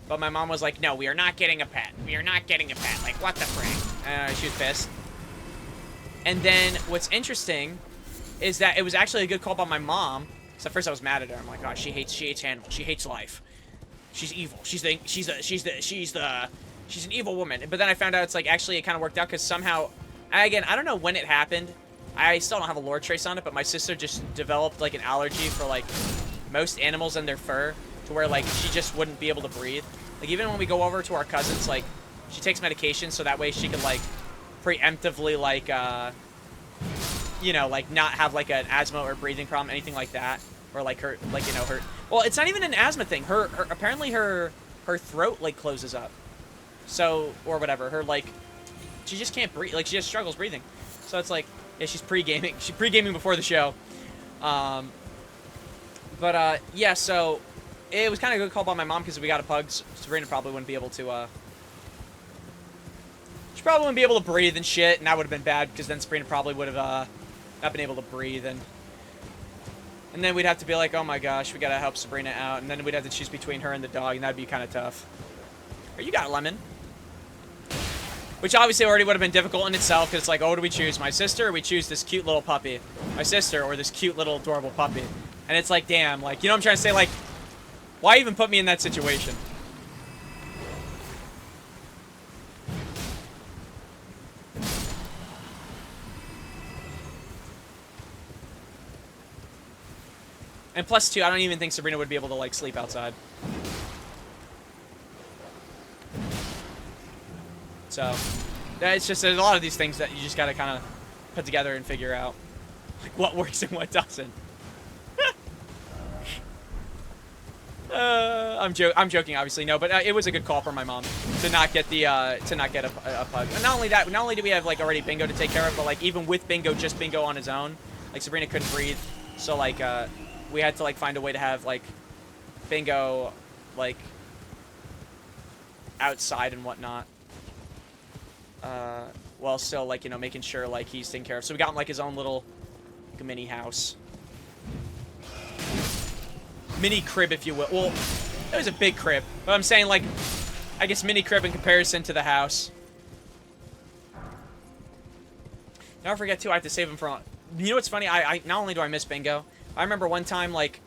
But my mom was like, no, we are not getting a pet. We are not getting a pet. Like, what the frick? She was pissed. And then what's interesting is that it was actually a good call by my mom. So at first I was mad at her. I'm like, oh, she hates animals. She hates life. She's evil. She's an evil woman. But then I found out it's like actually it kind of worked out because somehow, again, I don't know when it happened. I still don't have a lore trace on it, but my sister just developed like an allergy for like most animals and their fur to where like she just wouldn't be able to breathe. Like even when we go over to our cousins, like she takes medication so that way she can like preemptively like you know, like not have like an asthma or breathing problem, anything like that, or like her like you know her. Well, it's not even an asthma thing. Her apparently her throat like closes up, so or whatever. Her like she just can't breathe. Like she just struggles breathing. So it's like yeah, she's pre-gaming. She's pre-gaming before the show. Yeah. So it was kind of a good call by my mom because if we got a pug, Sabrina probably wouldn't be able to. She probably wouldn't be able to breathe and shit, and that would have been bad because then Sabrina probably would have not been able to breathe, and then we'd have to be like, oh my gosh, we gotta help Sabrina out, and then we'd have to choose between her and the dog, and that'd be kind of tough. Or you got a lemon. Which obviously already would have been difficult in itself, because it's like, oh, what do we choose? My sister, or we choose this cute little puppy? My sister, or this cute little adorable puppy? And it's like, damn, like, you know what I'm trying to say? Like, why even put me in that situation? And plus, too, I don't even think Sabrina would be able to, like, sleep outside. So, it's just, there's a lot of these things that you just gotta kind of put together and figure out. Like, what works and what doesn't. I'm joking, obviously, no, but it was a good call from my mom to not get the, to not get a pug. And not only that, not only do we have, like, already Bingo to take care of, but, like, even with Bingo, just Bingo on his own, like, Sabrina couldn't breathe. So, like, we had to, like, find a way to have, like, Bingo, like, outside and whatnot. While still, like, you know, making sure, like, he's taken care of. So we got him, like, his own little like, mini house. Mini crib, if you will. Well, it was a big crib. But I'm saying, like, I guess mini crib in comparison to the house. Never forget, too, I have to save him for... You know what's funny? I not only do I miss Bingo, I remember one time, like,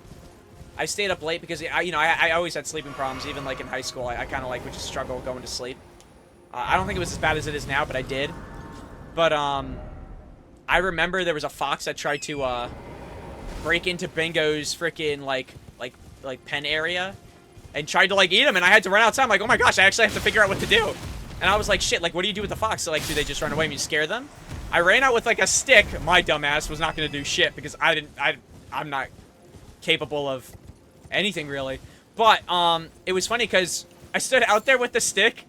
I stayed up late because, I always had sleeping problems, even, like, in high school. I kind of, like, would just struggle going to sleep. I don't think it was as bad as it is now, but I did. But, I remember there was a fox that tried to, break into Bingo's freaking, like, pen area and tried to, like, eat him, and I had to run outside. I'm like, oh my gosh, I actually have to figure out what to do. And I was like, shit, like, what do you do with the fox? So, like, do they just run away and you scare them? I ran out with, like, a stick. My dumbass was not going to do shit because I'm not capable of anything, really. But, it was funny because I stood out there with the stick.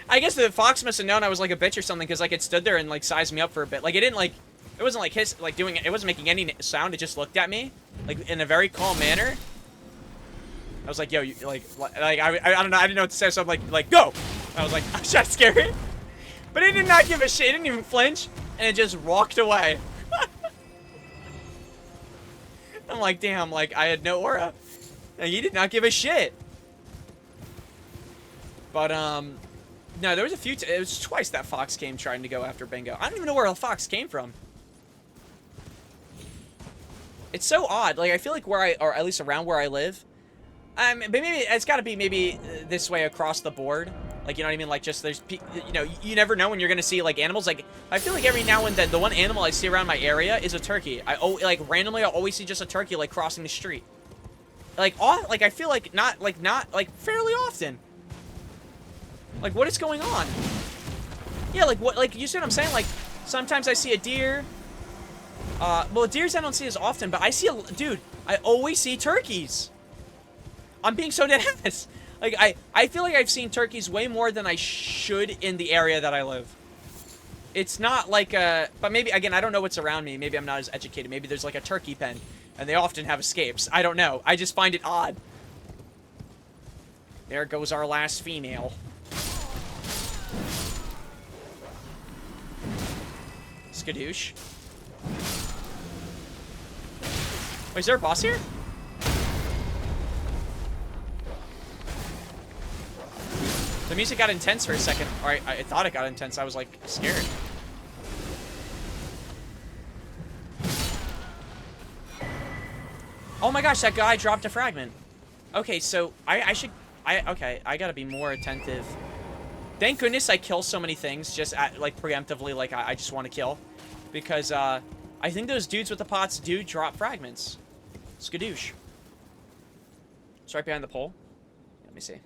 I guess the fox must have known I was, like, a bitch or something because, like, it stood there and, like, sized me up for a bit. Like, it didn't, like, it wasn't, like, doing it. It wasn't making any sound. It just looked at me, like, in a very calm manner. I was like, yo, you, like, I don't know. I didn't know what to say, so I'm like, go! I was like, I'm just scared. But it did not give a shit. It didn't even flinch, and it just walked away. I'm like, damn, like, I had no aura. And he did not give a shit. But, No, there was a few. It was twice that fox came trying to go after Bingo. I don't even know where a fox came from. It's so odd. Like, I feel like where or at least around where I live, but maybe it's got to be maybe this way across the board. Like, you know what I mean? Like, just there's, you know, you never know when you're gonna see like animals. Like, I feel like every now and then the one animal I see around my area is a turkey. Like randomly I'll always see just a turkey like crossing the street. Like, I feel like not fairly often. Like, what is going on? Yeah, like what? Like, you see what I'm saying? Like, sometimes I see a deer. Well, deers I don't see as often, but I see dude, I always see turkeys. I'm being so dead ass. Like, I feel like I've seen turkeys way more than I should in the area that I live. It's not like but maybe, again, I don't know what's around me. Maybe I'm not as educated. Maybe there's like a turkey pen, and they often have escapes. I don't know. I just find it odd. There goes our last female. Skadoosh. Wait, is there a boss here? The music got intense for a second. Or I thought it got intense. I was, like, scared. Oh my gosh, that guy dropped a fragment. Okay, so okay, I gotta be more attentive. Thank goodness I kill so many things just like preemptively, like I just want to kill. Because I think those dudes with the pots do drop fragments. Skadoosh. It's right behind the pole. Let me see.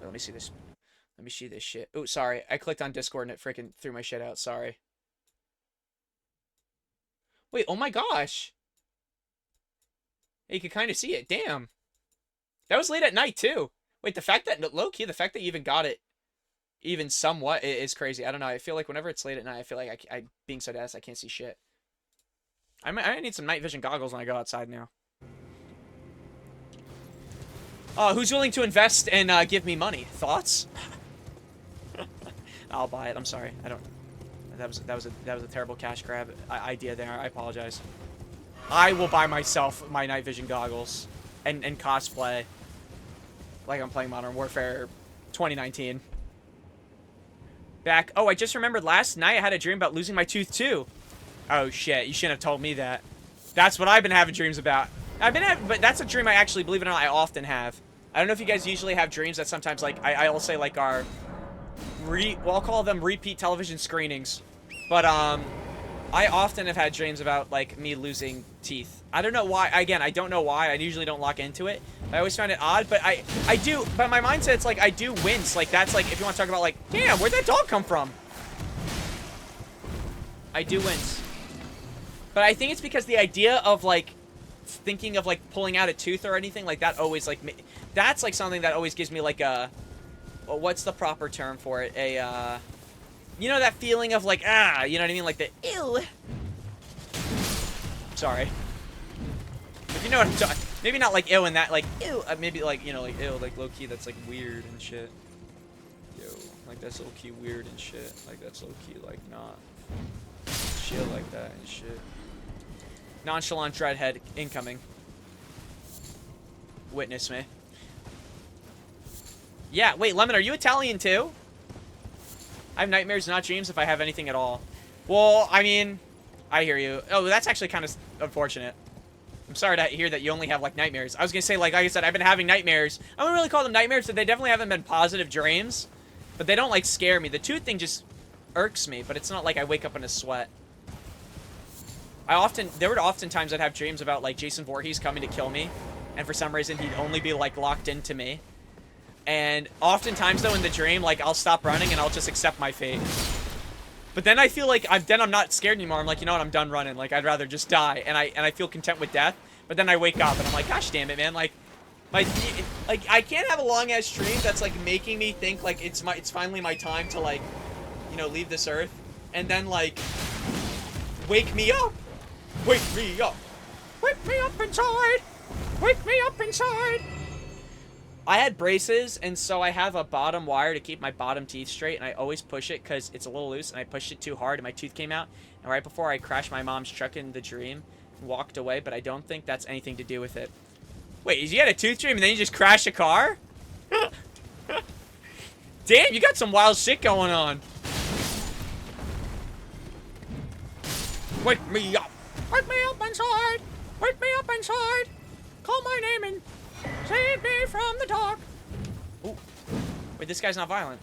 Let me see this. Let me see this shit. Oh, sorry. I clicked on Discord and it freaking threw my shit out. Sorry. Wait, oh my gosh. You can kind of see it. Damn. That was late at night, too. Wait, the fact that, low-key, the fact that you even got it even somewhat is crazy. I don't know. I feel like whenever it's late at night, I feel like I being so dead, I can't see shit. I need some night vision goggles when I go outside now. Who's willing to invest and give me money? Thoughts? I'll buy it. I'm sorry. I don't. That was a terrible cash grab idea there. I apologize. I will buy myself my night vision goggles and cosplay like I'm playing Modern Warfare 2019. Back. Oh, I just remembered last night I had a dream about losing my tooth too. Oh shit! You shouldn't have told me that. That's what I've been having dreams about. But that's a dream I actually, believe it or not, I often have. I don't know if you guys usually have dreams that sometimes, like, I'll say, like, are, well, I'll call them repeat television screenings. But, I often have had dreams about, like, me losing teeth. I don't know why. Again, I don't know why. I usually don't lock into it. I always find it odd, but I do, but my mindset's, like, I do wince. Like, that's, like, if you want to talk about, like, damn, where'd that dog come from? I do wince. But I think it's because the idea of, like, thinking of like pulling out a tooth or anything like that always like that's like something that always gives me like a, well, what's the proper term for it, a you know, that feeling of like, you know what I mean, like the ew, sorry if you know what I'm talking, maybe not like ew and that, like ew, maybe like, you know, like ew, like low-key that's like weird and shit, yo, like that's low-key weird and shit, like that's low-key like not shit like that and shit. Nonchalant dreadhead incoming. Witness me. Yeah, wait, Lemon, are you Italian too? I have nightmares, not dreams, if I have anything at all. Well, I mean, I hear you. Oh, that's actually kind of unfortunate. I'm sorry to hear that you only have, like, nightmares. I was gonna say, like I said, I've been having nightmares. I wouldn't really call them nightmares, but they definitely haven't been positive dreams. But they don't, like, scare me. The tooth thing just irks me, but it's not like I wake up in a sweat. There would often times I'd have dreams about, like, Jason Voorhees coming to kill me, and for some reason he'd only be, like, locked into me. And oftentimes, though, in the dream, like, I'll stop running and I'll just accept my fate. But then I feel like I'm not scared anymore. I'm like, you know what, I'm done running. Like, I'd rather just die, and I feel content with death. But then I wake up and I'm like, gosh damn it, man, like, I can't have a long-ass dream that's, like, making me think, like, it's finally my time to, like, you know, leave this earth, and then, like, wake me up. Wake me up! Wake me up inside! Wake me up inside! I had braces, and so I have a bottom wire to keep my bottom teeth straight, and I always push it because it's a little loose, and I pushed it too hard, and my tooth came out. And right before I crashed my mom's truck in the dream, walked away, but I don't think that's anything to do with it. Wait, you had a tooth dream and then you just crashed a car? Damn, you got some wild shit going on. Wake me up. Wake me up inside. Wake me up inside. Call my name and save me from the dark. Ooh. Wait, this guy's not violent.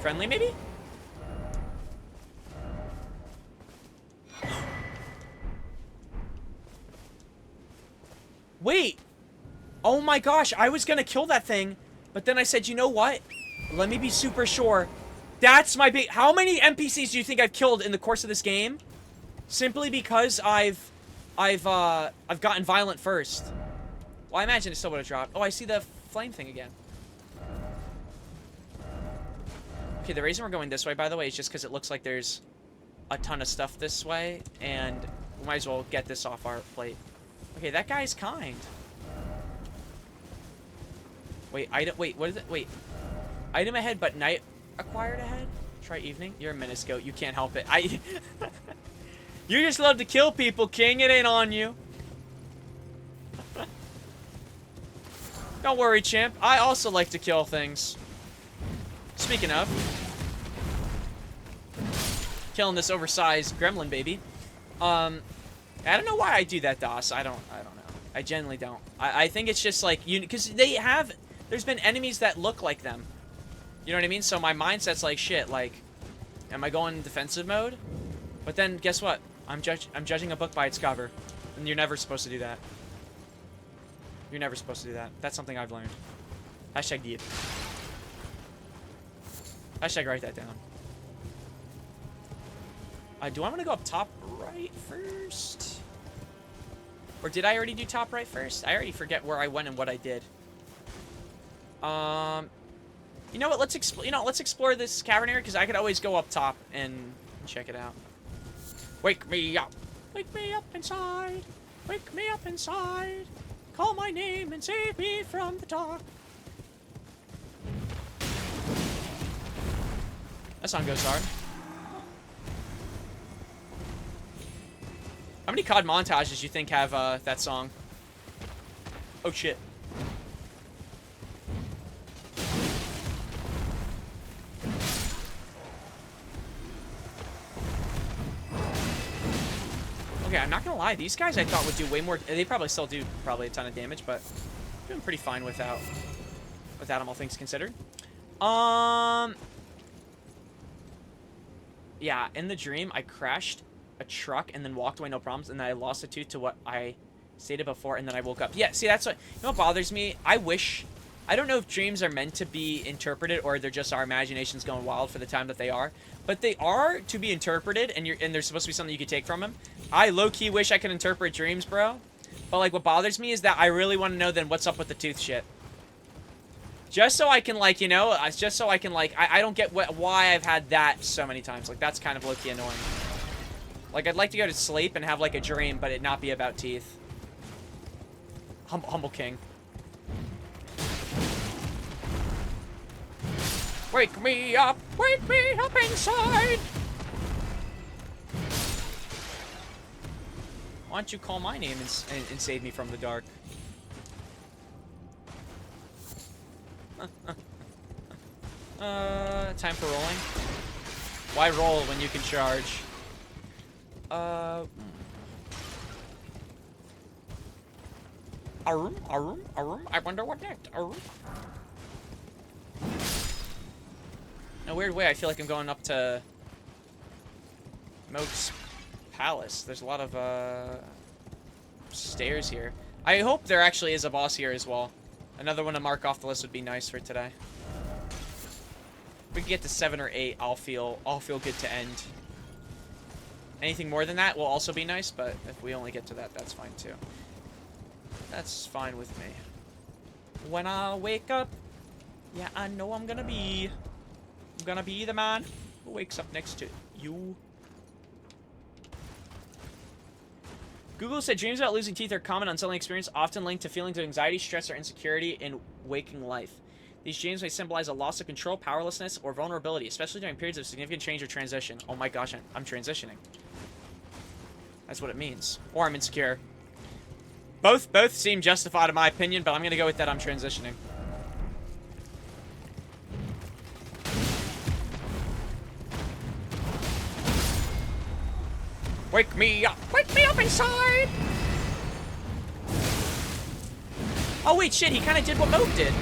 Friendly, maybe? Wait. Oh my gosh, I was gonna kill that thing, but then I said, you know what? Let me be super sure. That's my big... How many NPCs do you think I've killed in the course of this game? Simply because I've gotten violent first. Well, I imagine it still would have dropped. Oh, I see the flame thing again. Okay, the reason we're going this way, by the way, is just because it looks like there's a ton of stuff this way, and we might as well get this off our plate. Okay, that guy's kind. Wait, wait, what is it? Wait. Item ahead, but night acquired ahead? Try evening? You're a Miniscote. You can't help it. You just love to kill people, King. It ain't on you. Don't worry, champ. I also like to kill things. Speaking of. Killing this oversized gremlin baby. I don't know why I do that, DOS. I don't know. I genuinely don't. I think it's just like, because they have... There's been enemies that look like them. You know what I mean? So my mindset's like, shit, like, am I going defensive mode? But then, guess what? I'm judging a book by its cover. And you're never supposed to do that. You're never supposed to do that. That's something I've learned. Hashtag deep. Hashtag write that down. Do I want to go up top right first? Or did I already do top right first? I already forget where I went and what I did. You know what? Let's explore this cavern area, because I could always go up top and check it out. Wake me up. Wake me up inside. Wake me up inside. Call my name and save me from the dark. That song goes hard. How many COD montages do you think have that song? Oh shit. Okay, I'm not gonna lie. These guys I thought would do way more. They probably still do a ton of damage, but doing pretty fine without them, all things considered. Yeah, in the dream I crashed a truck and then walked away, no problems, and then I lost a tooth to what I stated before, and then I woke up. Yeah, see, that's what, you know what bothers me? I don't know if dreams are meant to be interpreted or they're just our imaginations going wild for the time that they are, but they are to be interpreted, and there's supposed to be something you could take from them. I low-key wish I could interpret dreams, bro, but like what bothers me is that I really want to know then what's up with the tooth shit. Just so I can, like, you know, just so I can, like, I don't get why I've had that so many times. Like, that's kind of low-key annoying. Like, I'd like to go to sleep and have, like, a dream, but it not be about teeth. Humble king. Wake me up inside. Why don't you call my name and save me from the dark? Time for rolling. Why roll when you can charge? Arum. I wonder what next. Arum. In a weird way, I feel like I'm going up to Moke's Palace. There's a lot of stairs here. I hope there actually is a boss here as well. Another one to mark off the list would be nice for today. If we can get to 7 or 8, I'll feel good to end. Anything more than that will also be nice, but if we only get to that, that's fine too. That's fine with me. When I wake up, yeah, I know I'm gonna be the man who wakes up next to you. Google said dreams about losing teeth are common unsettling experience, often linked to feelings of anxiety, stress, or insecurity in waking life. These dreams may symbolize a loss of control, powerlessness, or vulnerability, especially during periods of significant change or transition. Oh my gosh, I'm transitioning. That's what it means. Or I'm insecure. Both seem justified in my opinion, but I'm gonna go with that I'm transitioning. Wake me up! Wake me up inside! Oh wait, shit, he kind of did what Moog did.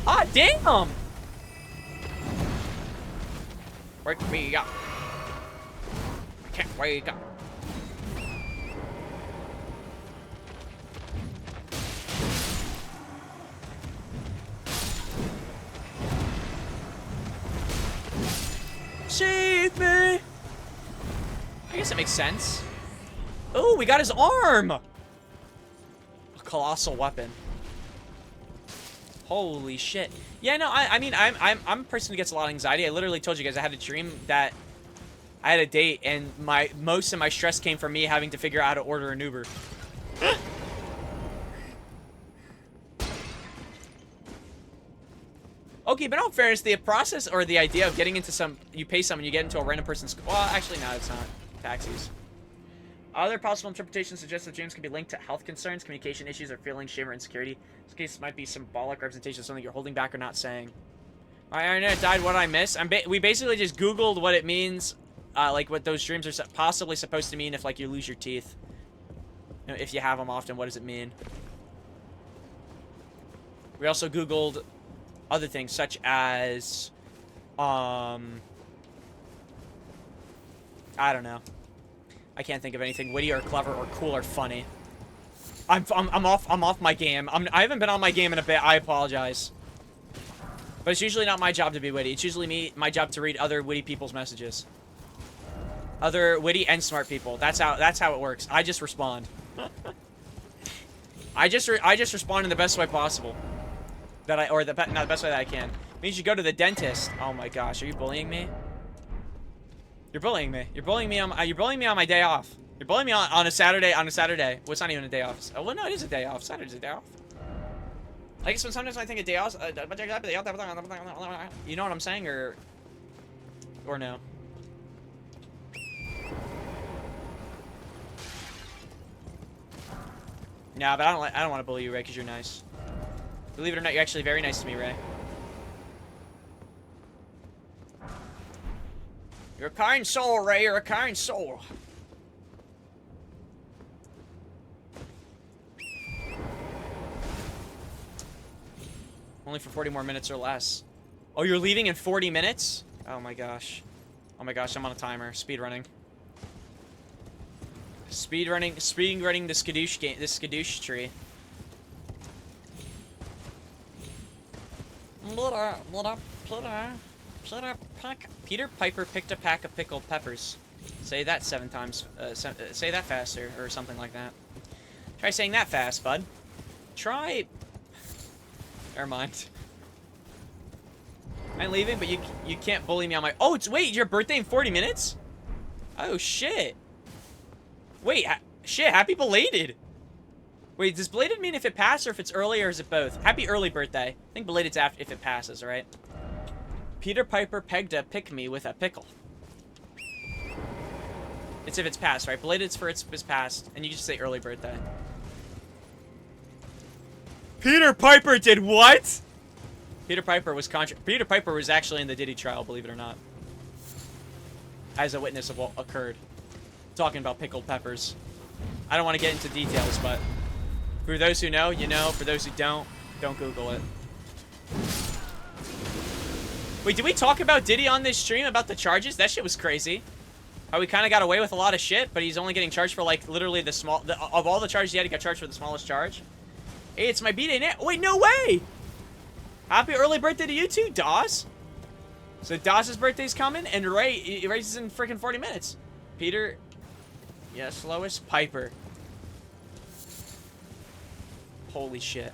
Ah, damn! Wake me up. I can't wake up. Save me! I guess that makes sense. Oh, we got his arm! A colossal weapon. Holy shit. Yeah, no, I mean, I'm a person who gets a lot of anxiety. I literally told you guys I had a dream that I had a date, and most of my stress came from me having to figure out how to order an Uber. Okay, but in all fairness, the process or the idea of getting into you pay someone, you get into a random person's, well, actually, no, it's not. Taxis. Other possible interpretations suggest that dreams can be linked to health concerns, communication issues, or feeling shame or insecurity. In this case, it might be symbolic representation of something you're holding back or not saying. Alright, I know it died. What did I miss? We basically just Googled what it means, like what those dreams are possibly supposed to mean if, like, you lose your teeth. You know, if you have them often, what does it mean? We also Googled other things such as, I don't know. I can't think of anything witty or clever or cool or funny. I'm off my game. I haven't been on my game in a bit. I apologize. But it's usually not my job to be witty. It's usually my job to read other witty people's messages. Other witty and smart people. That's how it works. I just respond. I just respond in the best way possible. Not the best way that I can. It means you go to the dentist. Oh my gosh, are you bullying me? You're bullying me. You're bullying me on my day off. You're bullying me on a Saturday. On a Saturday. Well, it's not even a day off. Oh, well, no, it is a day off. Saturday's a day off. I guess sometimes when I think a day off, you know what I'm saying, or no? Nah, but I don't want to bully you, Ray, because you're nice. Believe it or not, you're actually very nice to me, Ray. You're a kind soul, Ray. You're a kind soul. Only for 40 more minutes or less. Oh, you're leaving in 40 minutes? Oh my gosh. Oh my gosh, I'm on a timer. Speed running. Speed running the skadoosh game, this skadoosh tree. Peter Piper picked a pack of pickled peppers. Say that 7 times. Say that faster, or something like that. Try saying that fast, bud. Try. Never mind. I'm leaving, but you can't bully me on my. Oh, wait, your birthday in 40 minutes? Oh shit. Wait, shit. Happy belated. Wait, does belated mean if it passes or if it's early, or is it both? Happy early birthday. I think belated's after if it passes, right? Peter Piper pegged a pick me with a pickle. It's if it's passed, right? Belated's for it's passed, and you just say early birthday. Peter Piper did what? Peter Piper was actually in the Diddy trial, believe it or not. As a witness of what occurred. Talking about pickled peppers. I don't want to get into details, but for those who know, you know. For those who don't Google it. Wait, did we talk about Diddy on this stream about the charges? That shit was crazy. How he kind of got away with a lot of shit, but he's only getting charged for, like, literally of all the charges he had, he got charged for the smallest charge. Hey, it's my B-Day now. Wait, no way! Happy early birthday to you too, Dawes. So Dawes' birthday's coming, and Ray's is in freaking 40 minutes. Peter, yes, Lois, Piper. Holy shit.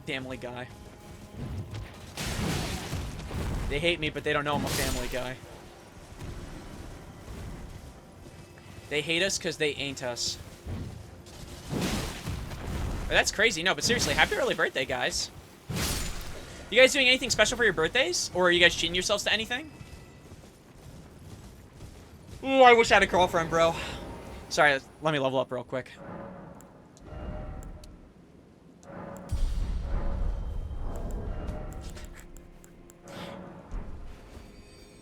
Family Guy. They hate me, but they don't know I'm a Family Guy. They hate us because they ain't us. That's crazy. No, but seriously, happy early birthday, guys. You guys doing anything special for your birthdays? Or are you guys cheating yourselves to anything? Ooh, I wish I had a girlfriend, bro. Sorry, let me level up real quick.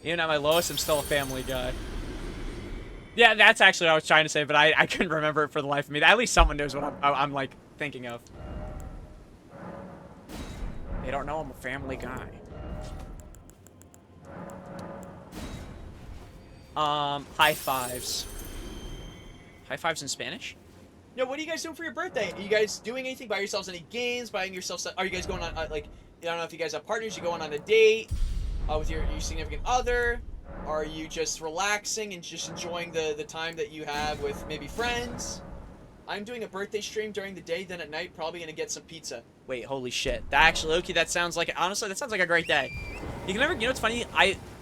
Even at my lowest, I'm still a family guy. Yeah, that's actually what I was trying to say, but I couldn't remember it for the life of me. At least someone knows what I'm like, thinking of. They don't know I'm a family guy. High fives. High fives in Spanish? Yeah, what are you guys doing for your birthday? Are you guys doing anything? Buy yourselves any games? Buying yourselves... Are you guys going on, like... I don't know if you guys have partners. You going on a date with your significant other? Are you just relaxing and just enjoying the time that you have with maybe friends? I'm doing a birthday stream during the day, then at night, probably gonna get some pizza. Wait, holy shit. That actually, Loki, that sounds like... Honestly, that sounds like a great day. You can never... You know what's funny?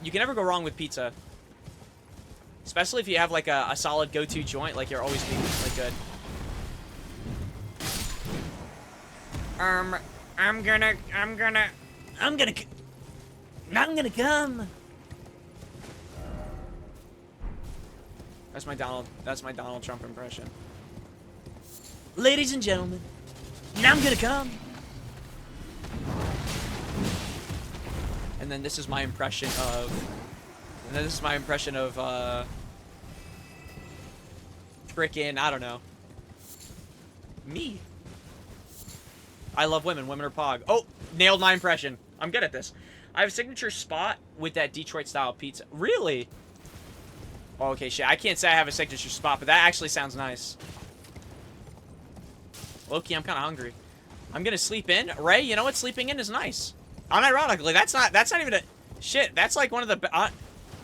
You can never go wrong with pizza. Especially if you have, like, a solid go-to joint. Like, you're always being, like, good. I'm gonna come. That's my Donald Trump impression. Ladies and gentlemen, now I'm gonna come. And then this is my impression of... Frickin', I don't know. Me. I love women. Women are pog. Oh, nailed my impression. I'm good at this. I have a signature spot with that Detroit-style pizza. Really? Oh, okay, shit. I can't say I have a signature spot, but that actually sounds nice. Loki, I'm kind of hungry. I'm gonna sleep in. Ray, you know what? Sleeping in is nice. Unironically, that's not even a... Shit, that's like one of the...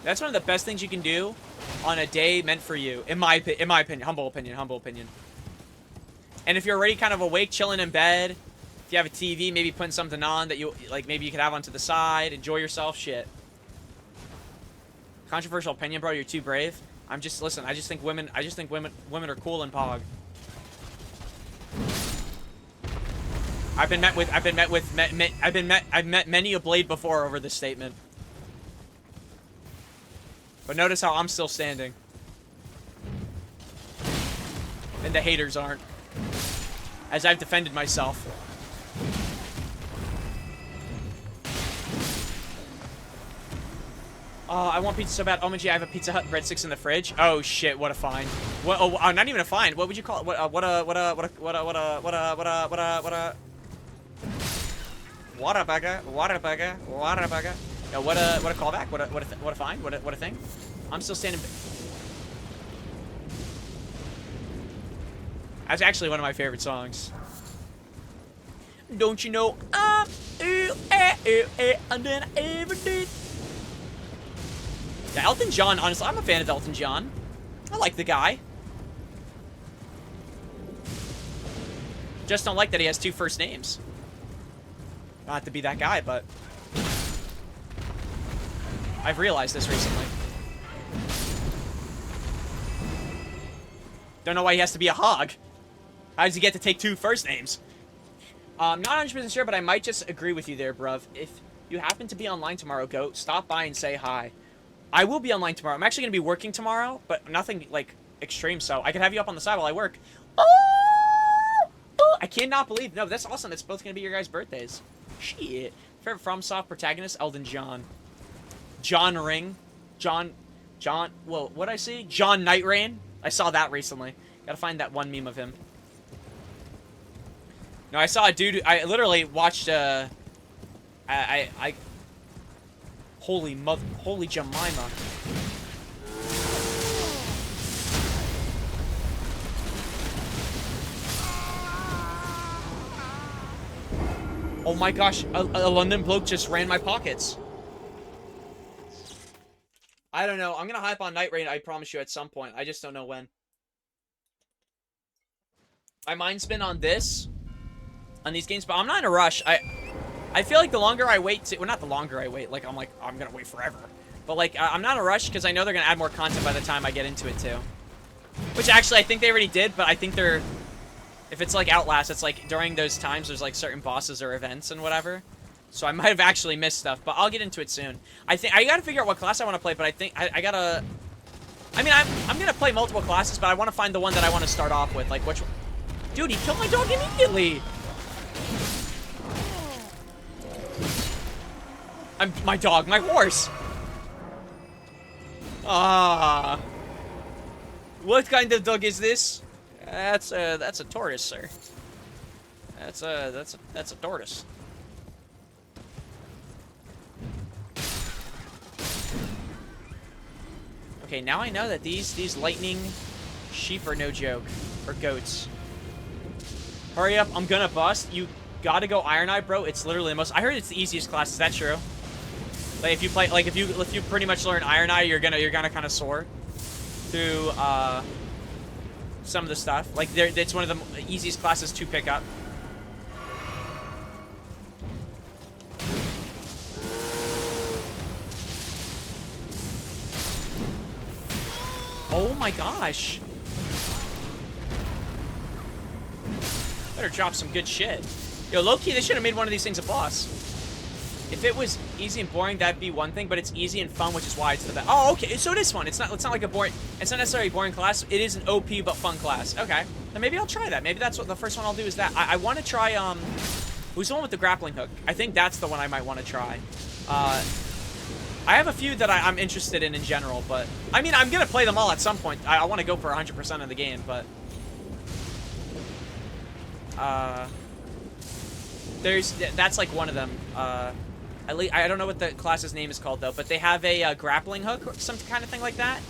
that's one of the best things you can do on a day meant for you. In my opinion. Humble opinion. And if you're already kind of awake, chilling in bed... If you have a TV, maybe putting something on that you like, maybe you could have on to the side, enjoy yourself. Shit. Controversial opinion, bro. You're too brave. Listen. I just think women are cool and pog. I've met many a blade before over this statement. But notice how I'm still standing, and the haters aren't, as I've defended myself. Oh, I want pizza so bad. Oh my G, I have a Pizza Hut breadsticks in the fridge. Oh shit, what a find. What? Oh, not even a find. What would you call it? What a Whataburger. No, what a callback. What a find. What a thing. I'm still standing. That's actually one of my favorite songs. Don't you know I'm and then I ever did. Yeah, Elton John, honestly, I'm a fan of Elton John. I like the guy. Just don't like that he has 2 first names. Not to be that guy, but I've realized this recently. Don't know why he has to be a hog. How does he get to take 2 first names? Not 100% sure, but I might just agree with you there, bruv. If you happen to be online tomorrow, go stop by and say hi. I will be online tomorrow. I'm actually going to be working tomorrow, but nothing, like, extreme, so I can have you up on the side while I work. Oh! I cannot believe... No, that's awesome. It's both going to be your guys' birthdays. Shit. Favorite FromSoft protagonist? Elden John. John Ring. John... Whoa, what'd I see? John Nightrain. I saw that recently. Gotta find that one meme of him. No, I saw a dude... I literally watched, Holy Jemima. Oh my gosh, a London bloke just ran my pockets. I don't know. I'm gonna hype on Night Rain, I promise you, at some point. I just don't know when. My mind's been on this, on these games, but I'm not in a rush. I feel like the longer I wait well, not the longer I wait, like, I'm gonna wait forever. But, like, I'm not in a rush, because I know they're gonna add more content by the time I get into it, too. Which, actually, I think they already did, but I think they're... If it's, like, Outlast, it's, like, during those times, there's, like, certain bosses or events and whatever. So I might have actually missed stuff, but I'll get into it soon. I think I gotta figure out what class I want to play, but I think I gotta. I mean, I'm gonna play multiple classes, but I want to find the one that I want to start off with. Like which one? Dude, he killed my dog immediately. My dog, my horse. Ah. What kind of dog is this? That's a tortoise, sir. That's a tortoise. Okay, now I know that these lightning sheep are no joke. Or goats. Hurry up, I'm gonna bust. You gotta go Iron Eye, bro. It's literally the most. I heard it's the easiest class. Is that true? Like if you play, like if you pretty much learn Iron Eye, you're gonna kind of soar through some of the stuff. Like it's one of the easiest classes to pick up. Oh my gosh. Better drop some good shit. Yo, low-key, they should have made one of these things a boss. If it was easy and boring, that'd be one thing, but it's easy and fun, which is why it's the best. Oh, okay, so it is fun. It's not like a boring, it's not necessarily a boring class. It is an OP but fun class. Okay, then maybe I'll try that. Maybe that's what the first one I'll do is that. I want to try, who's the one with the grappling hook? I think that's the one I might want to try. I have a few that I'm interested in general, but I mean, I'm gonna play them all at some point. I want to go for 100% of the game, but that's like one of them. At least I don't know what the class's name is called though, but they have a grappling hook or some kind of thing like that,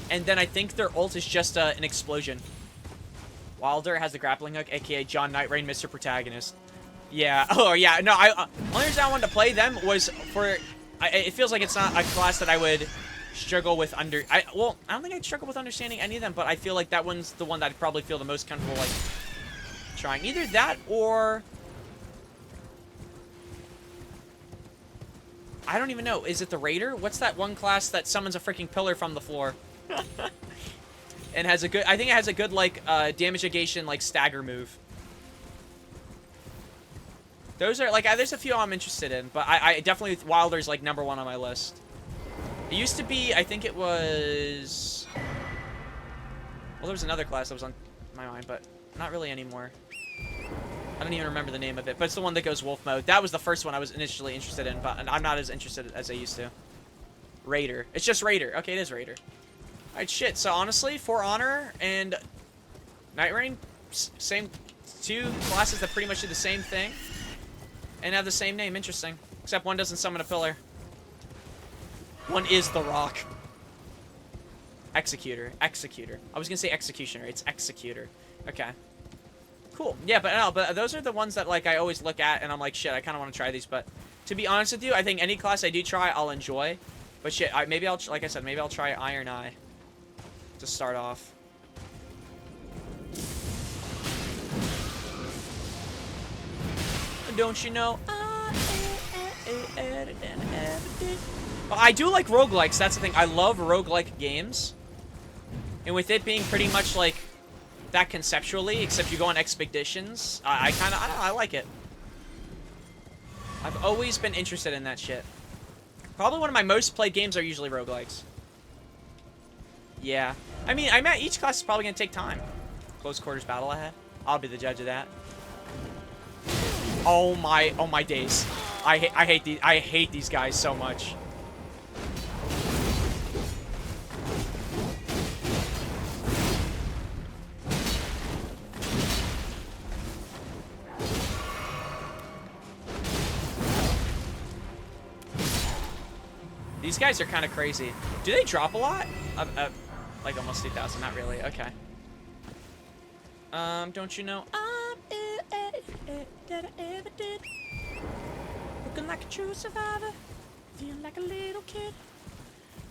and then I think their ult is just an explosion. Wilder has the grappling hook, aka John Nightrain, Mr. Protagonist. Yeah. Oh yeah. No, only reason I wanted to play them was for. It feels like it's not a class that I would struggle with well, I don't think I'd struggle with understanding any of them, but I feel like that one's the one that I'd probably feel the most comfortable, like, trying. Either that or... I don't even know. Is it the Raider? What's that one class that summons a freaking pillar from the floor? And has a good... I think it has a good, like, damage negation, like, stagger move. Those are, like, there's a few I'm interested in, but I definitely, Wilder's, like, #1 on my list. It used to be, I think it was... Well, there was another class that was on my mind, but not really anymore. I don't even remember the name of it, but it's the one that goes wolf mode. That was the first one I was initially interested in, but I'm not as interested as I used to. Raider. It's just Raider. Okay, it is Raider. Alright, shit. So, honestly, For Honor and Nightrain, same two classes that pretty much do the same thing. And have the same name. Interesting. Except one doesn't summon a pillar. One is the Rock. Executor. Executor. I was gonna say Executioner. It's Executor. Okay. Cool. Yeah, but no, but those are the ones that, like, I always look at and I'm like, shit, I kind of want to try these. But to be honest with you, I think any class I do try, I'll enjoy. But shit, maybe I'll, like I said, maybe I'll try Iron Eye to start off. Don't you know? I do like roguelikes, that's the thing. I love roguelike games. And with it being pretty much like that conceptually, except you go on expeditions, I don't know, I like it. I've always been interested in that shit. Probably one of my most played games are usually roguelikes. Yeah. I mean, each class is probably going to take time. Close quarters battle ahead. I'll be the judge of that. Oh my days. I hate these guys so much. These guys are kind of crazy. Do they drop a lot? Like almost 2,000, not really. Okay. Don't you know that I ever did? Looking like a true survivor, feeling like a little kid.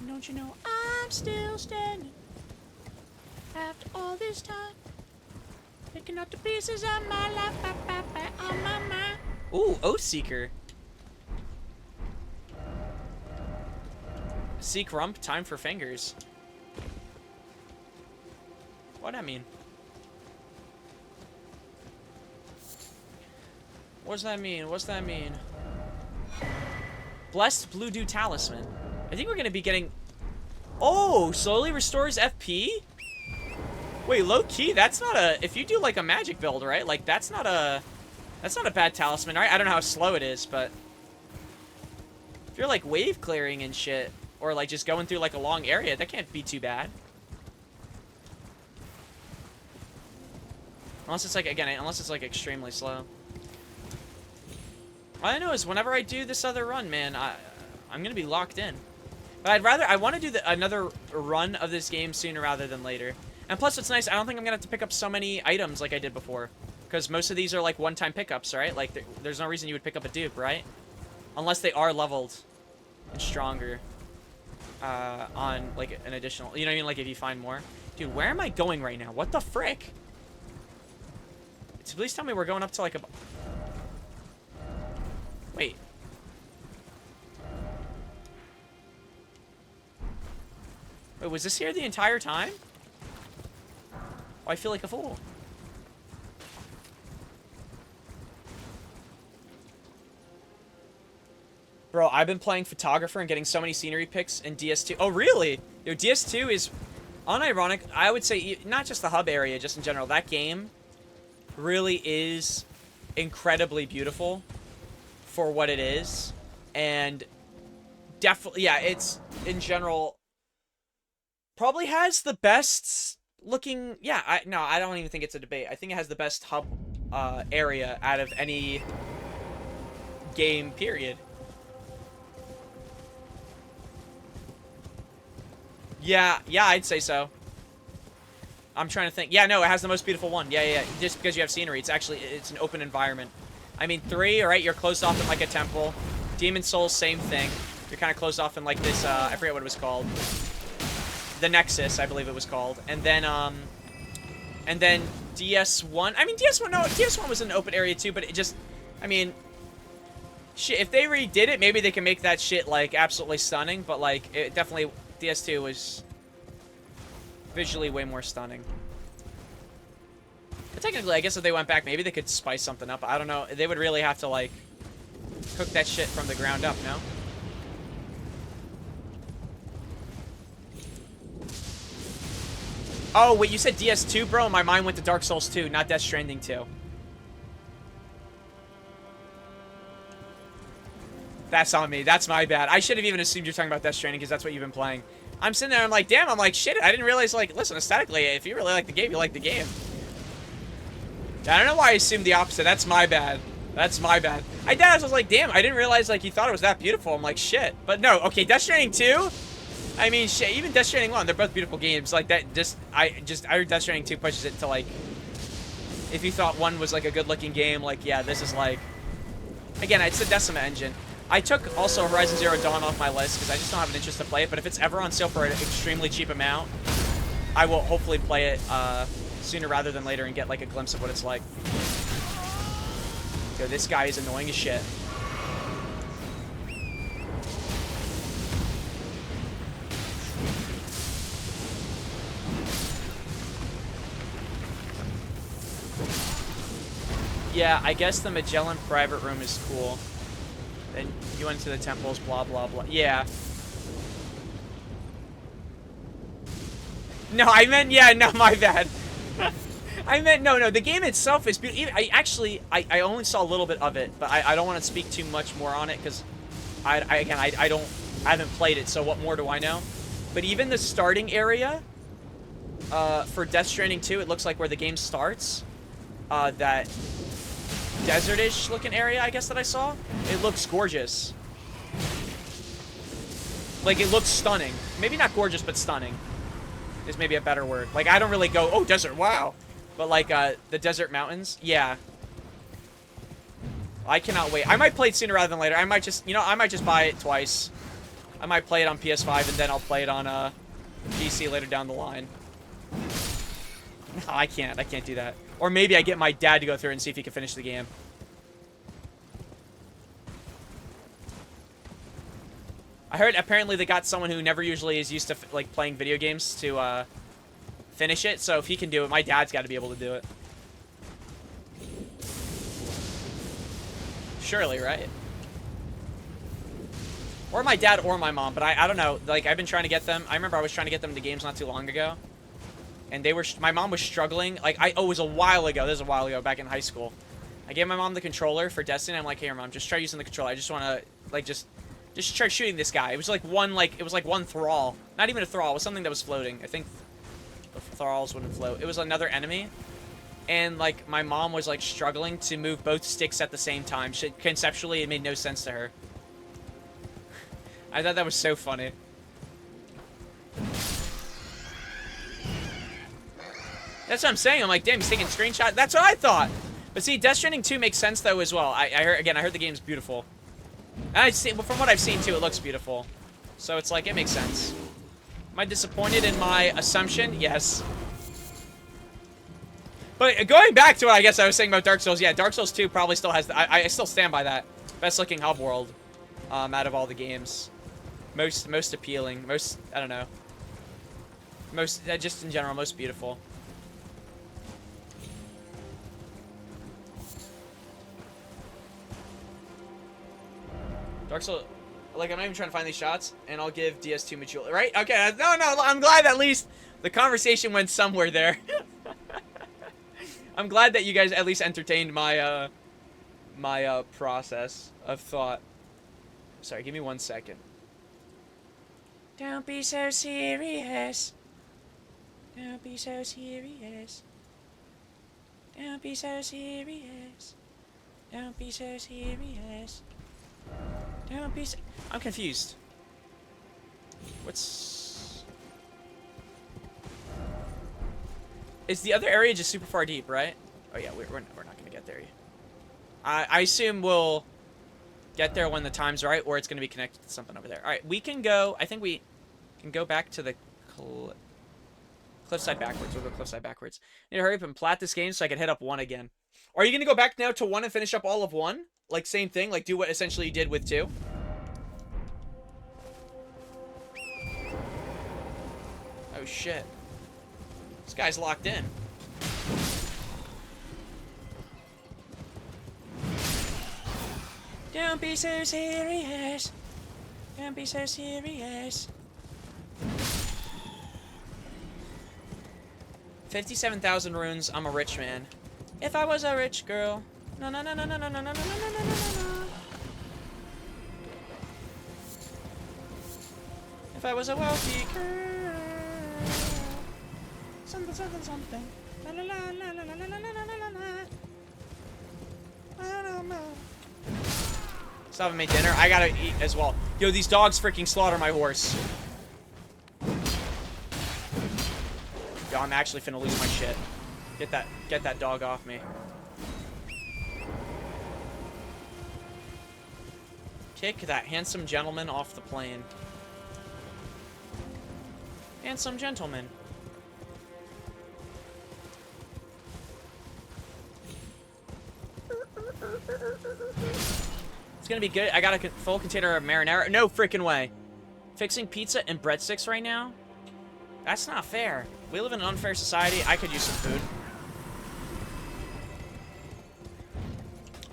Don't you know I'm still standing after all this time, picking up the pieces of my life on my mind. Ooh, Oath Seeker. Seek rump, time for fingers. What'd that mean? What's that mean? What's that mean? Blessed Blue Dew Talisman. I think we're going to be getting... Oh, slowly restores FP? Wait, low key, that's not a... If you do like a magic build, right? Like, that's not a bad talisman, right? I don't know how slow it is, but... If you're like wave clearing and shit, or like just going through like a long area, that can't be too bad. Unless it's like, again, unless it's like extremely slow. All I know is whenever I do this other run, man, I'm gonna be locked in. But I want to do another run of this game sooner rather than later. And plus, what's nice, I don't think I'm gonna have to pick up so many items like I did before, because most of these are like one-time pickups, right? Like there's no reason you would pick up a dupe, right? Unless they are leveled and stronger on like an additional, you know what I mean? Like if you find more. Dude, where am I going right now? What the frick? Please tell me we're going up to like a... Wait. Wait, was this here the entire time? Oh, I feel like a fool. Bro, I've been playing photographer and getting so many scenery pics in DS2. Oh, really? Yo, DS2 is unironic. I would say not just the hub area, just in general. That game really is incredibly beautiful for what it is, and definitely, yeah, it's in general probably has the best looking, yeah, I don't even think it's a debate. I think it has the best hub area out of any game, period. Yeah, I'd say so. I'm trying to think. Yeah, no, it has the most beautiful one. Yeah. Just because you have scenery. It's an open environment. I mean, 3, all right, you're closed off in like a temple. Demon Souls, same thing. You're kind of closed off in like this, I forget what it was called. The Nexus, I believe it was called. And then DS1. I mean, DS1 was an open area too, but it just, I mean, shit, if they redid it, maybe they can make that shit like absolutely stunning, but like, it definitely, DS2 was visually way more stunning. But technically, I guess if they went back, maybe they could spice something up. I don't know. They would really have to, like, cook that shit from the ground up, no? Oh, wait, you said DS2, bro? My mind went to Dark Souls 2, not Death Stranding 2. That's on me. That's my bad. I should have even assumed you're talking about Death Stranding, because that's what you've been playing. I'm sitting there, I'm like, damn, I'm like, shit, I didn't realize, like, listen, aesthetically, if you really like the game, you like the game. I don't know why I assumed the opposite. That's my bad. That's my bad. I was like, damn, I didn't realize, like, you thought it was that beautiful. I'm like, shit. But no, okay, Death Stranding 2? I mean, shit, even Death Stranding 1, they're both beautiful games. Like, that, I heard Death Stranding 2 pushes it to, like, if you thought 1 was, like, a good-looking game, like, yeah, this is, like, again, it's the Decima engine. I took also Horizon Zero Dawn off my list because I just don't have an interest to play it, but if it's ever on sale for an extremely cheap amount, I will hopefully play it sooner rather than later and get like a glimpse of what it's like. Yo, this guy is annoying as shit. Yeah, I guess the Magellan private room is cool. Then you went to the temples, blah, blah, blah. Yeah. No, I meant, yeah, no, my bad. I meant, no, the game itself is beautiful. I only saw a little bit of it, but I don't want to speak too much more on it, because, I haven't played it, so what more do I know? But even the starting area, for Death Stranding 2, it looks like where the game starts, that desert-ish looking area, I guess, that I saw. It looks gorgeous. Like, it looks stunning. Maybe not gorgeous, but stunning is maybe a better word. Like, I don't really go, oh, desert, wow. But, like, the desert mountains, yeah. I cannot wait. I might play it sooner rather than later. I might just, I might just buy it twice. I might play it on PS5, and then I'll play it on, PC later down the line. No, I can't do that. Or maybe I get my dad to go through and see if he can finish the game. I heard apparently they got someone who never usually is used to like playing video games to finish it. So if he can do it, my dad's got to be able to do it. Surely, right? Or my dad or my mom, but I don't know. Like, I've been trying to get them. I remember I was trying to get them to games not too long ago. And they were, my mom was struggling. Like, it was a while ago. This is a while ago, back in high school. I gave my mom the controller for Destiny. I'm like, hey, mom, just try using the controller. I just want to, like, just try shooting this guy. It was like one thrall. Not even a thrall. It was something that was floating. I think the thralls wouldn't float. It was another enemy. And, like, my mom was, like, struggling to move both sticks at the same time. Conceptually, it made no sense to her. I thought that was so funny. That's what I'm saying. I'm like, damn, he's taking screenshots. That's what I thought. But see, Death Stranding 2 makes sense, though, as well. I heard the game's beautiful. And from what I've seen, too, it looks beautiful. So it's like, it makes sense. Am I disappointed in my assumption? Yes. But going back to what I guess I was saying about Dark Souls, yeah, Dark Souls 2 probably still has... I still stand by that. Best looking hub world out of all the games. Most appealing. Most, I don't know. Most, just in general, most beautiful. Dark Souls, like, I'm not even trying to find these shots, and I'll give DS2 Majula, right? Okay, no, I'm glad at least the conversation went somewhere there. I'm glad that you guys at least entertained my, process of thought. Sorry, give me 1 second. Don't be so serious. Don't be so serious. Don't be so serious. Don't be so serious. Don't be so... I'm confused. What's... Is the other area just super far deep, right? Oh yeah, we're not gonna get there yet. I assume we'll get there when the time's right, or it's gonna be connected to something over there. Alright, we can go... I think we can go back to the cliffside backwards. We'll go cliffside backwards. I need to hurry up and plat this game so I can hit up 1 again. Or are you gonna go back now to 1 and finish up all of 1? Like, same thing? Like, do what essentially you did with 2? Oh, shit. This guy's locked in. Don't be so serious. Don't be so serious. 57,000 runes. I'm a rich man. If I was a rich girl. No, no, no, no, no, no, no, no, no, no, no, no, no. If I was a wealthy girl. Something, something, something. La la la la la la la la la la la. Still haven't made dinner. I gotta eat as well. Yo, these dogs freaking slaughter my horse. Yo, I'm actually finna lose my shit. Get that dog off me. Kick that handsome gentleman off the plane. Handsome gentleman. It's gonna be good. I got a full container of marinara. No freaking way. Fixing pizza and breadsticks right now? That's not fair. We live in an unfair society. I could use some food.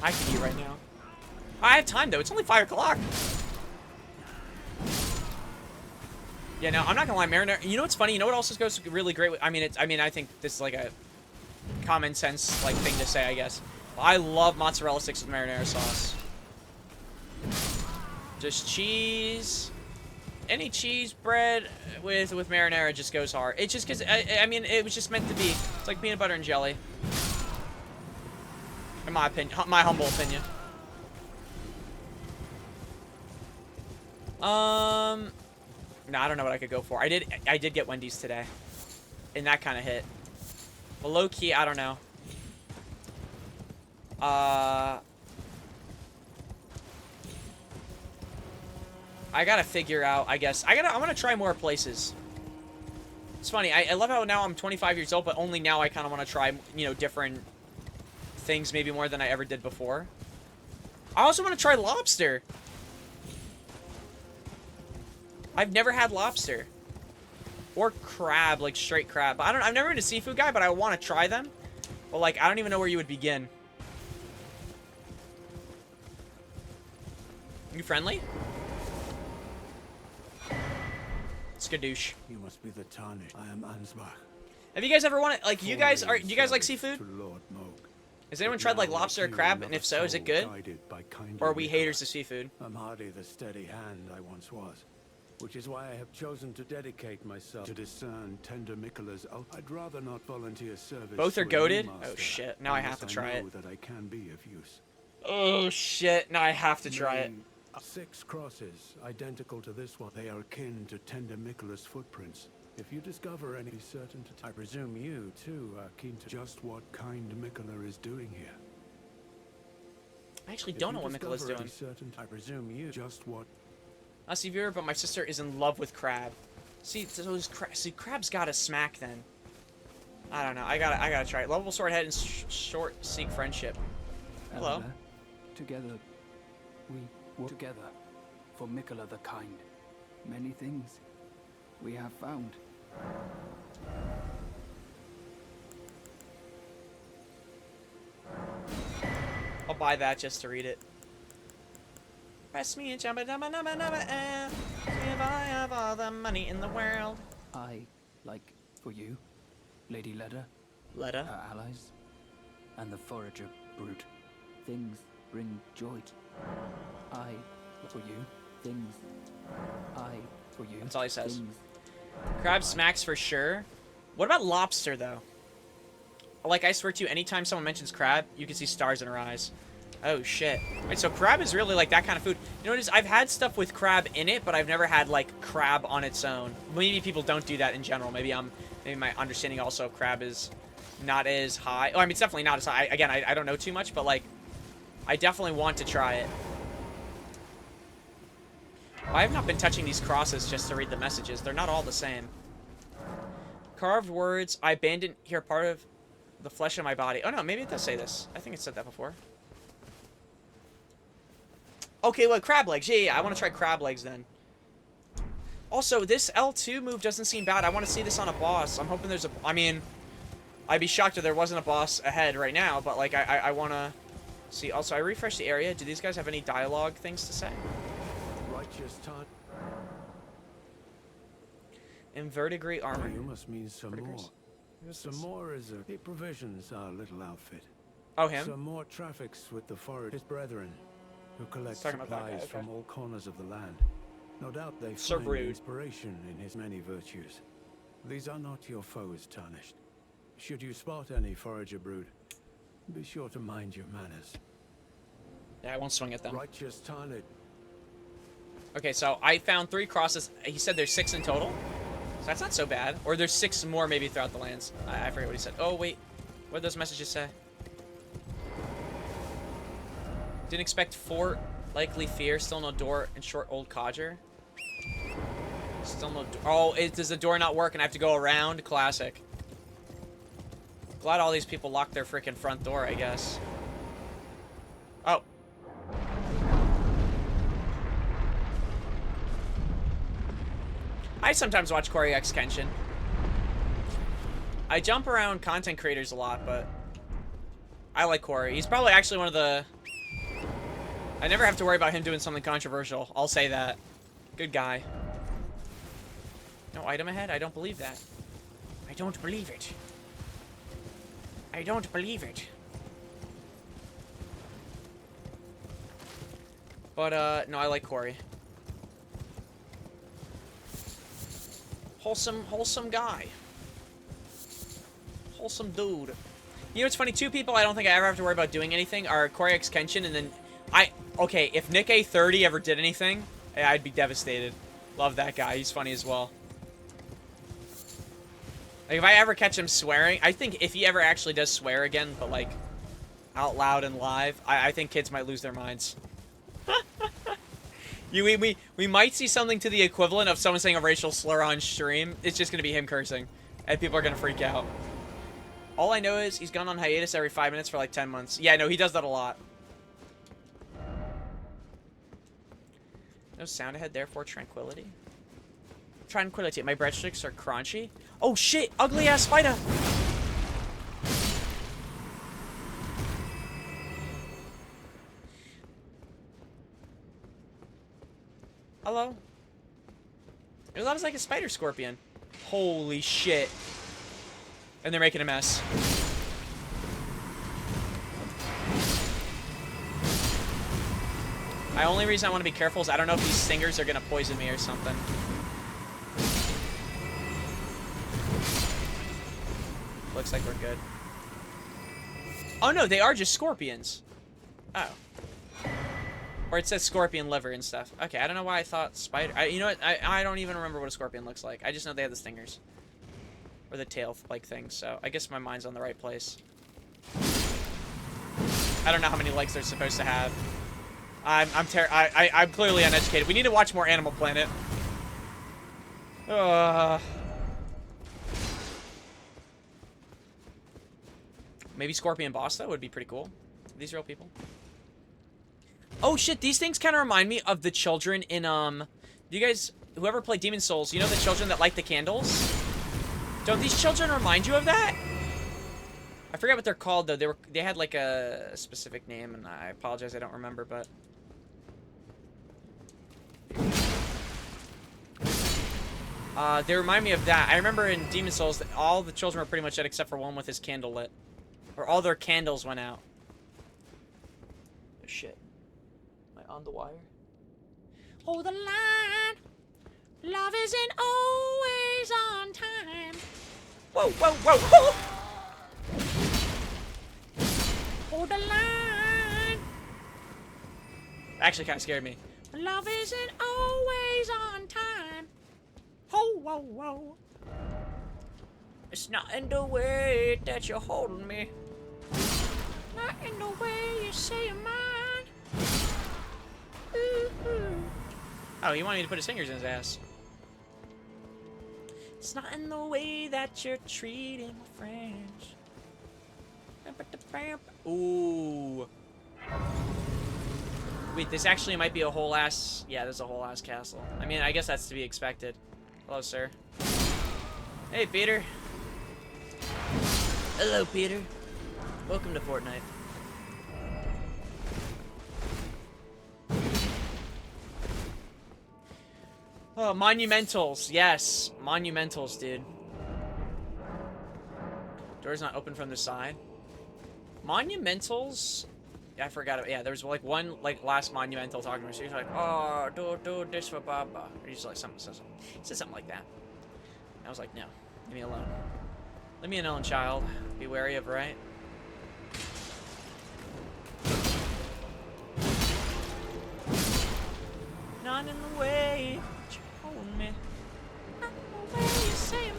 I could eat right now. I have time though. It's only 5 o'clock. Yeah, no, I'm not gonna lie. Marinara. You know what's funny? You know what also goes really great with? I mean, I think this is like a common sense like thing to say, I guess. I love mozzarella sticks with marinara sauce. Just cheese. Any cheese bread with marinara just goes hard. It's just because I mean it was just meant to be. It's like peanut butter and jelly. In my opinion, my humble opinion. No, I don't know what I could go for. I did get Wendy's today, and that kind of hit. Well, low key, I don't know. I gotta figure out, I guess. I'm gonna try more places. It's funny, I love how now I'm 25 years old, but only now I kind of want to try, you know, different things maybe more than I ever did before. I also want to try lobster. I've never had lobster. Or crab, like straight crab. I've never been a seafood guy, but I want to try them. But like, I don't even know where you would begin. You friendly? Skadoosh. You must be the Tarnished. I am Ansbach. Have you guys ever wanted, like, you guys are, do you guys like Service seafood? to Lord Moog. Has anyone But tried, like, now, lobster or you, crab? And another if so, is it soul good? guided by kindly Or are we Nicola. haters of seafood? I'm hardly the steady hand I once was, which is why I have chosen to dedicate myself to discern tender Micola's. I'd rather not volunteer service. Both are to a new goated? master Oh shit, now I have to unless try I it. know that I can be of use. Oh shit, now I have to try it. 6 crosses, identical to this one. They are akin to tender Micola's footprints. If you discover any certain to I presume you, too, are keen to just what kind Micola is doing here. I actually don't know what Mikola's doing. I presume you just what. I'll see viewer, but my sister is in love with crab. See, those crab's got a smack then. I don't know. I gotta try it. Lovable sword head and short seek friendship. Hello. Elder, together, we work together for Micola the Kind. Many things we have found. I'll buy that just to read it. Press me and jumba dubba nubba nubba eh. If I have all the money in the world. I, like for you, Lady Leda, Leda? our allies, and the Forager Brute. Things bring joy. I, for you, things. I, for you. That's all he says. Things. Crab smacks for sure. What about lobster, though? Like, I swear to you, anytime someone mentions crab, you can see stars in her eyes. Oh, shit. Wait, so crab is really, like, that kind of food. You know what it is? I've had stuff with crab in it, but I've never had, like, crab on its own. Maybe people don't do that in general. Maybe my understanding also of crab is not as high. Oh, I mean, it's definitely not as high. Again, I don't know too much, but, like, I definitely want to try it. I have not been touching these crosses just to read the messages. They're not all the same. Carved words. I abandoned here part of the flesh of my body. Oh, no, maybe it does say this. I think it said that before. Okay, well, crab legs. Yeah, I want to try crab legs then. Also, this L2 move doesn't seem bad. I want to see this on a boss. I'm hoping there's a... I mean, I'd be shocked if there wasn't a boss ahead right now, but, like, I want to see. Also, I refreshed the area. Do these guys have any dialogue things to say? Righteous time. In verdigris armor. You must mean some more. Verdigris? Some more is a... He provisions our little outfit. Oh, him? Some more traffics with the forest, his brethren, who collect Talking about that supplies guy, okay. from all corners of the land. No doubt they So find rude. inspiration in his many virtues. These are not your foes, Tarnished. Should you spot any forager brood, be sure to mind your manners. Yeah, I won't swing at them. Righteous Tarnished. Okay, so I found 3 crosses. He said there's 6 in total. So that's not so bad. Or there's 6 more maybe throughout the lands. I forget what he said. Oh, wait. What did those messages say? Didn't expect fort, likely fear, still no door, and short old codger. Still no door. Oh, does the door not work and I have to go around? Classic. Glad all these people locked their freaking front door, I guess. Oh. I sometimes watch Corey X Kenshin. I jump around content creators a lot, but I like Corey. He's probably actually one of the... I never have to worry about him doing something controversial. I'll say that. Good guy. No item ahead? I don't believe that. I don't believe it. I don't believe it. But, no, I like Corey. Wholesome guy. Wholesome dude. You know what's funny? 2 people I don't think I ever have to worry about doing anything are Corey X Kenshin and then... Okay, if Nick A30 ever did anything, I'd be devastated. Love that guy. He's funny as well. Like, if I ever catch him swearing, I think if he ever actually does swear again, but, like, out loud and live, I think kids might lose their minds. We might see something to the equivalent of someone saying a racial slur on stream. It's just going to be him cursing, and people are going to freak out. All I know is he's gone on hiatus every 5 minutes for, like, 10 months. Yeah, no, he does that a lot. No sound ahead, therefore tranquility. Tranquility. My breadsticks are crunchy. Oh shit! Ugly ass spider! Hello? That was like a spider scorpion. Holy shit. And they're making a mess. The only reason I want to be careful is I don't know if these stingers are going to poison me or something. Looks like we're good. Oh no, they are just scorpions. Oh. Or it says scorpion liver and stuff. Okay, I don't know why I thought spider... you know what? I don't even remember what a scorpion looks like. I just know they have the stingers. Or the tail-like things, so I guess my mind's on the right place. I don't know how many legs they're supposed to have. I'm clearly uneducated. We need to watch more Animal Planet. Maybe Scorpion Boss, though, would be pretty cool. Are these real people? Oh, shit, these things kind of remind me of the children in, do you guys, whoever played Demon Souls, you know the children that light the candles? Don't these children remind you of that? I forget what they're called, though. They had, like, a specific name, and I apologize, I don't remember, but... they remind me of that. I remember in Demon Souls that all the children were pretty much dead except for one with his candle lit. Or all their candles went out. Oh, shit. Am I on the wire? Hold the line. Love isn't always on time. Whoa, whoa, whoa, whoa. Hold the line. Actually kind of scared me. Love isn't always on time. Whoa, whoa, whoa. It's not in the way that you're holding me. Not in the way you say you're mine. Ooh, ooh. Oh, he wanted me to put his fingers in his ass. It's not in the way that you're treating my friends. Ooh. Wait, this actually might be a whole ass... Yeah, there's a whole ass castle. I mean, I guess that's to be expected. Hello, sir. Hey, Peter. Hello, Peter. Welcome to Fortnite. Oh, monumentals. Yes, monumentals, dude. Door's not open from the side. Monumentals... Yeah, I forgot it. Yeah, there was like one last monumental talking to me. She's like, "Oh, do this for Baba." Or he's like something, said something like that. And I was like, "No, leave me alone. Leave me alone, child. Be wary of right." Not in the way you hold me. Not in the way you say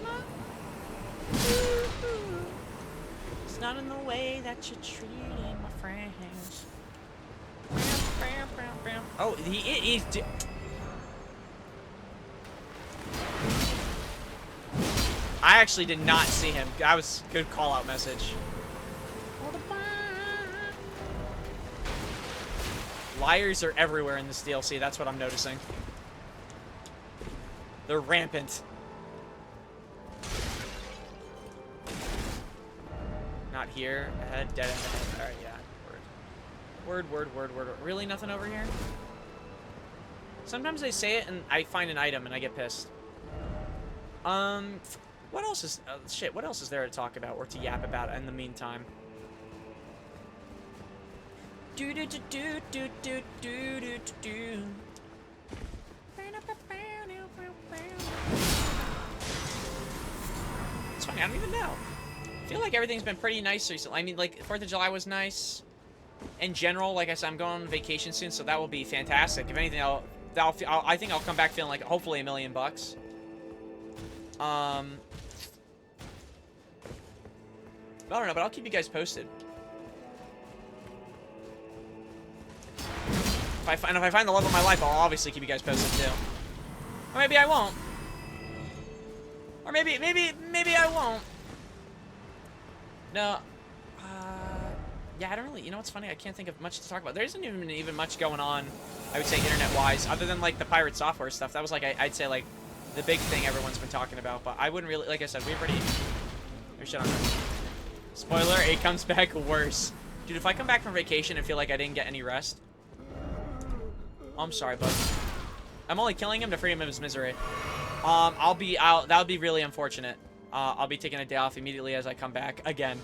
it's not in the way that you're treating my friends. Oh, he's... I actually did not see him. That was a good call-out message. Liars are everywhere in this DLC. That's what I'm noticing. They're rampant. Not here. Ahead. Dead end ahead. Alright, yeah. Word. Word. Really nothing over here? Sometimes they say it and I find an item and I get pissed. What else is... shit, what else is there to talk about or to yap about in the meantime? It's funny, I don't even know. I feel like everything's been pretty nice recently. I mean, like, 4th of July was nice. In general, like I said, I'm going on vacation soon, so that will be fantastic. If anything, I think I'll come back feeling like, hopefully, $1 million bucks. I don't know, but I'll keep you guys posted. If I find the love of my life, I'll obviously keep you guys posted too. Or maybe I won't. Or maybe I won't. No. Yeah, I don't really... You know what's funny? I can't think of much to talk about. There isn't even much going on, I would say, internet-wise, other than, like, the pirate software stuff. That was, like, I'd say, like, the big thing everyone's been talking about. But I wouldn't really... Like I said, we've already... There's shit on there. Spoiler, it comes back worse. Dude, if I come back from vacation and feel like I didn't get any rest... Oh, I'm sorry, bud. I'm only killing him to free him of his misery. That would be really unfortunate. I'll be taking a day off immediately as I come back again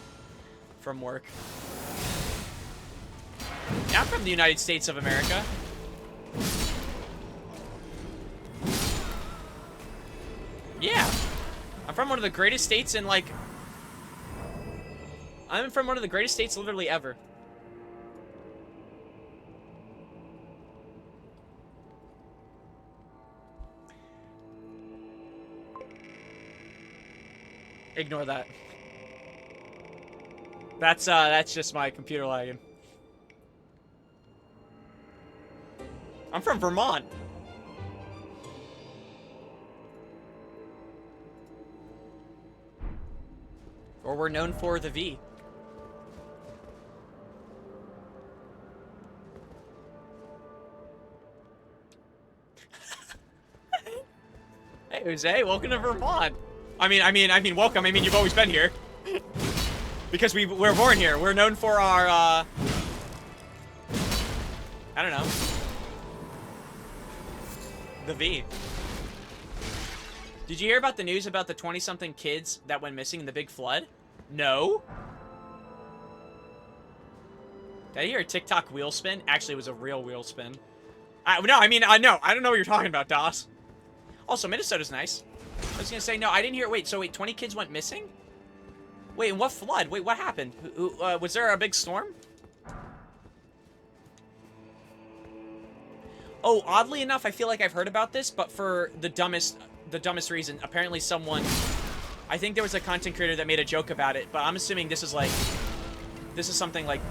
from work. Yeah, I'm from the United States of America. Yeah. I'm from one of the greatest states in, like... I'm from one of the greatest states literally ever. Ignore that. That's just my computer lagging. I'm from Vermont. Or we're known for the V. Hey, Jose, welcome to Vermont. I mean, welcome. I mean, you've always been here. Because we're born here. We're known for our, I don't know. The V. Did you hear about the news about the 20-something kids that went missing in the big flood? No. Did I hear a TikTok wheel spin? Actually, it was a real wheel spin. No, I mean, no. I don't know what you're talking about, Das. Also, Minnesota's nice. I was gonna say, no, I didn't hear. Wait, 20 kids went missing? Wait, and what flood? Wait, what happened? Was there a big storm? Oh, oddly enough, I feel like I've heard about this, but for the dumbest reason. Apparently someone... I think there was a content creator that made a joke about it, but I'm assuming this is like... This is something like...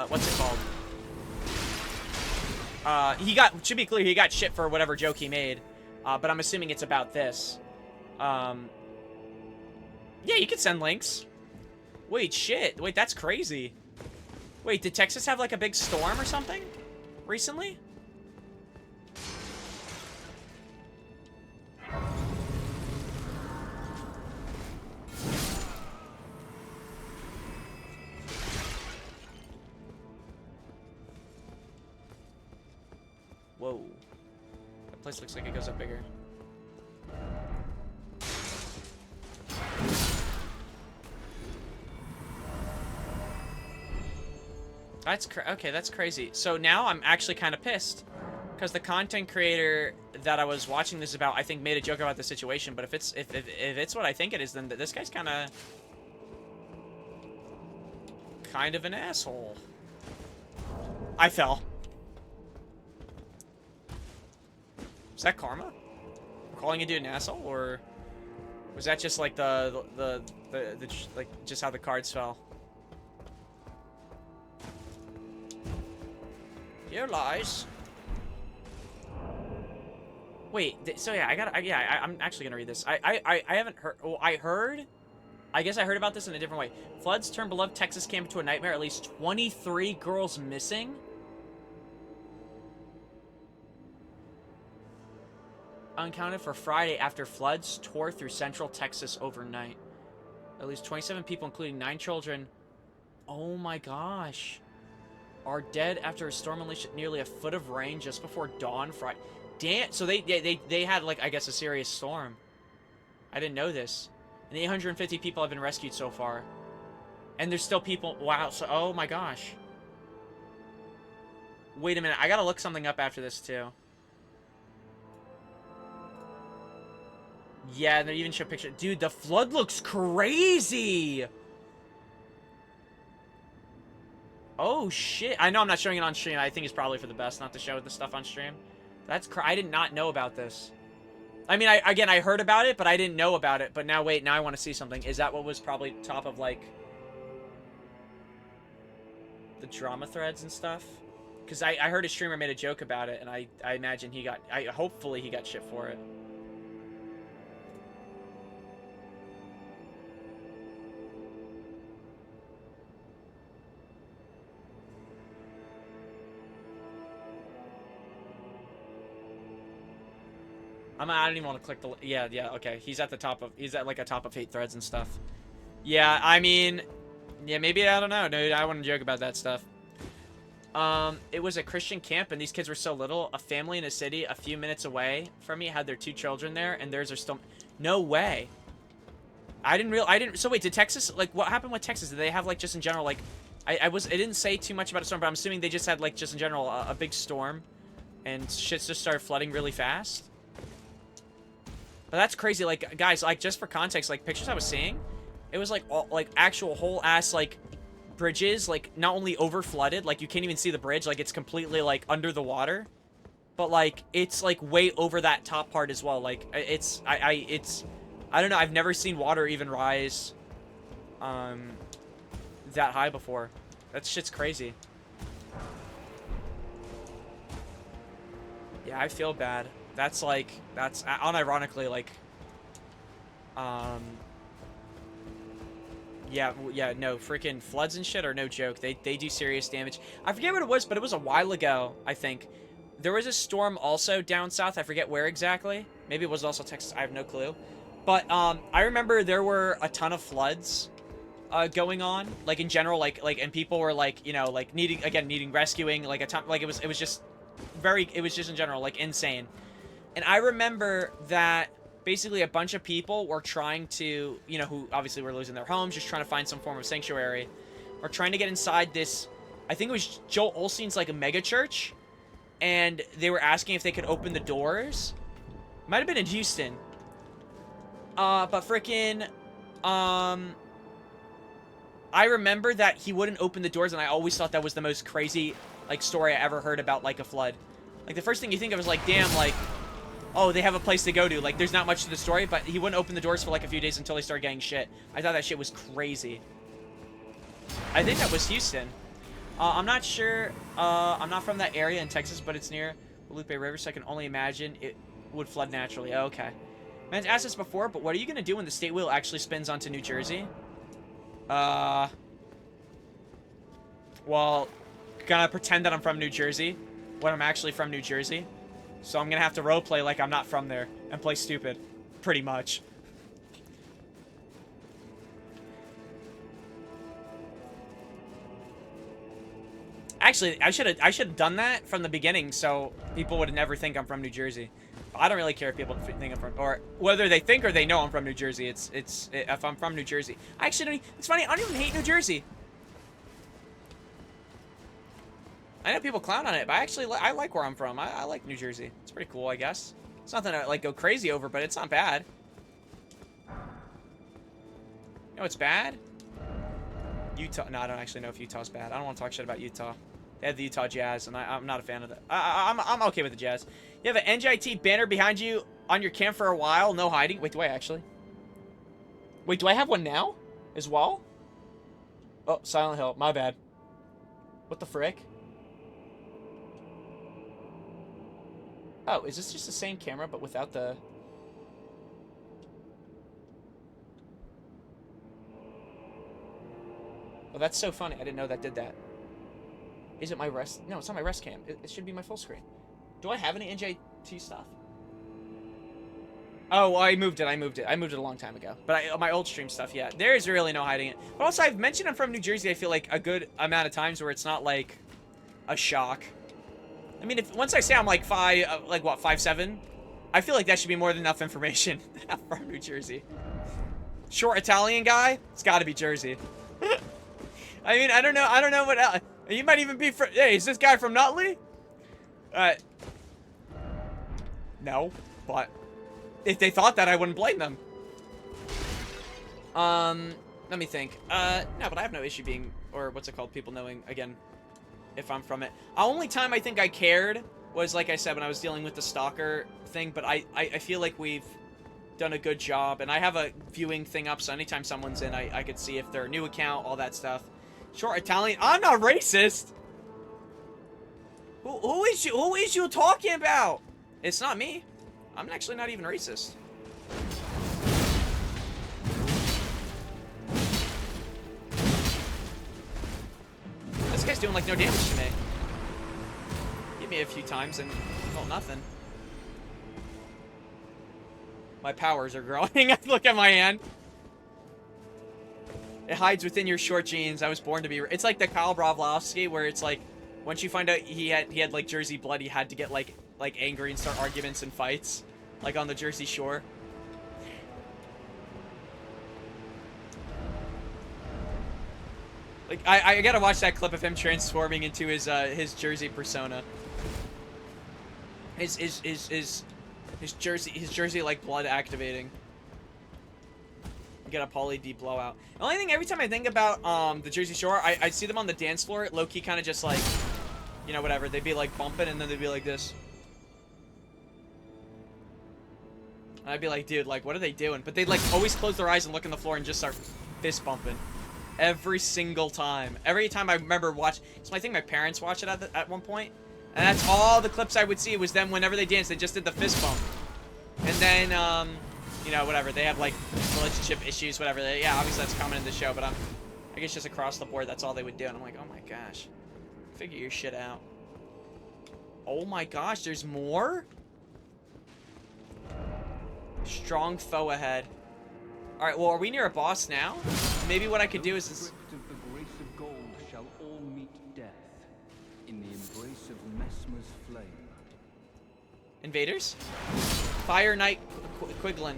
what's it called? To be clear, he got shit for whatever joke he made. But I'm assuming it's about this. Yeah, you can send links. Wait, shit. Wait, that's crazy. Wait, did Texas have like a big storm or something recently? Whoa. That place looks like it goes up bigger. Okay, that's crazy. So now I'm actually kind of pissed. Because the content creator that I was watching this about, I think, made a joke about the situation. But if it's what I think it is, then this guy's kind of an asshole. I fell. Is that karma? I'm calling a dude an asshole, or was that just like like just how the cards fell? Here lies. Wait, so yeah, I'm actually gonna read this. I haven't heard. Oh, I guess I heard about this in a different way. Floods turned beloved Texas camp into a nightmare. At least 23 girls missing. Uncounted for Friday after floods tore through central Texas overnight. At least 27 people, including 9 children. Oh my gosh. Are dead after a storm unleashed nearly a foot of rain just before dawn Friday. Damn, so they had, like, I guess, a serious storm. I didn't know this. And 850 people have been rescued so far. And there's still people, wow, so, oh my gosh. Wait a minute, I gotta look something up after this, too. Yeah, they even show picture. Dude, the flood looks crazy! Oh, shit. I know I'm not showing it on stream. I think it's probably for the best not to show the stuff on stream. That's I did not know about this. I mean, I heard about it, but I didn't know about it. But now, wait, now I want to see something. Is that what was probably top of, like, the drama threads and stuff? Because I heard a streamer made a joke about it, and I imagine he got... hopefully he got shit for it. I don't even want to click the... Yeah, okay. He's at the top of... He's at, like, a top of 8 threads and stuff. Yeah, I mean... Yeah, maybe, I don't know, dude. I wouldn't joke about that stuff. It was a Christian camp, and these kids were so little. A family in a city a few minutes away from me had their 2 children there, and theirs are still... No way. I didn't... So wait, did Texas... Like, what happened with Texas? Did they have, like, just in general, like... I didn't say too much about a storm, but I'm assuming they just had, like, just in general, a big storm. And shit just started flooding really fast. But that's crazy. Like, guys, like, just for context, like, pictures I was seeing, it was, like, all, like, actual whole-ass, like, bridges, like, not only over-flooded, like, you can't even see the bridge, like, it's completely, like, under the water. But, like, it's, like, way over that top part as well. Like, it's, I don't know, I've never seen water even rise, that high before. That shit's crazy. Yeah, I feel bad. That's like, that's unironically like, yeah, no, freaking floods and shit are no joke. They do serious damage. I forget what it was, but it was a while ago, I think. There was a storm also down south. I forget where exactly. Maybe it was also Texas. I have no clue. But I remember there were a ton of floods going on, like in general, like and people were like, you know, like needing rescuing, like a ton, like it was just in general like insane. And I remember that basically a bunch of people were trying to, you know, who obviously were losing their homes, just trying to find some form of sanctuary, or trying to get inside this, I think it was Joel Osteen's like a mega church, and they were asking if they could open the doors. Might have been in Houston. But freaking, I remember that he wouldn't open the doors, and I always thought that was the most crazy, like, story I ever heard about, like, a flood. Like, the first thing you think of is, like, damn, like, oh, they have a place to go to. Like, there's not much to the story, but he wouldn't open the doors for, like, a few days until they started getting shit. I thought that shit was crazy. I think that was Houston. I'm not sure. I'm not from that area in Texas, but it's near the Lupe River, so I can only imagine it would flood naturally. Oh, okay. Man's asked this before, but what are you going to do when the state wheel actually spins onto New Jersey? Well, gonna pretend that I'm from New Jersey when I'm actually from New Jersey. So I'm gonna have to roleplay like I'm not from there and play stupid. Pretty much. Actually, I should have done that from the beginning so people would never think I'm from New Jersey. I don't really care if people think I'm from, or whether they think or they know I'm from New Jersey. It's if I'm from New Jersey. I actually don't, it's funny, I don't even hate New Jersey. I know people clown on it, but I like where I'm from. I like New Jersey. It's pretty cool, I guess. It's nothing to like go crazy over, but it's not bad. You know what's bad? Utah. No, I don't actually know if Utah's bad. I don't want to talk shit about Utah. They have the Utah Jazz, and I'm not a fan of that. I'm okay with the Jazz. You have an NJIT banner behind you on your camp for a while. No hiding. Wait, do I actually? Wait, do I have one now as well? Oh, Silent Hill. My bad. What the frick? Oh, is this just the same camera, but without the... Oh, that's so funny. I didn't know that did that. Is it my rest? No, it's not my rest cam. It should be my full screen. Do I have any NJT stuff? Oh, well, I moved it. I moved it a long time ago. But my old stream stuff, yeah. There is really no hiding it. But also, I've mentioned I'm from New Jersey, I feel like, a good amount of times where it's not, like, a shock. I mean, once I say I'm, like, 5'7", I feel like that should be more than enough information. I'm from New Jersey. Short Italian guy? It's gotta be Jersey. I mean, I don't know what else. You might even be from... Hey, is this guy from Nutley? No, but if they thought that, I wouldn't blame them. Let me think. No, but I have no issue being, or what's it called, people knowing, again, if I'm from it. The only time I think I cared was, like I said, when I was dealing with the stalker thing, but I feel like we've done a good job, and I have a viewing thing up, so anytime someone's in, I could see if they're a new account, all that stuff. Short Italian. I'm not racist. Who is you talking about? It's not me. I'm actually not even racist. This guy's doing like no damage to me. Hit me a few times and felt nothing. My powers are growing. Look at my hand. It hides within your short jeans. I was born to be... It's like the Kyle Broflovski where it's like... Once you find out he had like Jersey blood, he had to get like angry and start arguments and fights, like on the Jersey Shore. Like I gotta watch that clip of him transforming into his Jersey persona. His Jersey like blood activating. Get a Pauly D blowout. The only thing, every time I think about the Jersey Shore, I see them on the dance floor, low-key kind of just like, you know, whatever. They'd be like bumping and then they'd be like this. And I'd be like, dude, like, what are they doing? But they'd like always close their eyes and look on the floor and just start fist bumping. Every single time. Every time I remember watch, so I think my parents watched it at one point. And that's all the clips I would see was them whenever they danced, they just did the fist bump. And then, you know, whatever, they have like relationship issues, whatever. Yeah, obviously that's common in the show, but I guess just across the board, that's all they would do. And I'm like, oh my gosh, figure your shit out. Oh my gosh, there's more? Strong foe ahead. All right, well, are we near a boss now? Maybe what I could do is Of the grace of gold shall all meet death in the embrace of Messmer's flame. invaders. Fire Knight Quiglin.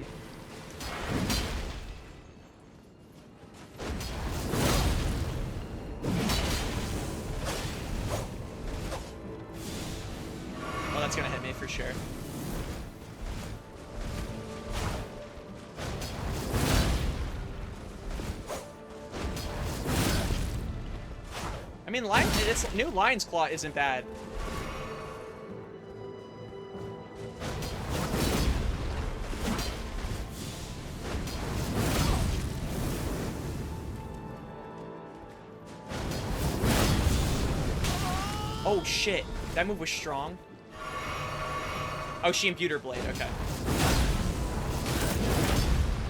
Oh, that's gonna hit me for sure. I mean, this new Lion's Claw isn't bad. Oh shit, that move was strong. Oh, she imbued her blade, okay.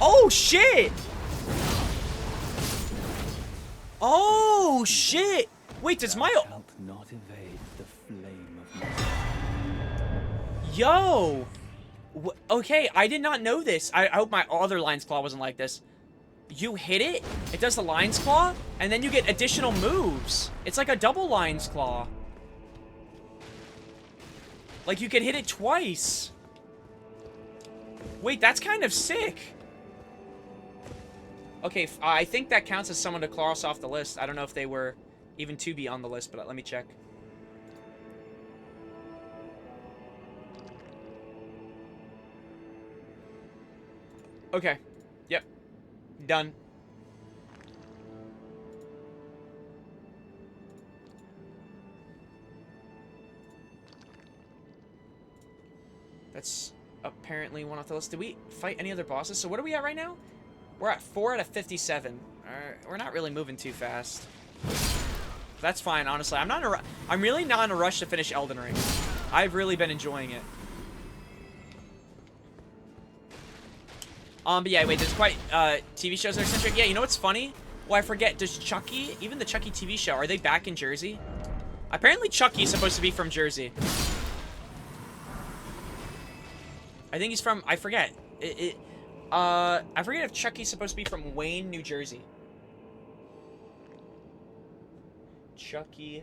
Oh shit! Oh shit! Wait, does my... Shalt not evade the flame of Yo! Okay, I did not know this. I hope my other Lion's Claw wasn't like this. You hit it, it does the Lion's Claw, and then you get additional moves. It's like a double Lion's Claw. Like, you can hit it twice. Wait, that's kind of sick. Okay, I think that counts as someone to cross off the list. I don't know if they were even to be on the list, but let me check. Okay. Yep. Done. That's apparently one off the list. Did we fight any other bosses? So what are we at right now? We're at 4 out of 57. We're not really moving too fast. That's fine, honestly. I'm really not in a rush to finish Elden Ring. I've really been enjoying it. But yeah, wait, there's quite TV shows that are centric. Yeah, you know what's funny? Well, I forget. Does Chucky, even the Chucky TV show, are they back in Jersey? Apparently Chucky's supposed to be from Jersey. I think he's from, I forget. I forget if Chucky's supposed to be from Wayne, New Jersey. Chucky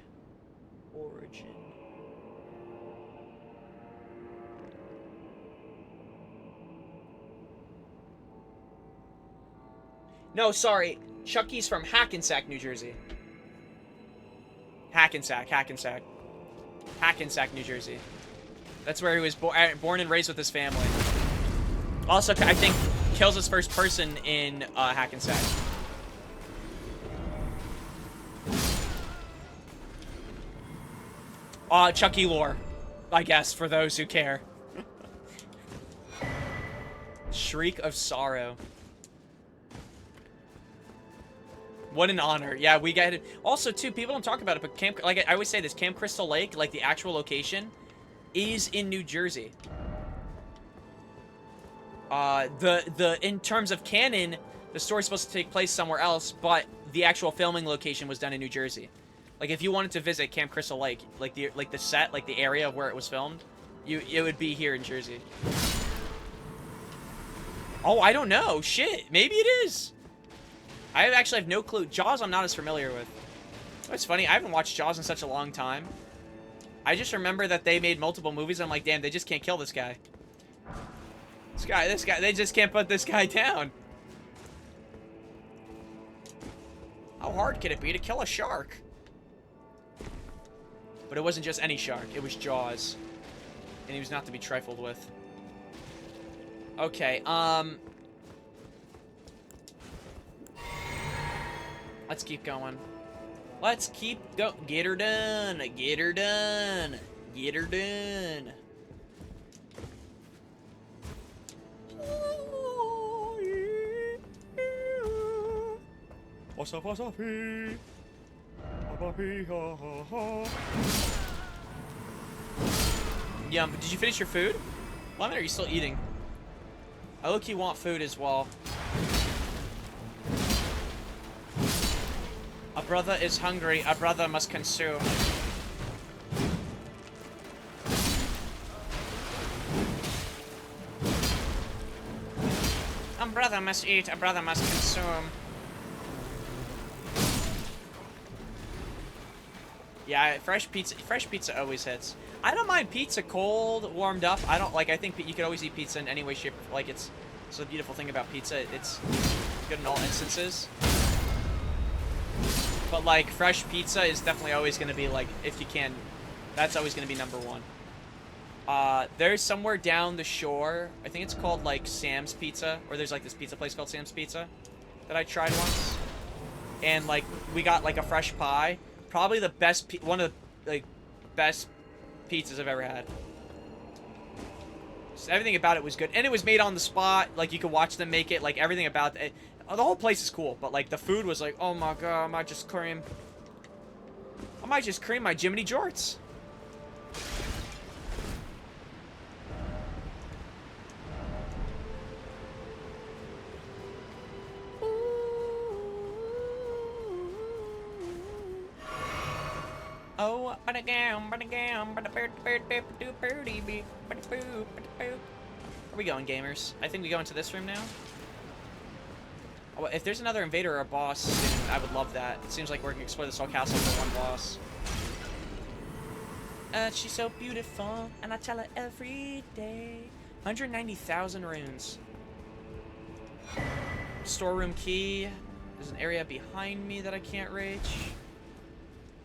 origin. No, sorry. Chucky's from Hackensack, New Jersey. Hackensack, New Jersey. That's where he was born and raised with his family. Also, I think kills his first person in Hackensack. Chucky lore, I guess, for those who care. Shriek of Sorrow. What an honor. Yeah, we get it. Also, too, people don't talk about it, but like I always say this, Camp Crystal Lake, like the actual location, is in New Jersey. In terms of canon, the story's supposed to take place somewhere else, but the actual filming location was done in New Jersey. Like, if you wanted to visit Camp Crystal Lake, like the set, like the area of where it was filmed, it would be here in Jersey. Oh, I don't know. Shit, maybe it is. I actually have no clue. Jaws I'm not as familiar with. It's funny, I haven't watched Jaws in such a long time. I just remember that they made multiple movies. I'm like, damn, they just can't kill this guy. This guy, they just can't put this guy down. How hard could it be to kill a shark? But it wasn't just any shark. It was Jaws. And he was not to be trifled with. Okay, let's keep going. Let's keep go. Get her done. Get her done. Get her done. What's up, hey? Yum. Did you finish your food? Lemon, are you still eating? I low-key want food as well. A brother is hungry. A brother must consume. A brother must eat. A brother must consume. Yeah, fresh pizza always hits. I don't mind pizza cold, warmed up. I don't like. I think you could always eat pizza in any way, shape. Like it's a beautiful thing about pizza. It's good in all instances. But like fresh pizza is definitely always going to be like, if you can, that's always going to be number one. There's somewhere down the shore. I think it's called like Sam's Pizza, or there's like this pizza place called Sam's Pizza that I tried once, and like we got like a fresh pie. Probably the best, one of the like best pizzas I've ever had. Just everything about it was good, and it was made on the spot. Like you could watch them make it. Like everything about it, the whole place is cool. But like the food was like, oh my god, I might just cream my Jiminy Jorts. Oh, are we going, gamers? I think we go into this room now. Oh, if there's another invader or a boss soon, I would love that. It seems like we're gonna explore this whole castle for one boss. She's so beautiful, and I tell her every day. 190,000 runes. Storeroom key. There's an area behind me that I can't reach.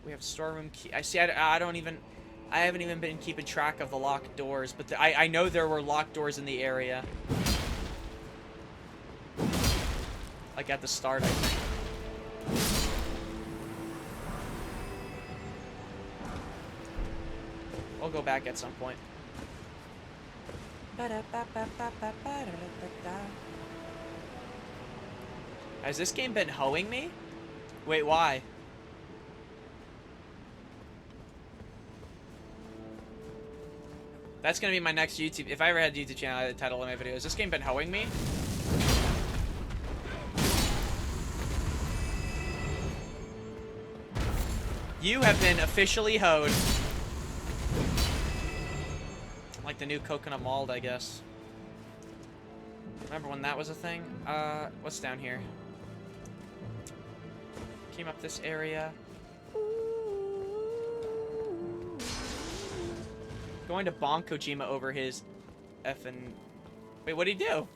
We have storeroom key. I see. I haven't even been keeping track of the locked doors, but I know there were locked doors in the area. Like at the start, I think. We'll go back at some point. Has this game been hoeing me? Wait, why? That's gonna be my next YouTube. If I ever had a YouTube channel, I'd title of my video, has this game been hoeing me? You have been officially hoed. Like the new coconut mold, I guess. Remember when that was a thing? What's down here? Came up this area. Going to bonk Kojima over his effing... Wait, what did he do?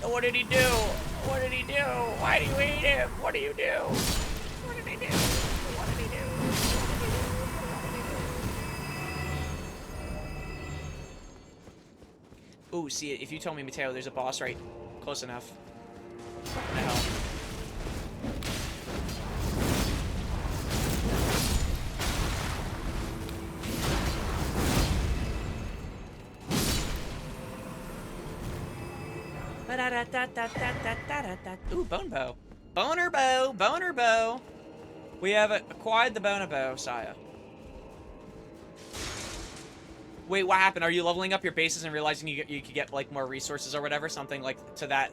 What did he do? What did he do? Why do you hate him? What do you do? What did he do? What did he do? Ooh, see, if you told me, Mateo, there's a boss right close enough. What the hell? Ooh, bone bow. Boner bow. Boner bow. We have acquired the boner bow, Saya. Wait, what happened? Are you leveling up your bases and realizing you could get like more resources or whatever? Something like to that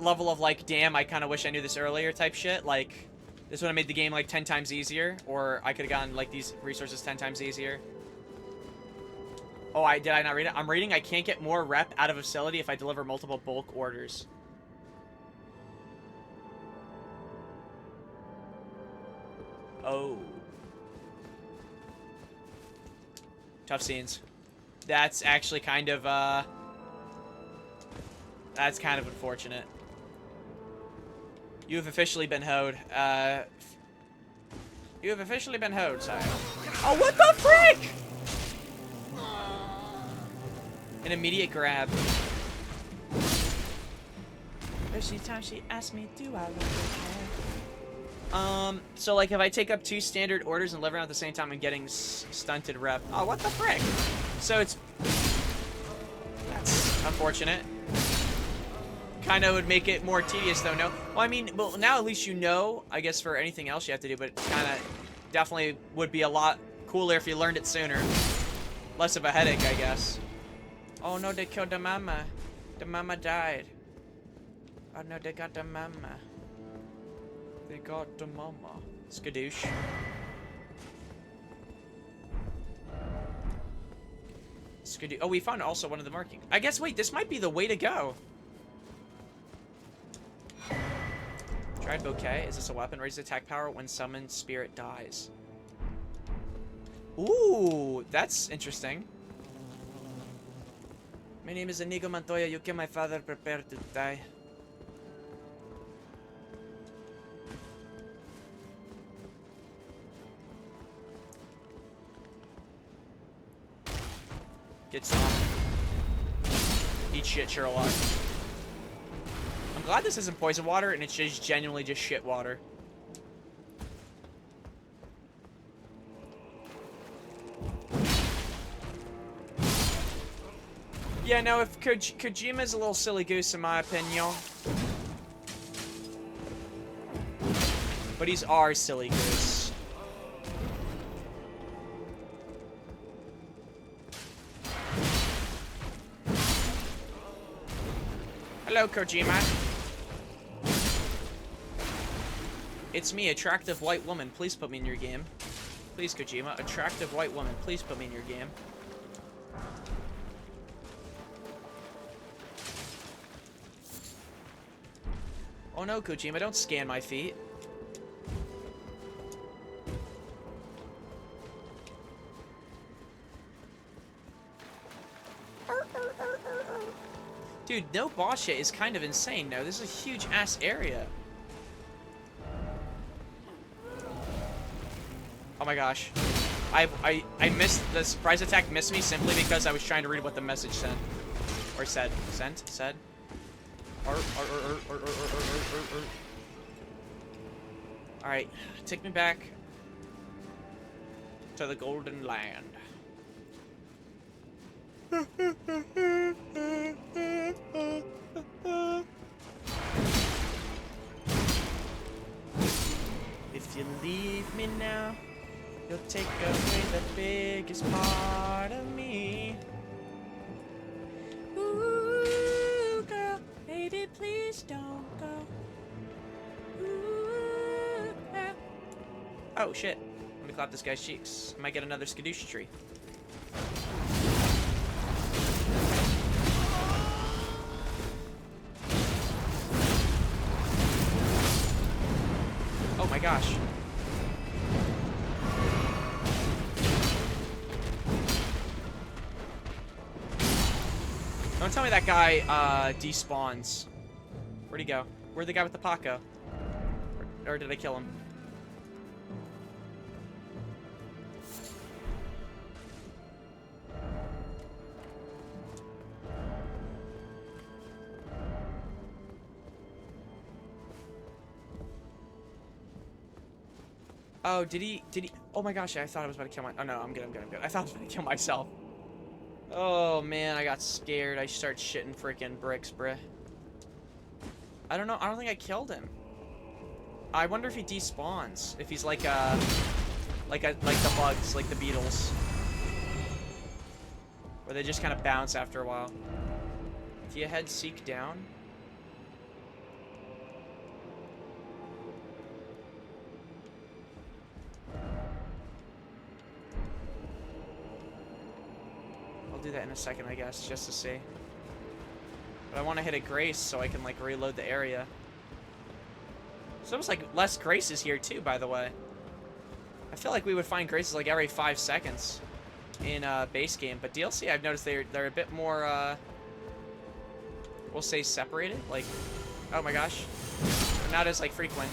level of like, damn, I kind of wish I knew this earlier type shit. Like, this would have made the game like 10 times easier, or I could have gotten like these resources 10 times easier. Oh, did I not read it? I'm reading I can't get more rep out of a facility if I deliver multiple bulk orders. Oh. Tough scenes. That's actually kind of, that's kind of unfortunate. You have officially been hoed. You have officially been hoed, sire. Oh, what the frick? An immediate grab. Every time she asked me, do I look okay? So like if I take up 2 standard orders and lever out at the same time, I'm getting stunted rep. Oh, what the frick? So it's... That's unfortunate. Kind of would make it more tedious though, no? Well, I mean, well, now at least you know, I guess, for anything else you have to do, but kind of definitely would be a lot cooler if you learned it sooner. Less of a headache, I guess. Oh no, they killed the mama. The mama died. Oh no, they got the mama. They got the mama. Skadoosh. Skadoosh. Oh, we found also one of the markings. I guess, wait, this might be the way to go. Tried bouquet. Is this a weapon? Raises attack power when summoned spirit dies. Ooh, that's interesting. My name is Inigo Montoya. You killed my father. Prepare to die. Get some. Eat shit, Sherlock. I'm glad this isn't poison water and it's just genuinely just shit water. Yeah, no, if Kojima's a little silly goose in my opinion. But he's our silly goose. Hello, Kojima. It's me, attractive white woman. Please put me in your game. Please, Kojima. Attractive white woman. Please put me in your game. Oh no, Kojima, don't scan my feet. Dude, no boss shit is kind of insane now. This is a huge ass area. Oh my gosh. I missed the surprise attack, missed me simply because I was trying to read what the message said. Or said. Sent? Said? Alright, take me back to the Golden Land. If you leave me now, you'll take away the biggest part of me. Ooh, girl, baby, please don't go. Ooh, girl. Oh, shit. Let me clap this guy's cheeks. I might get another skadoosh tree. Oh my gosh. Don't tell me that guy despawns. Where'd he go? Where'd the guy with the Paco? Or did I kill him? Oh, did he? Oh my gosh, I thought I was about to kill my... Oh no, I'm good. I thought I was about to kill myself. Oh man, I got scared. I start shitting freaking bricks, bruh. I don't know. I don't think I killed him. I wonder if he despawns. If he's like like the bugs, like the beetles, where they just kind of bounce after a while. Do you head seek down? Do that in a second, I guess, just to see. But I want to hit a grace so I can like reload the area. It's almost like less graces here too, by the way. I feel like we would find graces like every 5 seconds. in base game, but DLC I've noticed they're a bit more we'll say separated. Like, oh my gosh, not as like frequent.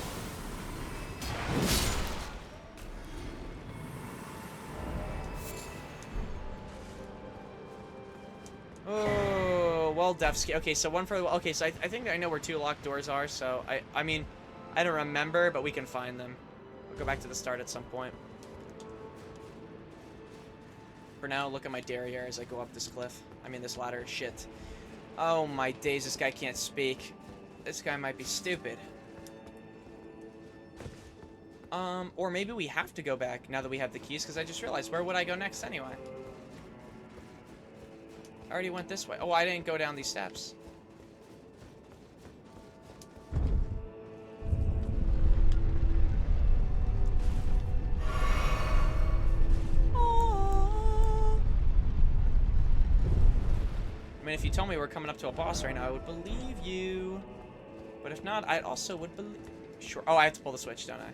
Oh, well, Defsky. Okay, so one for the. Okay, so I think I know where 2 locked doors are. So I mean, I don't remember, but we can find them. I'll go back to the start at some point. For now, look at my derriere as I go up this cliff. I mean, this ladder. Shit. Oh my days, this guy can't speak. This guy might be stupid. Or maybe we have to go back now that we have the keys, because I just realized, where would I go next anyway? I already went this way. Oh, I didn't go down these steps. I mean, if you told me we're coming up to a boss right now, I would believe you. But if not, I also would believe... Sure. Oh, I have to pull the switch, don't I?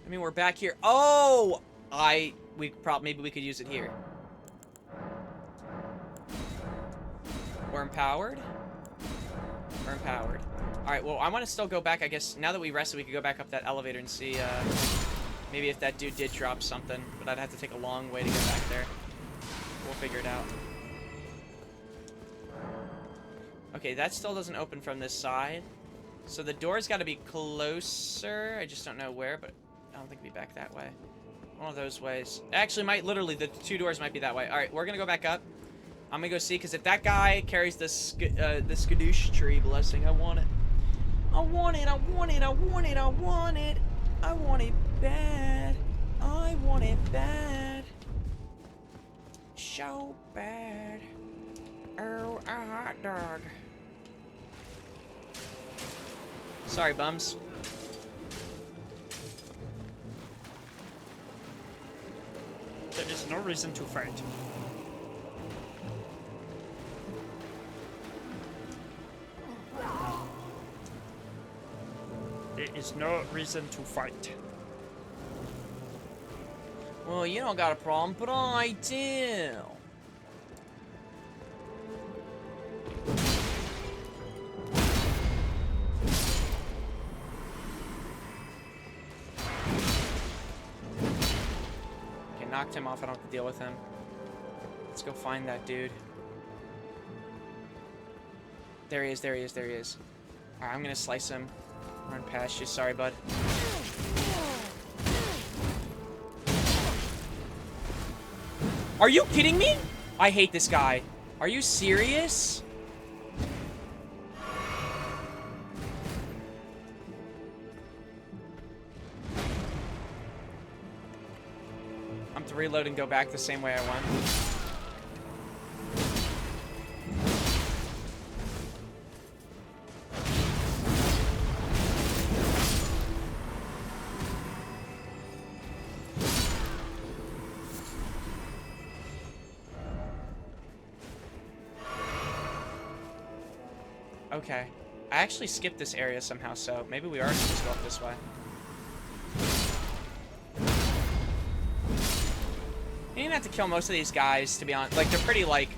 I mean, we're back here. Oh! Maybe we could use it here. We're empowered. We're empowered. Alright, well, I want to still go back. I guess now that we rested, we could go back up that elevator and see, maybe if that dude did drop something. But I'd have to take a long way to get back there. We'll figure it out. Okay, that still doesn't open from this side. So the door's got to be closer. I just don't know where, but I don't think it'd be back that way. One of those ways. Actually, literally, the 2 doors might be that way. Alright, we're gonna go back up. I'm gonna go see, because if that guy carries the skadoosh tree blessing, I want it. I want it, I want it, I want it, I want it. I want it bad. I want it bad. So bad. Oh, a hot dog. Sorry, bums. There is no reason to fight. There is no reason to fight. Well, you don't got a problem, but I do. Okay, knocked him off. I don't have to deal with him. Let's go find that dude. There he is, there he is, there he is. Alright, I'm gonna slice him. Run past you. Sorry, bud. Are you kidding me? I hate this guy. Are you serious? I'm to reload and go back the same way I went. Okay. I actually skipped this area somehow, so maybe we are supposed to go up this way. You didn't have to kill most of these guys, to be honest. Like, they're pretty, like,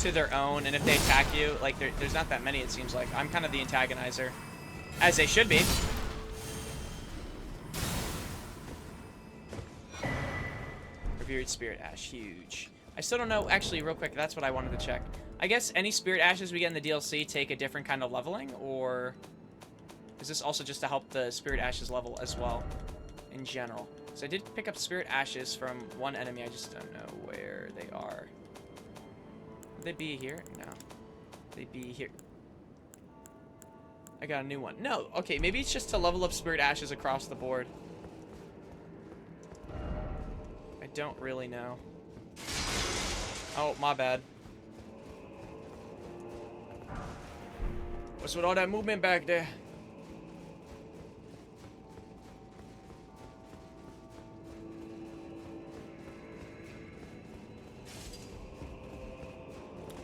to their own, and if they attack you, like, there's not that many, it seems like. I'm kind of the antagonizer. As they should be. Revered Spirit Ash, huge. I still don't know, actually, real quick, that's what I wanted to check. I guess any Spirit Ashes we get in the DLC take a different kind of leveling, or is this also just to help the Spirit Ashes level as well, in general? So I did pick up Spirit Ashes from one enemy, I just don't know where they are. Would they be here? No. They'd be here. I got a new one. No, okay, maybe it's just to level up Spirit Ashes across the board. I don't really know. Oh, my bad. What's with all that movement back there?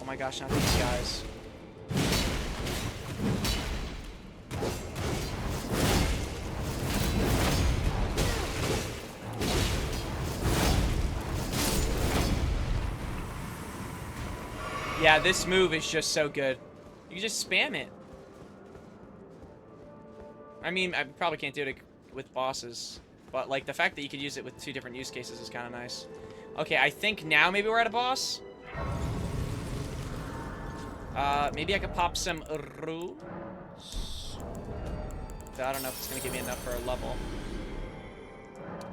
Oh my gosh, not these guys. Yeah, this move is just so good. You can just spam it. I mean, I probably can't do it with bosses, but like the fact that you could use it with 2 different use cases is kind of nice. Okay, I think now maybe we're at a boss. Maybe I could pop some runes. I don't know if it's gonna give me enough for a level.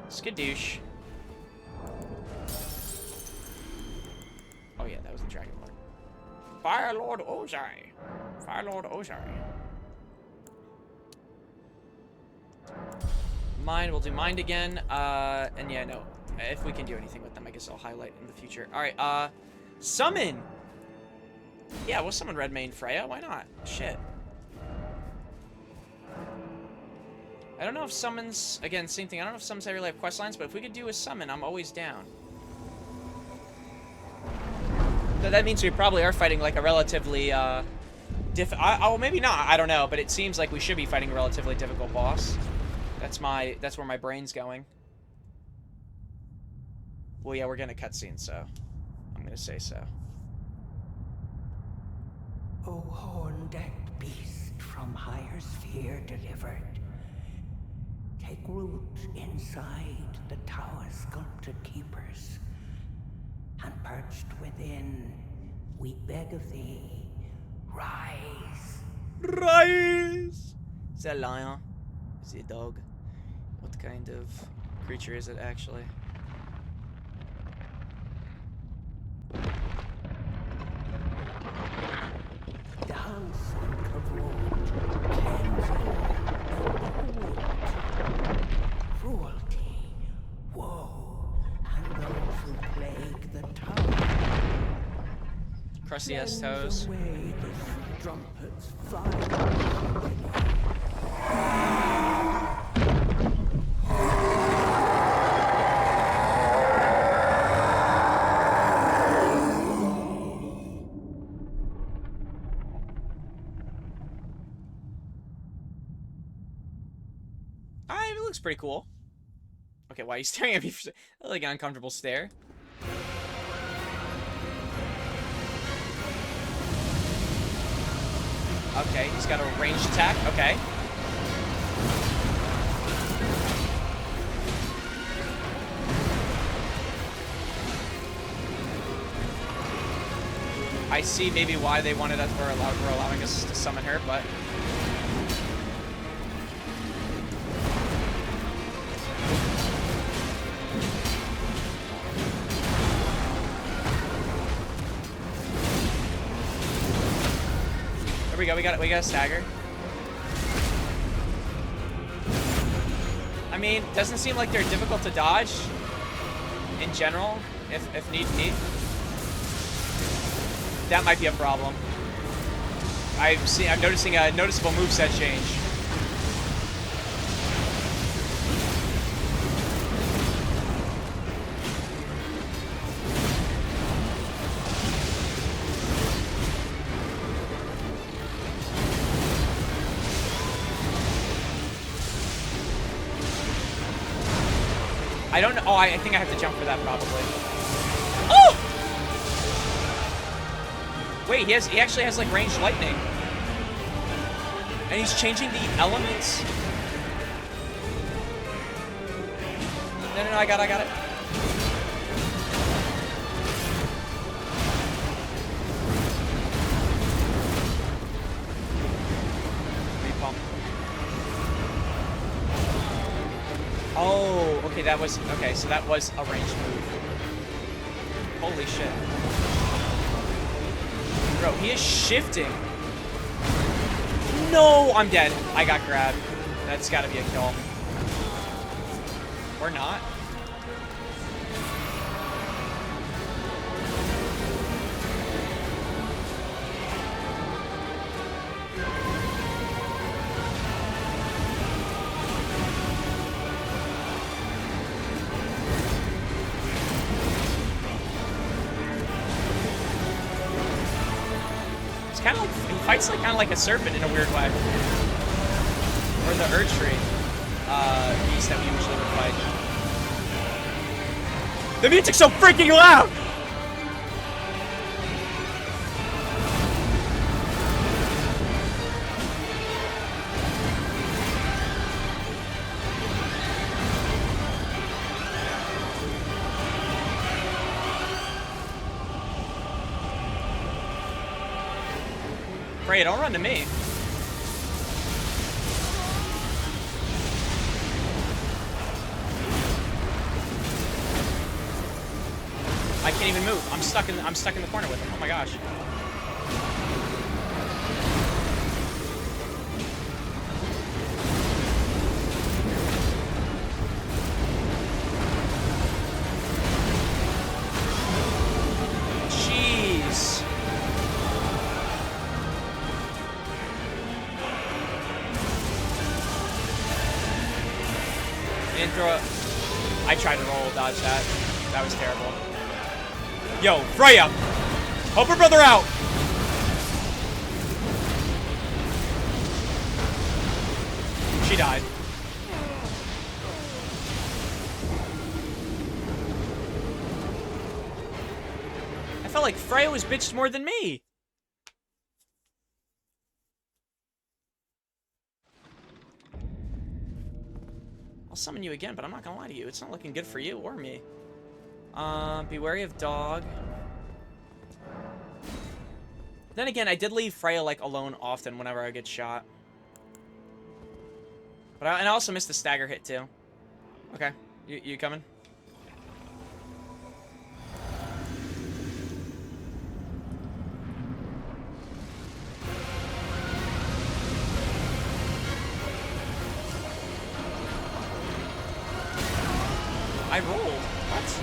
Skadoosh. Oh yeah, that was the Dragon Lord. Fire Lord Ozai. Fire Lord Ozai. Mind, we'll do mind again. And yeah, no. If we can do anything with them, I guess I'll highlight in the future. Alright, summon! Yeah, we'll summon Redmane Freya. Why not? Shit. I don't know if summons... Again, same thing. I don't know if summons really have quest lines, but if we could do a summon, I'm always down. So that means we probably are fighting, like, a relatively, oh, maybe not. I don't know. But it seems like we should be fighting a relatively difficult boss. That's where my brain's going. Well, yeah, we're getting a cutscene, so I'm gonna say so. O horn-decked beast from higher sphere delivered, take root inside the tower sculpted keepers, and perched within, we beg of thee, rise. Rise! Is that a lion? Is it a dog? What kind of creature is it, actually? Dance and kavod, cleanse all, cruelty, woe, and those who plague the tower. Crusty ass Cleanse toes. away the strumpets fly. It looks pretty cool. Okay, why are you staring at me for like an uncomfortable stare? Okay, he's got a ranged attack. Okay. I see maybe why they wanted us for allowing us to summon her, but there we go. We got a stagger. I mean, doesn't seem like they're difficult to dodge in general, if need be. That might be a problem. I'm noticing a noticeable moveset change. I don't know. Oh, I think I have to jump for that probably. Oh! Wait, he actually has like ranged lightning. And he's changing the elements? No, I got it. Repump. Oh, okay, so that was a ranged move. Holy shit. Bro, he is shifting. No, I'm dead. I got grabbed. That's gotta be a kill. Or not. Kind of like, he fights like kind of like a serpent in a weird way, or the Erdtree beast that we usually would fight. The music's so freaking loud. Freya, don't run to me. I can't even move. I'm stuck in the corner with him. Oh my gosh. Jeez. Didn't throw it. I tried to roll dodge that. That was terrible. Yo, Freya! Help her brother out! She died. I felt like Freya was bitched more than me. I'll summon you again, but I'm not gonna lie to you. It's not looking good for you or me. Be wary of dog. Then again, I did leave Freya, like, alone often whenever I get shot. But and I also missed the stagger hit, too. Okay. You coming? I rolled. What?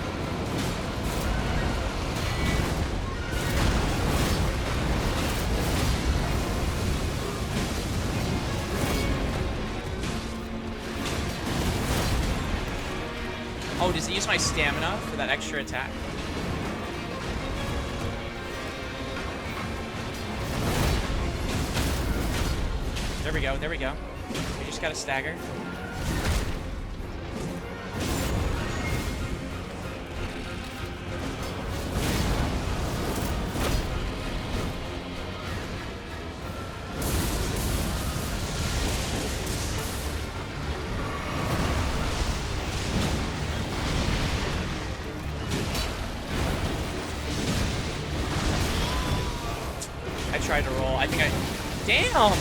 Oh, does he use my stamina for that extra attack? There we go, there we go. We just got a stagger. Tried to roll. I think I... Damn!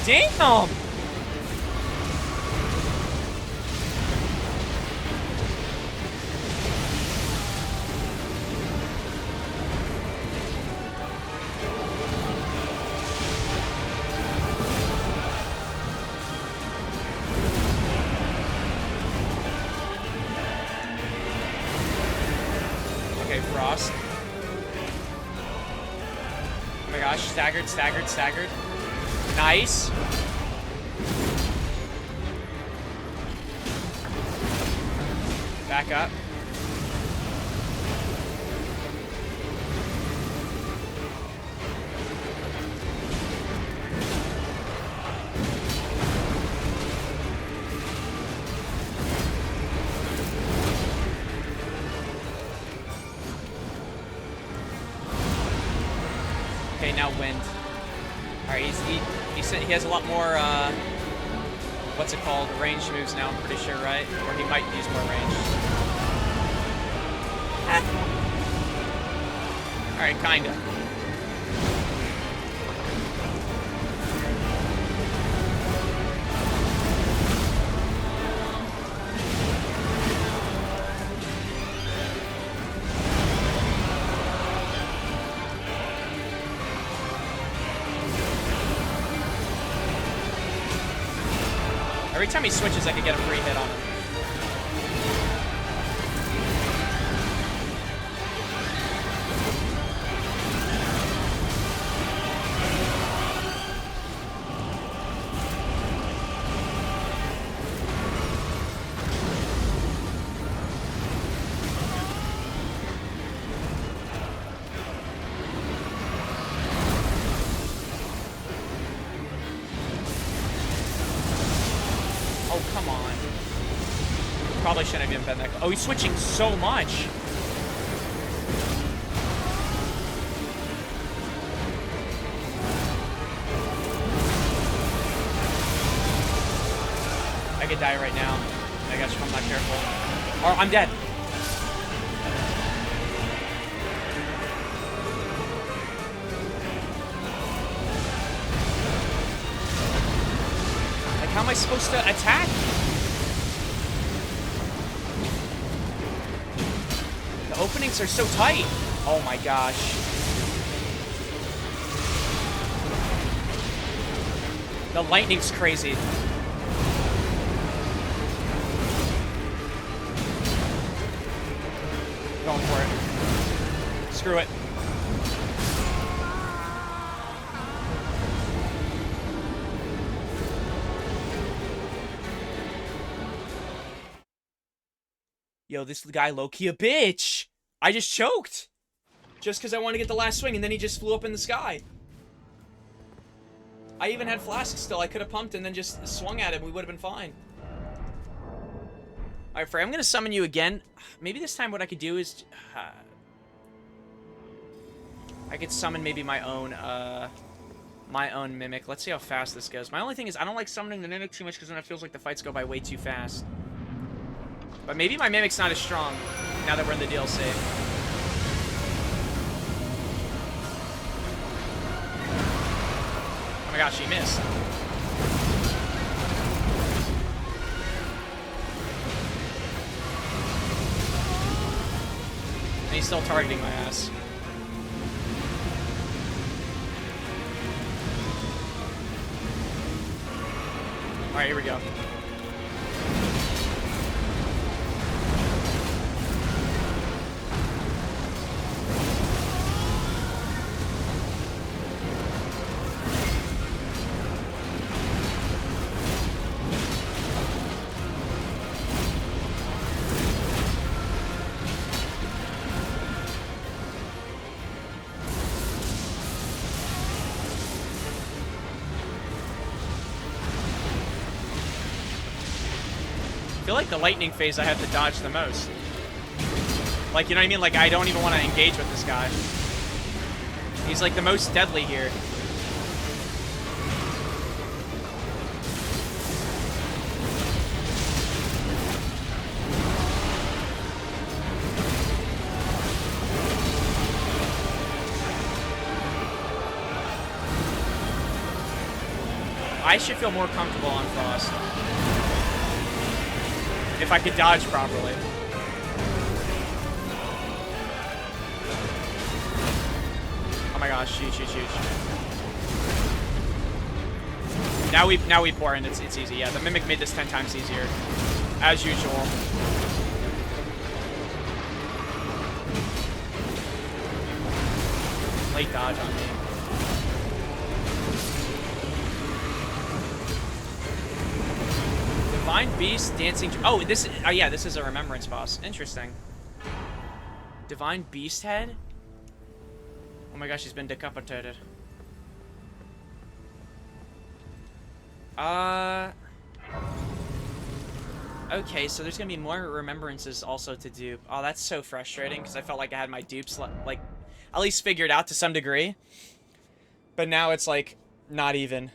Damn! Okay, Frost. Oh my gosh, staggered, staggered, staggered. Nice. Back up. Okay, now wind. Alright, he has a lot more, what's it called? Range moves now, I'm pretty sure, right? Or he might use more range. Alright, kinda. Every time he switches, I could get a free hit on him. Oh, come on. Probably shouldn't have even been that close. Oh, he's switching so much. I could die right now. I guess if I'm not careful. Or I'm dead. How am I supposed to attack? The openings are so tight. Oh my gosh. The lightning's crazy. Going for it. Screw it. Yo, this guy low-key a bitch. I just choked. Just because I wanted to get the last swing, and then he just flew up in the sky. I even had flasks still. I could have pumped and then just swung at him. We would have been fine. Alright, Frey, I'm going to summon you again. Maybe this time what I could do is... I could summon maybe my own Mimic. Let's see how fast this goes. My only thing is I don't like summoning the Mimic too much because then it feels like the fights go by way too fast. But maybe my Mimic's not as strong now that we're in the DLC. Oh my gosh, he missed. And he's still targeting my ass. Alright, here we go. I feel like the lightning phase I have to dodge the most. Like, you know what I mean? Like, I don't even want to engage with this guy. He's like the most deadly here. I should feel more comfortable on Frost. If I could dodge properly. Oh my gosh, huge, huge, huge. Now we pour in, it's easy. Yeah, the Mimic made this 10 times easier. As usual. Late dodge on me. Divine Beast, Dancing... Oh, this... Oh, yeah, this is a Remembrance boss. Interesting. Divine Beast Head? Oh my gosh, he's been decapitated. Okay, so there's gonna be more Remembrances also to dupe. Oh, that's so frustrating, because I felt like I had my dupes, like, at least figured out to some degree. But now it's, like, not even.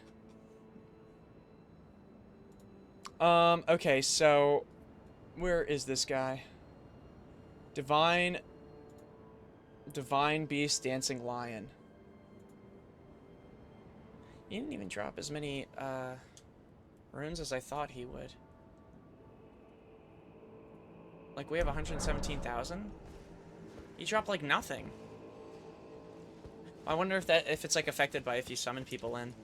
Okay, so where is this guy? Divine Beast, Dancing Lion. He didn't even drop as many, runes as I thought he would. Like, we have 117,000? He dropped, like, nothing. I wonder if it's, like, affected by if you summon people in.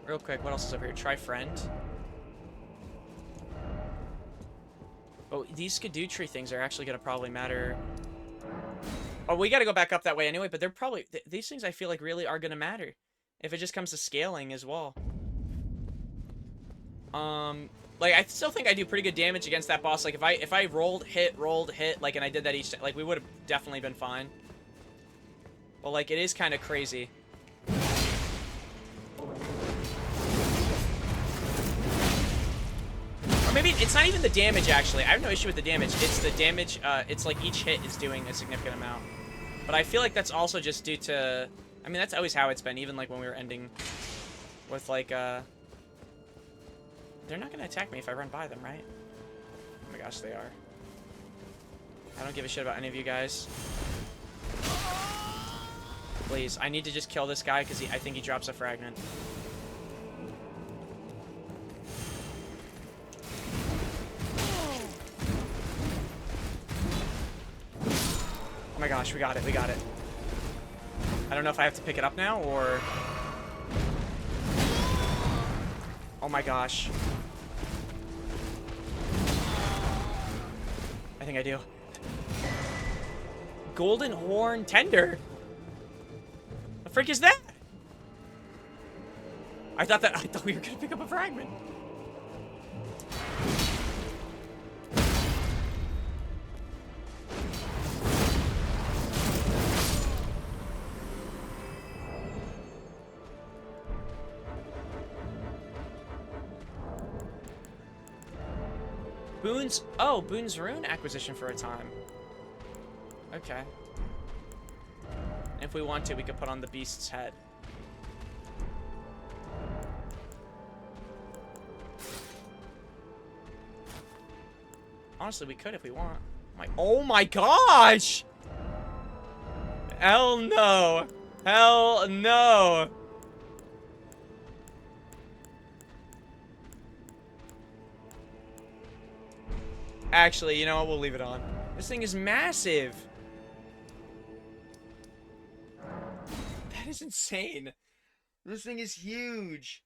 Real quick, what else is over here? Try friend. Oh, these Skadoo things are actually gonna probably matter. Oh, we gotta go back up that way anyway, but they're probably... these things I feel like really are gonna matter. If it just comes to scaling as well. Like, I still think I do pretty good damage against that boss. Like, if I rolled, hit, like, and I did that each... Like, we would have definitely been fine. But, like, it is kind of crazy. Or maybe it's not even the damage, actually. I have no issue with the damage. It's the damage, it's like each hit is doing a significant amount. But I feel like that's also just due to... I mean, that's always how it's been, even, like, when we were ending with, like, They're not gonna attack me if I run by them, right? Oh my gosh, they are. I don't give a shit about any of you guys. Please, I need to just kill this guy because I think he drops a fragment. my gosh, we got it, we got it. I don't know if I have to pick it up now, or... Oh my gosh. I think I do. Golden Horn Tender? The frick is that? I thought we were gonna pick up a fragment. Boone's Rune acquisition for a time. Okay. If we want to, we could put on the beast's head. Honestly, we could if we want. Oh my gosh! Hell no! Hell no! Actually, you know what? We'll leave it on. This thing is massive. That is insane. This thing is huge.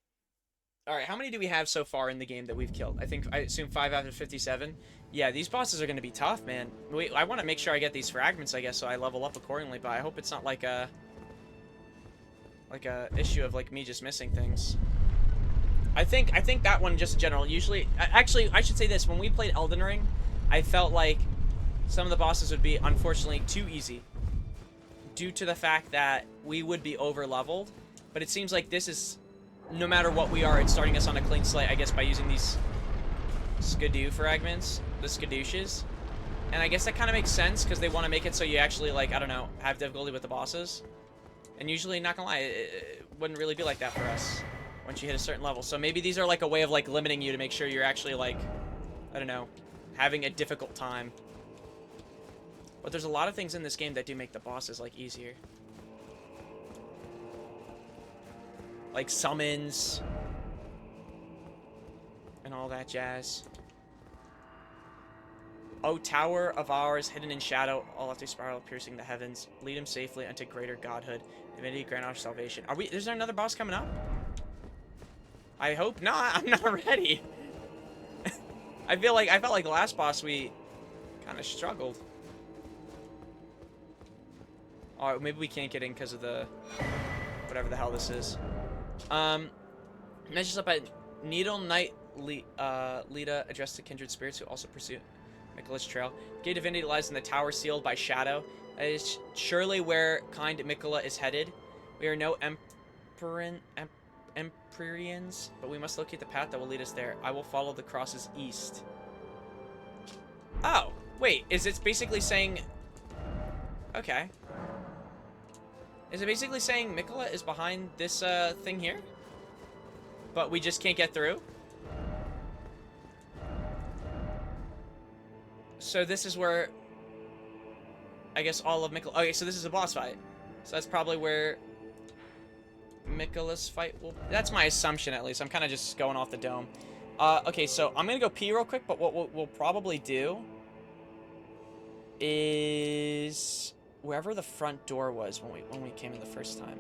Alright, how many do we have so far in the game that we've killed? I assume 5 out of 57. Yeah, these bosses are going to be tough, man. I want to make sure I get these fragments, I guess, so I level up accordingly, but I hope it's not like a issue of like me just missing things. I think that one just in general, usually, actually, I should say this, when we played Elden Ring, I felt like some of the bosses would be, unfortunately, too easy. Due to the fact that we would be over-leveled, but it seems like this is, no matter what we are, it's starting us on a clean slate, I guess, by using these skidoo fragments, the skadooches. And I guess that kind of makes sense, because they want to make it so you actually, like, I don't know, have difficulty with the bosses. And usually, not gonna lie, it wouldn't really be like that for us once you hit a certain level. So maybe these are like a way of like limiting you to make sure you're actually like, I don't know, having a difficult time. But there's a lot of things in this game that do make the bosses like easier. Like summons and all that jazz. O tower of ours, hidden in shadow, all after spiral piercing the heavens, lead him safely unto greater godhood. Divinity grant our salvation. Is there another boss coming up? I hope not. I'm not ready. I felt like the last boss we kind of struggled. Alright, maybe we can't get in because of the whatever the hell this is. Measures up at Needle Knight Lita addressed to kindred spirits who also pursue Miquella's trail. Gate Divinity lies in the tower sealed by shadow. That is surely where kind Miquella is headed. We are no Empyreans, but we must locate the path that will lead us there. I will follow the crosses east. Oh, wait, is it basically saying... Okay. Is it basically saying Miquella is behind this thing here? But we just can't get through? So this is where... I guess all of Miquella... Okay, so this is a boss fight. So that's probably where... Miquella's fight will... That's my assumption, at least. I'm kind of just going off the dome. Okay, so I'm going to go pee real quick, but what we'll probably do is wherever the front door was when we came in the first time.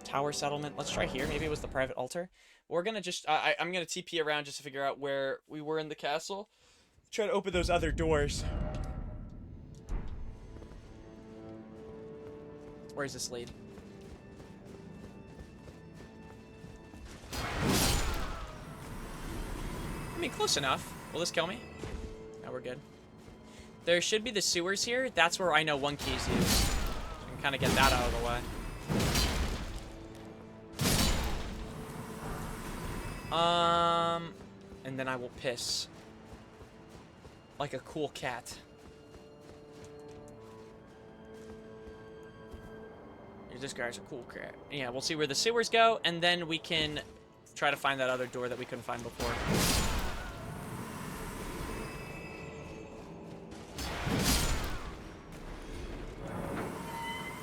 Tower settlement. Let's try here. Maybe it was the private altar. We're going to just... I'm going to TP around just to figure out where we were in the castle. Try to open those other doors. Where does this lead? I mean, close enough. Will this kill me? No, we're good. There should be the sewers here. That's where I know one key is used. So I can kind of get that out of the way. And then I will piss. Like a cool cat. This guy's a cool cat. Yeah, we'll see where the sewers go, and then we can try to find that other door that we couldn't find before.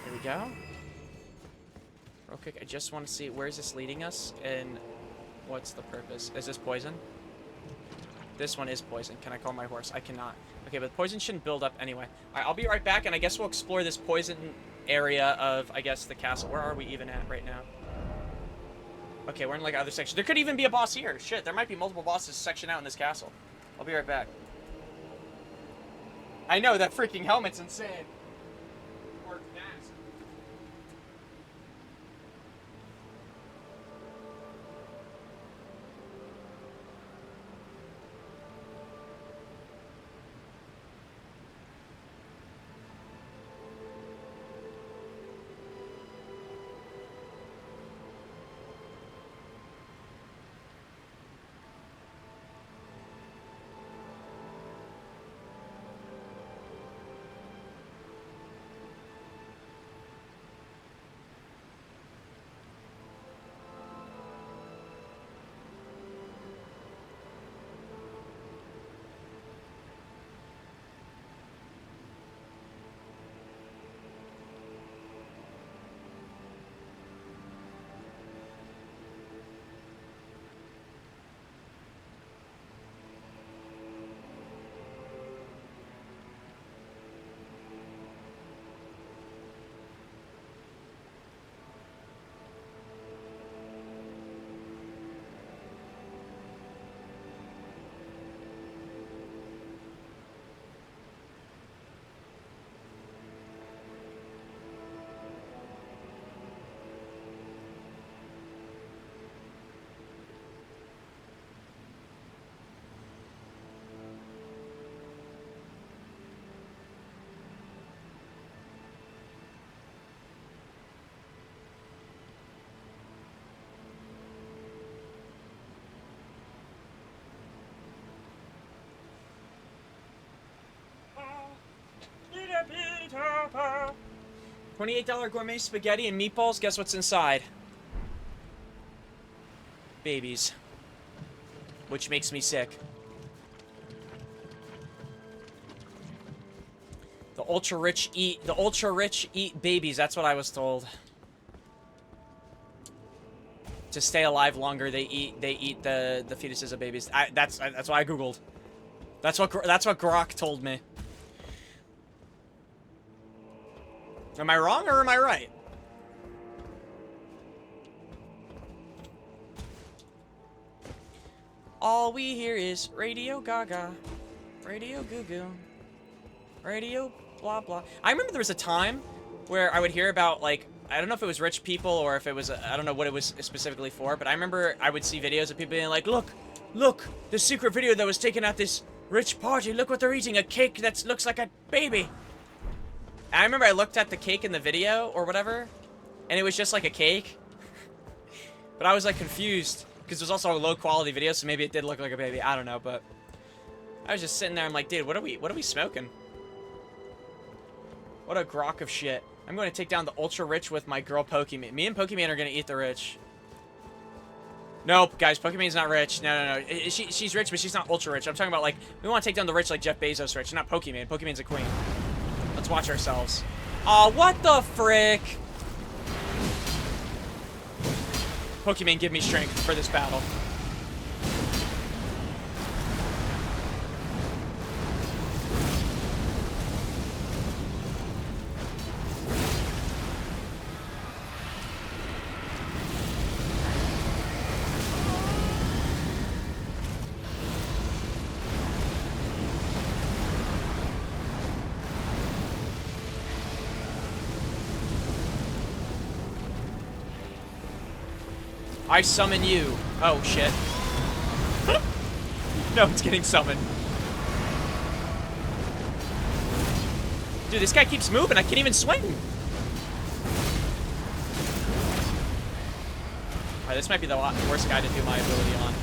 There we go. Real quick, I just want to see where is this leading us, and what's the purpose? Is this poison? This one is poison. Can I call my horse? I cannot. Okay, but poison shouldn't build up anyway. Alright, I'll be right back, and I guess we'll explore this poison area of, I guess, the castle. Where are we even at right now? Okay, we're in, like, other section. There could even be a boss here. Shit, there might be multiple bosses sectioned out in this castle. I'll be right back. I know, that freaking helmet's insane. Or mask. $28 gourmet spaghetti and meatballs. Guess what's inside? Babies. Which makes me sick. The ultra rich eat babies. That's what I was told. To stay alive longer, they eat the fetuses of babies. That's what I googled. That's what Grok told me. Am I wrong or am I right? All we hear is Radio Gaga, Radio Goo Goo, Radio blah blah. I remember there was a time where I would hear about, like, I don't know if it was rich people or if it was, I don't know what it was specifically for, but I remember I would see videos of people being like, look, the secret video that was taken at this rich party, look what they're eating, a cake that looks like a baby. I remember I looked at the cake in the video or whatever, and it was just like a cake. But I was like confused because it was also a low quality video, so maybe it did look like a baby. I don't know, but I was just sitting there. I'm like, dude, what are we smoking? What a grok of shit. I'm going to take down the ultra rich with my girl Pokemon. Me and Pokemon are going to eat the rich. Nope, guys, Pokemon's not rich. No. She's rich, but she's not ultra rich. I'm talking about, like, we want to take down the rich like Jeff Bezos rich, not Pokemon. Pokemon's a queen. Let's watch ourselves. Aw, what the frick? Pokemon, give me strength for this battle. I summon you. Oh, shit. No, it's getting summoned. Dude, this guy keeps moving. I can't even swing. Alright, this might be the worst guy to do my ability on.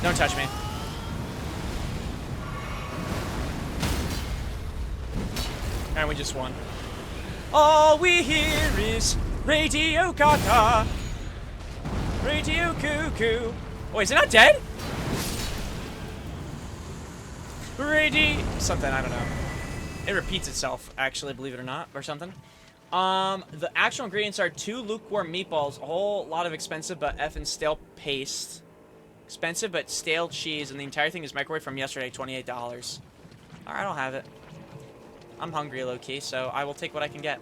Don't touch me. And we just won. All we hear is Radio Gaga. Radio Cuckoo. Oh, is it not dead? Ready. Something, I don't know. It repeats itself, actually, believe it or not, or something. The actual ingredients are 2 lukewarm meatballs, a whole lot of expensive but effing stale paste. Expensive but stale cheese, and the entire thing is microwave from yesterday, $28. Alright, I'll have it. I'm hungry, low-key, so I will take what I can get.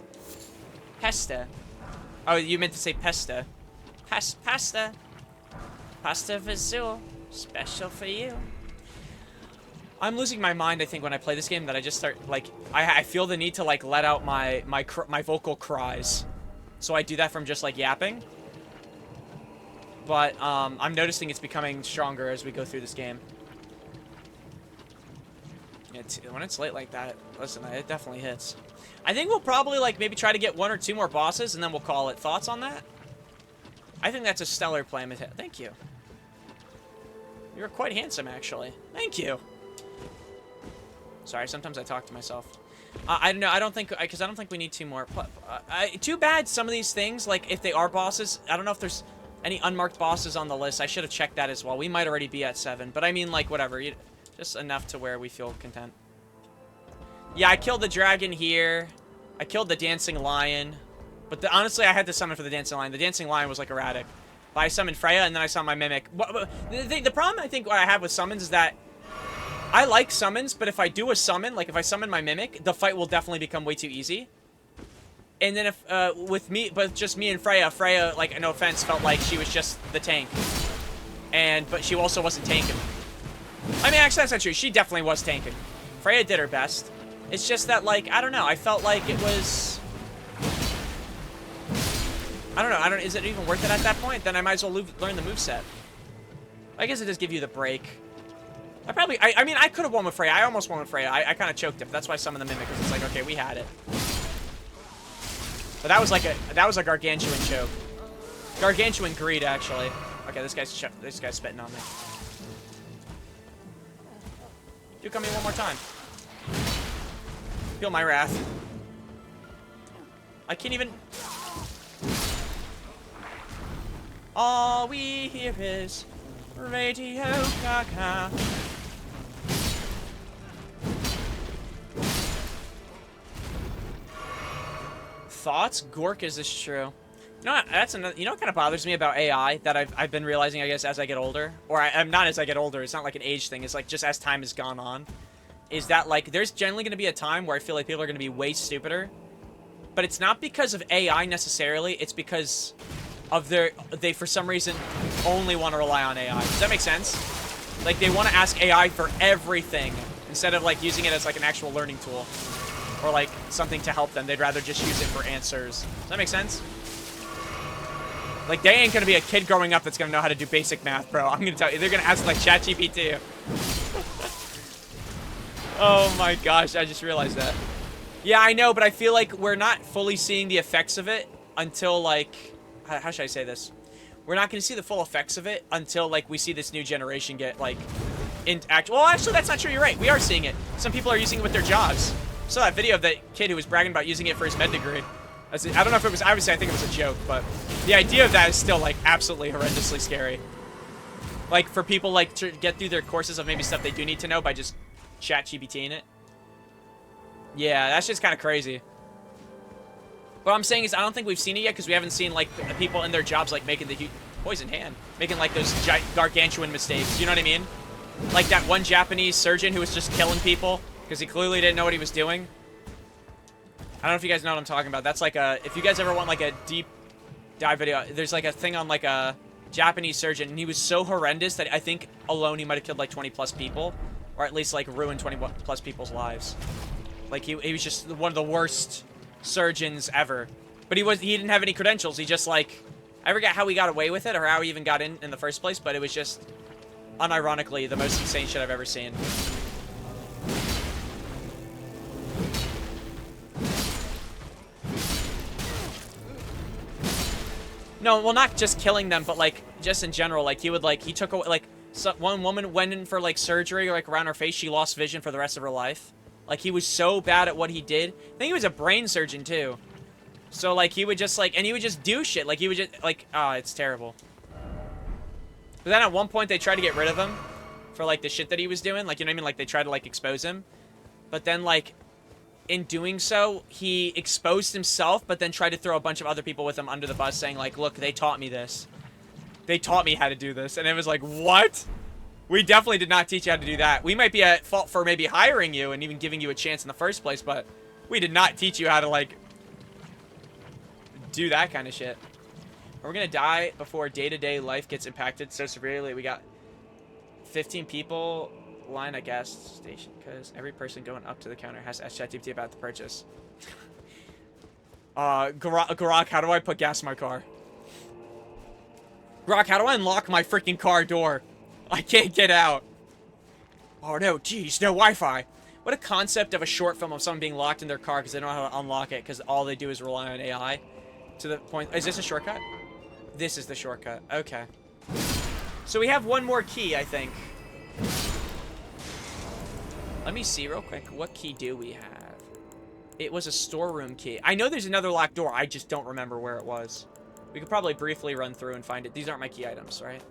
Pasta. Oh, you meant to say pesta. Pasta. Pasta Vizul. Special for you. I'm losing my mind, I think, when I play this game, that I just start, like, I feel the need to, like, let out my vocal cries. So I do that from just, like, yapping. But, I'm noticing it's becoming stronger as we go through this game. When it's late like that, listen, it definitely hits. I think we'll probably, like, maybe try to get 1 or 2 more bosses, and then we'll call it. Thoughts on that? I think that's a stellar plan. Thank you. You're quite handsome, actually. Thank you. Sorry, sometimes I talk to myself. I don't know. I don't think, because I don't think we need 2 more. Too bad some of these things, like, if they are bosses, I don't know if there's any unmarked bosses on the list. I should have checked that as well. We might already be at 7, but I mean, like, whatever. Just enough to where we feel content. Yeah, I killed the dragon here. I killed the dancing lion. But honestly, I had to summon for the dancing lion. The dancing lion was, like, erratic. But I summoned Freya, and then I saw my mimic. The problem, I think, what I have with summons is that I like summons, but if I do a summon, like if I summon my mimic, the fight will definitely become way too easy. And then if, with me, but just me and Freya, like, no offense, felt like she was just the tank. But she also wasn't tanking. I mean, actually, that's not true. She definitely was tanking. Freya did her best. It's just that, like, I don't know. I felt like it was... I don't know. Is it even worth it at that point? Then I might as well learn the moveset. I guess it does give you the break. I mean, I could have won with Freya. I almost won with Freya. I kind of choked it. That's why I summoned the Mimic, because it's like, okay, we had it. But that was a gargantuan choke. Gargantuan greed, actually. Okay, this guy's spitting on me. Do come here one more time. Feel my wrath. I can't even... All we hear is Radio Gaga. Thoughts? Gork, is this true? You know what, that's another, you know what kind of bothers me about AI that I've been realizing, I guess, as I get older? Or I'm not as I get older, it's not like an age thing, it's like just as time has gone on. Is that, like, there's generally going to be a time where I feel like people are going to be way stupider. But it's not because of AI necessarily, it's because of they for some reason only want to rely on AI. Does that make sense? Like, they want to ask AI for everything instead of, like, using it as, like, an actual learning tool. Or, like, something to help them. They'd rather just use it for answers. Does that make sense? Like, they ain't gonna be a kid growing up that's gonna know how to do basic math, bro. I'm gonna tell you. They're gonna ask, like, ChatGPT. Oh my gosh, I just realized that. Yeah, I know, but I feel like we're not fully seeing the effects of it until, like... How should I say this? We're not gonna see the full effects of it until, like, we see this new generation get, like... Well, actually, that's not true. You're right. We are seeing it. Some people are using it with their jobs. I saw that video of that kid who was bragging about using it for his med degree. I don't know if it was, obviously I think it was a joke, but the idea of that is still, like, absolutely horrendously scary. Like, for people, like, to get through their courses of maybe stuff they do need to know by just ChatGPTing it. Yeah, that's just kind of crazy. What I'm saying is I don't think we've seen it yet because we haven't seen, like, people in their jobs, like, making the poison hand. Making, like, those gargantuan mistakes. You know what I mean? Like that one Japanese surgeon who was just killing people because he clearly didn't know what he was doing. I don't know if you guys know what I'm talking about. That's like a... If you guys ever want, like, a deep dive video, there's, like, a thing on, like, a Japanese surgeon, and he was so horrendous that I think alone he might have killed, like, 20-plus people. Or at least, like, ruined 20-plus people's lives. Like, he was just one of the worst surgeons ever. But he didn't have any credentials. He just, like... I forget how he got away with it or how he even got in the first place, but it was just... unironically, the most insane shit I've ever seen. No, well, not just killing them, but, like, just in general. Like, he would, like, he took away, like, one woman went in for, like, surgery, like, around her face. She lost vision for the rest of her life. Like, he was so bad at what he did. I think he was a brain surgeon, too. So, like, he would just, like, and he would just do shit. Like, he would just, like, it's terrible. But then at one point, they tried to get rid of him for like the shit that he was doing. Like, you know what I mean? Like they tried to like expose him. But then like in doing so, he exposed himself, but then tried to throw a bunch of other people with him under the bus saying like, look, they taught me this. They taught me how to do this. And it was like, what? We definitely did not teach you how to do that. We might be at fault for maybe hiring you and even giving you a chance in the first place, but we did not teach you how to, like, do that kind of shit. We're gonna die before day-to-day life gets impacted so severely. We got 15 people line at gas station because every person going up to the counter has asked ChatGPT about the purchase. Grok, how do I put gas in my car? Grok, how do I unlock my freaking car door? I can't get out. Oh no, geez, no Wi-Fi. What a concept of a short film of someone being locked in their car because they don't know how to unlock it because all they do is rely on AI. To the point, is this a shortcut? This is the shortcut, okay. So we have one more key, I think. Let me see real quick, what key do we have? It was a storeroom key. I know there's another locked door, I just don't remember where it was. We could probably briefly run through and find it. These aren't my key items, right?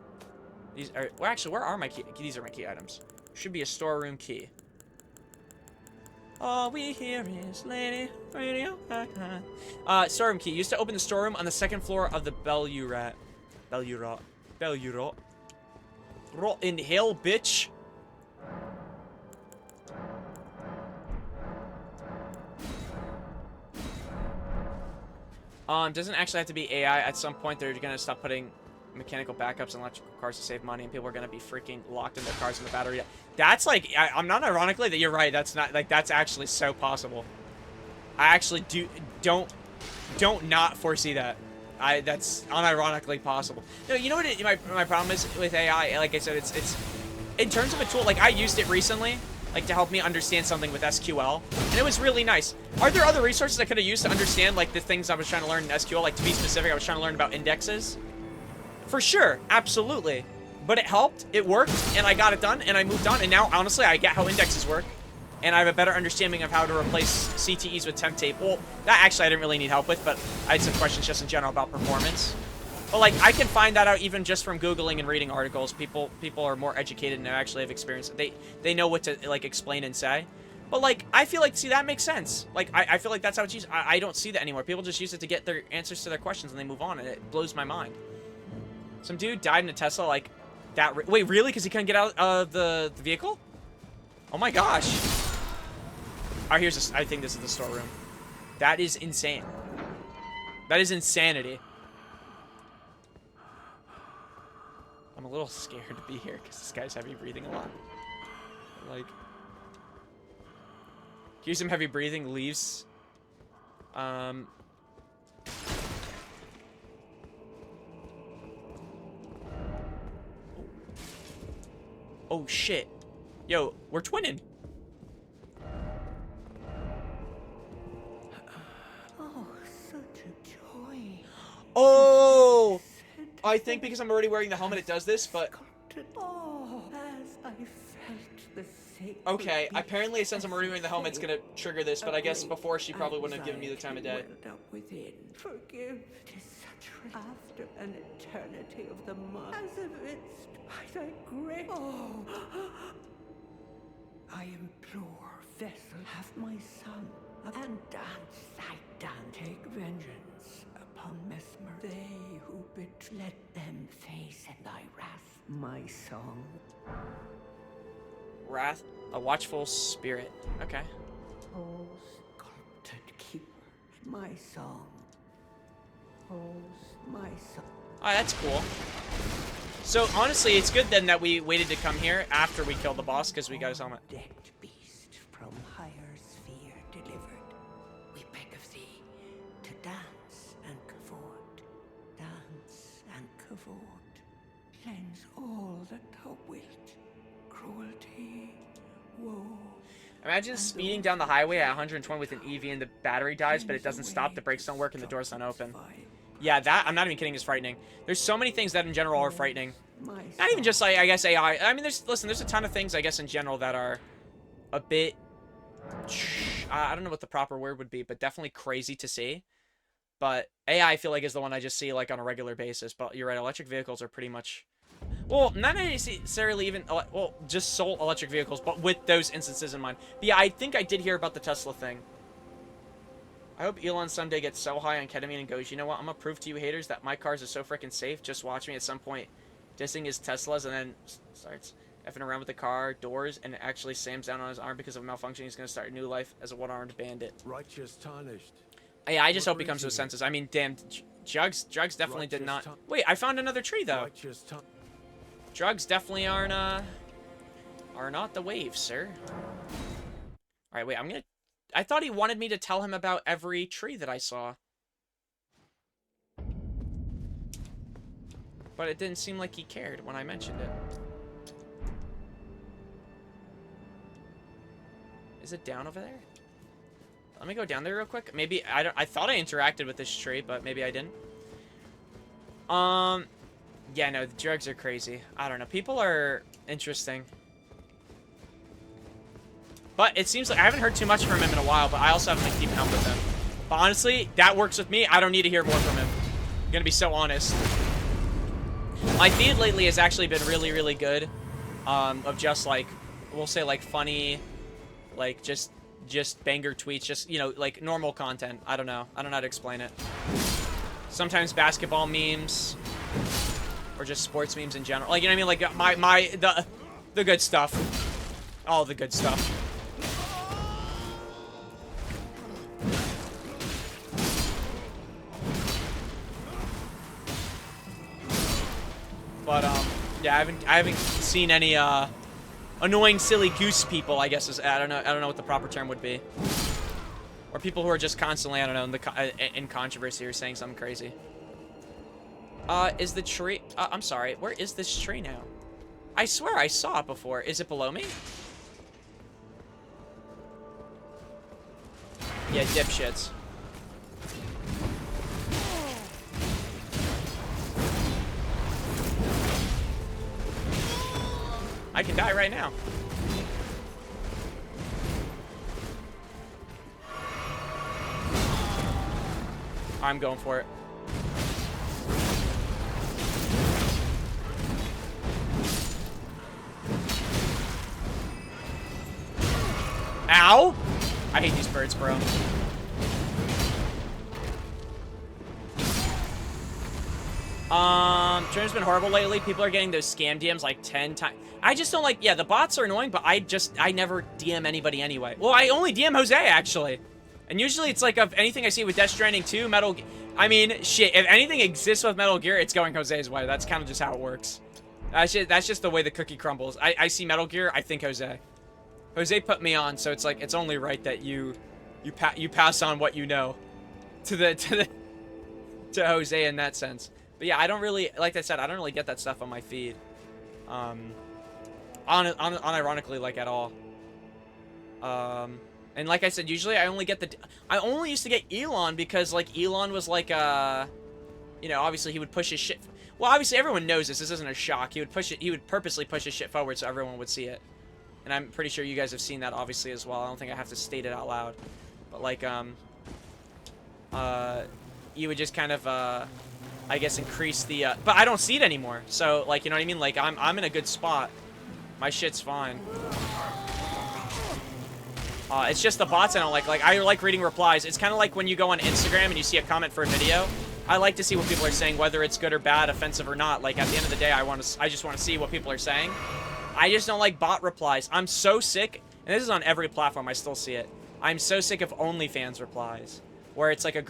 These are, well, actually, where are my key? These are my key items. Should be a storeroom key. All we hear is lady radio. Storeroom key. Used to open the storeroom on the second floor of the Bellurat. Rot in hell, bitch. Doesn't actually have to be AI. At some point, they're gonna stop putting mechanical backups in electrical cars to save money, and people are gonna be freaking locked in their cars in the battery. That's like, I'm not ironically that you're right. That's not like that's actually so possible. I actually don't not foresee that. That's unironically possible. No, you know what my problem is with AI? Like I said, it's in terms of a tool. Like I used it recently, like to help me understand something with SQL, and it was really nice. Are there other resources I could have used to understand like the things I was trying to learn in SQL? Like to be specific, I was trying to learn about indexes. For sure, absolutely. But it helped, it worked, and I got it done, and I moved on, and now, honestly, I get how indexes work, and I have a better understanding of how to replace CTEs with temp tape. Well, that actually I didn't really need help with, but I had some questions just in general about performance. But, like, I can find that out even just from Googling and reading articles. People are more educated and actually have experience. They know what to, like, explain and say. But, like, I feel like, see, that makes sense. Like, I feel like that's how it's used. I don't see that anymore. People just use it to get their answers to their questions, and they move on, and it blows my mind. Some dude died in a Tesla, like, that... Wait, really? Because he couldn't get out of the vehicle? Oh my gosh. Alright, here's this. I think this is the storeroom. That is insane. That is insanity. I'm a little scared to be here because this guy's heavy breathing a lot. Like... Here's some heavy breathing, leaves. Oh shit. Yo, we're twinning. Oh, such a joy. Oh! I think because I'm already wearing the helmet it does this, but... Oh, as I felt the sacred Okay, apparently since I'm already wearing the helmet it's gonna trigger this, but I guess before she probably wouldn't have given me the time of day. welled up within. Forgive, 'tis such after an eternity of the mud, as if it's by thy grace. Oh, I implore, vessel, have my son, and dance thy dance. Take vengeance upon Mesmer. They who let them face in thy wrath. My song. Wrath, a watchful spirit. Okay. Oh, sculpted keeper, my song. Oh, my song. Oh, that's cool. So, honestly, it's good then that we waited to come here after we killed the boss, because we got his helmet. Decked beast from higher sphere delivered, we beg of thee to dance and cavort, dance and cavort. Cleanse all that thou wilt, cruelty, woe. Imagine speeding down the highway at 120 with an EV and the battery dies, but it doesn't stop, the brakes don't work, and the doors don't open. Yeah, that, I'm not even kidding, is frightening. There's so many things that in general are frightening. Not even just, like, I guess AI. I mean, there's a ton of things, I guess, in general that are a bit... I don't know what the proper word would be, but definitely crazy to see. But AI, I feel like, is the one I just see, like, on a regular basis. But you're right, electric vehicles are pretty much Well, not necessarily even, well, just sole electric vehicles, but with those instances in mind. But yeah, I think I did hear about the Tesla thing. I hope Elon someday gets so high on ketamine and goes, you know what, I'm gonna prove to you haters that my cars are so freaking safe. Just watch me at some point dissing his Teslas and then starts effing around with the car doors and actually slams down on his arm because of a malfunction. He's gonna start a new life as a one-armed bandit. Righteous tarnished. Yeah, I just hope he comes to his senses. I mean, damn, Drugs definitely did not... Wait, I found another tree, though. Drugs definitely are not the wave, sir. Alright, wait, I'm gonna... I thought he wanted me to tell him about every tree that I saw. But it didn't seem like he cared when I mentioned it. Is it down over there? Let me go down there real quick. Maybe, I thought I interacted with this tree, but maybe I didn't. Yeah, no, the drugs are crazy. I don't know. People are interesting. But it seems like I haven't heard too much from him in a while, but I also haven't been keeping up with him. But honestly, that works with me. I don't need to hear more from him. I'm gonna be so honest. My feed lately has actually been really, really good. Of just like, we'll say like funny, like just banger tweets, just, you know, like normal content. I don't know how to explain it. Sometimes basketball memes, or just sports memes in general. Like, you know what I mean? Like the good stuff. All the good stuff. But yeah, I haven't seen any annoying silly goose people, I guess. I don't know what the proper term would be. Or people who are just constantly, I don't know, in controversy or saying something crazy. Is the tree... I'm sorry, where is this tree now? I swear I saw it before. Is it below me? Yeah, dipshits. I can die right now. I'm going for it. Ow! I hate these birds, bro. Twitter's been horrible lately. People are getting those scam DMs like 10 times. I just don't like, yeah, the bots are annoying, but I never DM anybody anyway. Well, I only DM Jose, actually. And usually it's like, of anything I see with Death Stranding 2, I mean, shit, if anything exists with Metal Gear, it's going Jose's way. That's kind of just how it works. That's just the way the cookie crumbles. I see Metal Gear, I think Jose. Jose put me on, so it's like, it's only right that you pass on what you know to Jose in that sense. But yeah, I don't really, like I said, I don't really get that stuff on my feed. Unironically, like, at all. And like I said, usually I only used to get Elon because, like, Elon was like, you know, obviously he would push his shit. Well, obviously everyone knows this. This isn't a shock. He would purposely push his shit forward so everyone would see it. And I'm pretty sure you guys have seen that, obviously, as well. I don't think I have to state it out loud. But, like, you would just kind of, I guess, increase the, but I don't see it anymore. So, like, you know what I mean? Like, I'm in a good spot. My shit's fine. It's just the bots I don't like. Like, I like reading replies. It's kind of like when you go on Instagram and you see a comment for a video. I like to see what people are saying, whether it's good or bad, offensive or not. Like, at the end of the day, I just want to see what people are saying. I just don't like bot replies. I'm so sick, and this is on every platform, I still see it. I'm so sick of OnlyFans replies, where it's like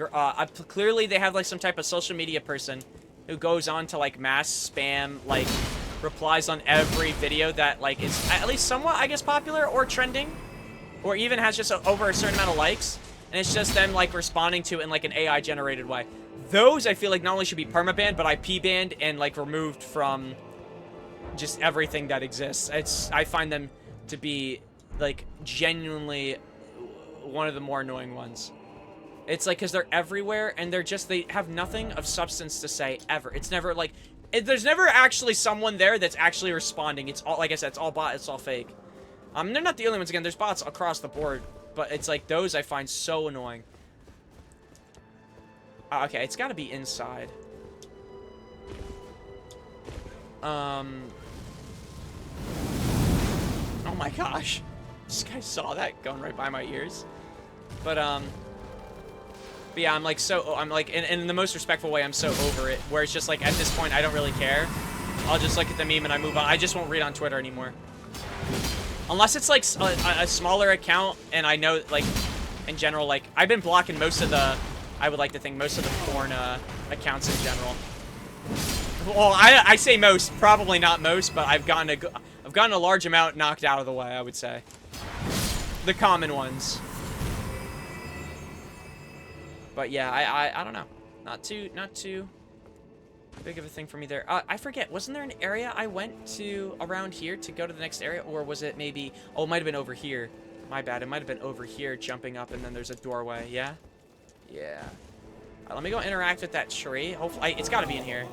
clearly they have like some type of social media person who goes on to like mass spam like replies on every video that like is at least somewhat, I guess, popular or trending, or even has just over a certain amount of likes, and it's just them like responding to it in like an AI generated way. Those I feel like not only should be permabanned, but IP banned and like removed from just everything that exists. I find them to be like genuinely one of the more annoying ones. It's like, because they're everywhere and they have nothing of substance to say ever. It's never like, there's never actually someone there that's actually responding. It's all, like I said, it's all bot, it's all fake. They're not the only ones. Again, there's bots across the board, but it's like those I find so annoying. Okay, it's got to be inside. Oh my gosh. This guy saw that going right by my ears. But yeah, I'm like in the most respectful way, I'm so over it, where it's just like, at this point, I don't really care. I'll just look at the meme and I move on. I just won't read on Twitter anymore. Unless it's like a smaller account, and I know, like, in general, like, I've been blocking most of the, I would like to think, most of the porn accounts in general. Well, I say most, probably not most, but I've gotten a large amount knocked out of the way, I would say. The common ones. But yeah, I don't know. Not too big of a thing for me there. I forget, wasn't there an area I went to around here to go to the next area? Or was it maybe, oh, it might have been over here. My bad, it might have been over here, jumping up, and then there's a doorway, yeah? Yeah. Let me go interact with that tree. Hopefully, it's gotta be in here.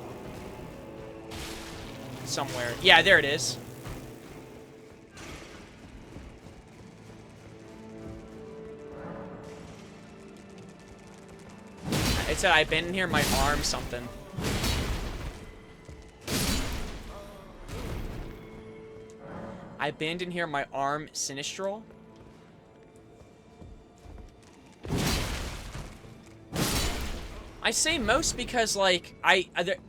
Somewhere. Yeah, there it is. It said I've been in here, my arm something. I've been in here, my arm sinistral. I say most because, like,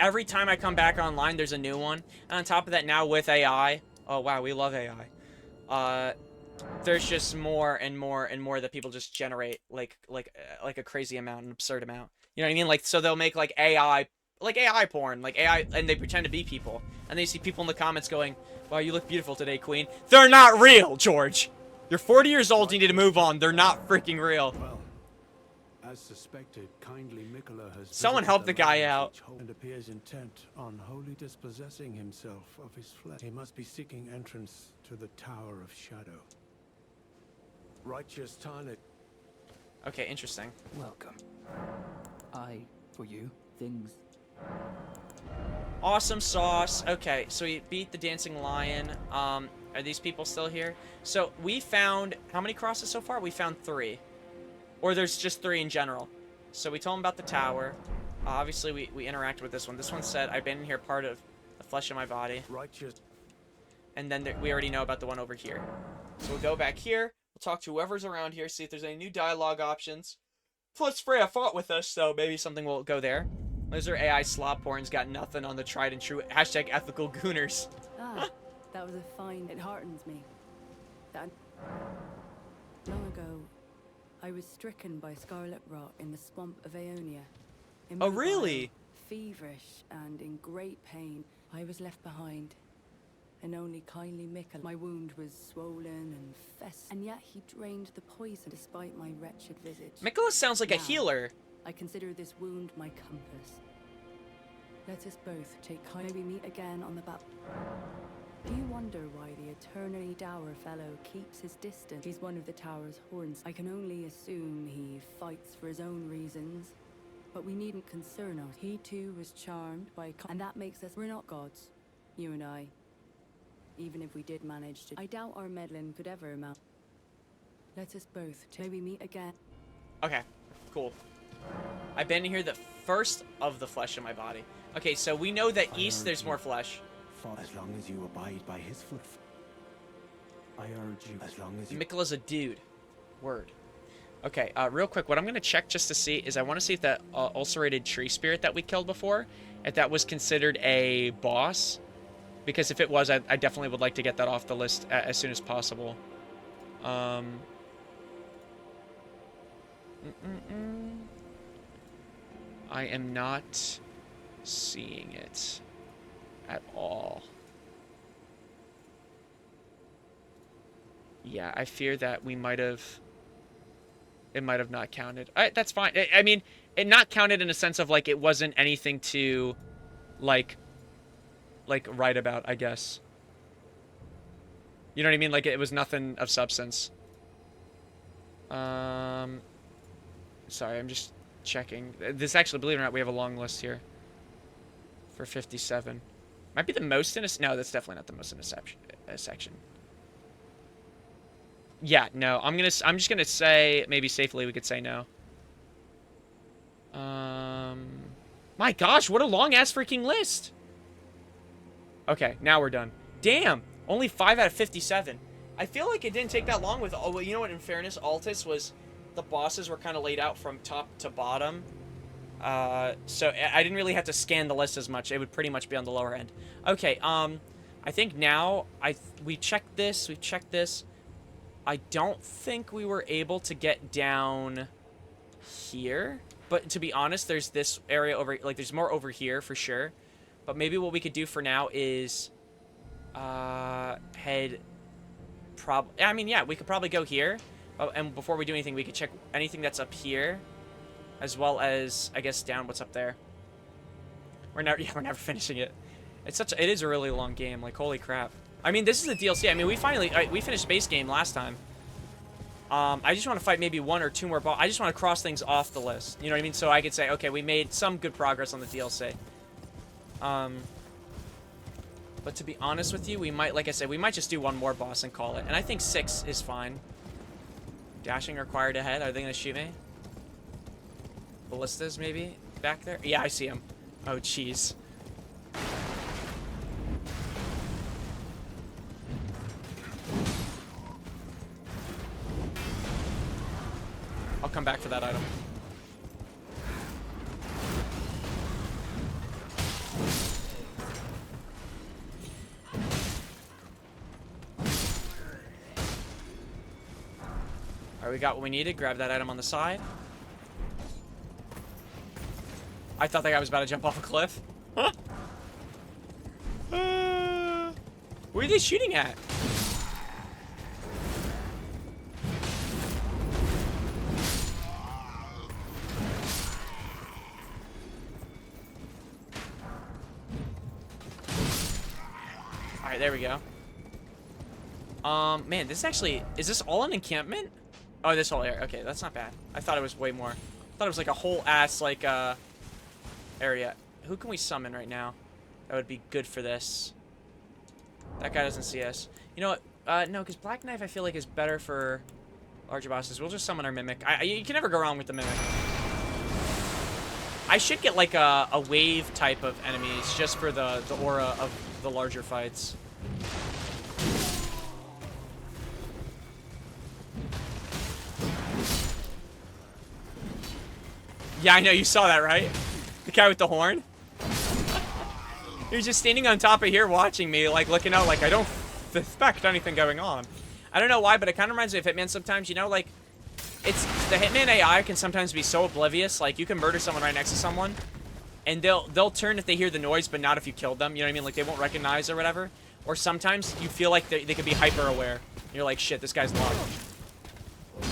every time I come back online, there's a new one. And on top of that, now with AI, oh wow, we love AI. There's just more and more and more that people just generate, like a crazy amount, an absurd amount. You know what I mean? Like, so they'll make like AI porn, like AI, and they pretend to be people, and they see people in the comments going, "Wow, you look beautiful today, Queen." They're not real, George. You're 40 years old. You need to move on. They're not freaking real. Well, as suspected, kindly Mikola has Someone help the guy out. And appears intent on wholly dispossessing himself of his flesh. He must be seeking entrance to the Tower of Shadow. Righteous Tarlet. Okay, interesting. Welcome. I, for you, things. Awesome sauce. Okay, so we beat the dancing lion. Are these people still here? So we found, how many crosses so far? We found 3. Or there's just 3 in general. So we told him about the tower. Obviously, we interacted with this one. This one said, I've been in here, part of the flesh of my body. Righteous. And then we already know about the one over here. So we'll go back here. We'll talk to whoever's around here, see if there's any new dialogue options. Plus, Freya fought with us, so maybe something will go there. Loser AI slop porn's got nothing on the tried and true hashtag ethical gooners. Ah, that was a fine. It heartens me. That long ago, I was stricken by scarlet rot in the swamp of Aeonia. Oh, really? Feverish and in great pain, I was left behind. And only kindly Mikkel. My wound was swollen and fest, and yet he drained the poison despite my wretched visage. Mikola sounds like a Now, healer. I consider this wound my compass. Let us both take kind. We meet again on the Do you wonder why the eternally dour fellow keeps his distance? He's one of the tower's horns. I can only assume he fights for his own reasons, but we needn't concern us. He too was charmed by, and that makes us. We're not gods, you and I. Even if we did manage to, I doubt our meddling could ever amount. Let us both. May we meet again. Okay, cool. I've been here the first of the flesh in my body. Okay, so we know that east there's more flesh. As long as you abide by his foot. I urge you. As long as you. Mikola's a dude. Word. Okay, real quick, what I'm gonna check just to see is I want to see if that ulcerated tree spirit that we killed before, if that was considered a boss. Because if it was, I definitely would like to get that off the list as soon as possible. I am not seeing it at all. Yeah, I fear that we might have... It might have not counted. That's fine. I mean, it not counted in a sense of, like, it wasn't anything to, like write about, I guess. You know what I mean? Like, it was nothing of substance. Sorry, I'm just checking. This actually, believe it or not, we have a long list here. For 57. Might be the most in a... No, that's definitely not the most in a section. Yeah, no. I'm just gonna say, maybe safely we could say no. My gosh, what a long-ass freaking list! Okay, now we're done. Damn! Only 5 out of 57. I feel like it didn't take that long with... Oh, well, you know what? In fairness, Altus was... The bosses were kind of laid out from top to bottom. So I didn't really have to scan the list as much. It would pretty much be on the lower end. Okay, I think now... we checked this. We've checked this. I don't think we were able to get down here. But to be honest, there's this area over... Like, there's more over here for sure. But maybe what we could do for now is... head... I mean, yeah, we could probably go here. Oh, and before we do anything, we could check anything that's up here. As well as, I guess, down what's up there. We're never finishing it. It is a really long game. Like, holy crap. I mean, this is the DLC. I mean, we finished base game last time. I just want to fight maybe 1 or 2 more bosses. I just want to cross things off the list. You know what I mean? So I could say, okay, we made some good progress on the DLC. But to be honest with you, we might, like I said, we might just do 1 more boss and call it. And I think 6 is fine. Dashing required ahead. Are they going to shoot me? Ballistas, maybe? Back there? Yeah, I see him. Oh, jeez. I'll come back for that item. Alright, we got what we needed. Grab that item on the side. I thought that guy was about to jump off a cliff. Huh? Where are they shooting at? Alright, there we go. Man, this actually... Is this all an encampment? Oh, this whole area. Okay, that's not bad. I thought it was way more. I thought it was like a whole ass, like, area. Who can we summon right now? That would be good for this. That guy doesn't see us. You know what? No, because Black Knife I feel like is better for larger bosses. We'll just summon our Mimic. You can never go wrong with the Mimic. I should get like a wave type of enemies just for the aura of the larger fights. Yeah, I know, you saw that, right? The guy with the horn? He was just standing on top of here watching me, like, looking out like I don't suspect anything going on. I don't know why, but it kind of reminds me of Hitman sometimes, you know, like, it's, the Hitman AI can sometimes be so oblivious, like, you can murder someone right next to someone, and they'll turn if they hear the noise, but not if you killed them, you know what I mean? Like, they won't recognize or whatever. Or sometimes you feel like they could be hyper-aware. You're like, shit, this guy's locked.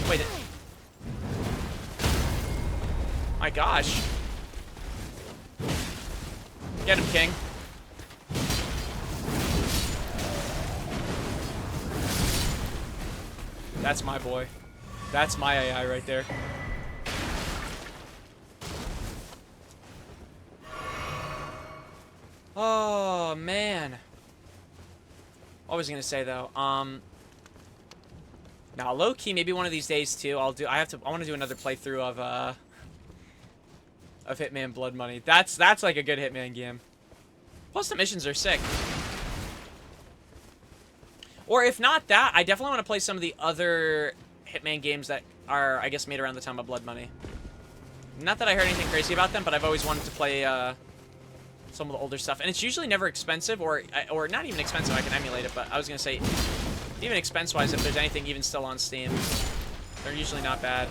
Wait, my gosh. Get him, King. That's my boy. That's my AI right there. Oh, man. What was I gonna say, though? Now, low-key, maybe one of these days, too, I want to do another playthrough of Hitman Blood Money. That's like a good Hitman game. Plus the missions are sick. Or if not that, I definitely want to play some of the other Hitman games that are, I guess, made around the time of Blood Money. Not that I heard anything crazy about them, but I've always wanted to play some of the older stuff. And it's usually never expensive, or not even expensive. I can emulate it, but I was going to say, even expense-wise, if there's anything even still on Steam, they're usually not bad.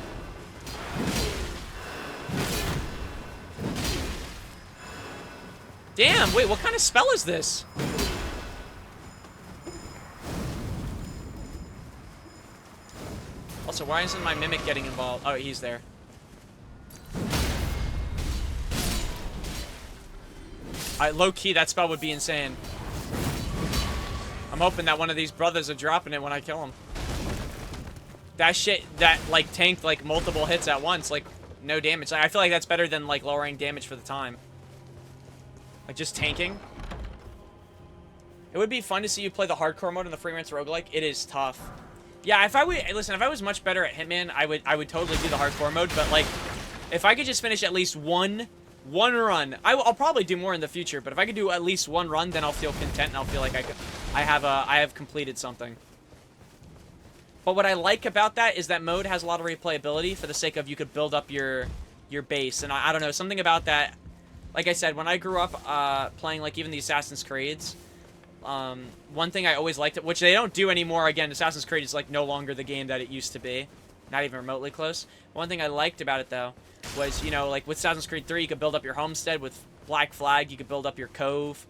Damn, wait, what kind of spell is this? Also, why isn't my Mimic getting involved? Oh, he's there. Low-key, that spell would be insane. I'm hoping that one of these brothers are dropping it when I kill him. That shit, like, tanked, like, multiple hits at once, like, no damage. I feel like that's better than, like, lowering damage for the time. Like, just tanking. It would be fun to see you play the hardcore mode in the freelance roguelike. It is tough. Yeah, if I was much better at Hitman, I would totally do the hardcore mode, but, like, if I could just finish at least one One run. I'll probably do more in the future, but if I could do at least one run, then I'll feel content and I'll feel like I have completed something. But what I like about that is that mode has a lot of replayability for the sake of you could build up your base. And I don't know, something about that. Like I said, when I grew up playing like even the Assassin's Creeds, one thing I always liked, which they don't do anymore, again, Assassin's Creed is like no longer the game that it used to be. Not even remotely close. One thing I liked about it though was, you know, like with Assassin's Creed 3, you could build up your homestead. With Black Flag, you could build up your cove.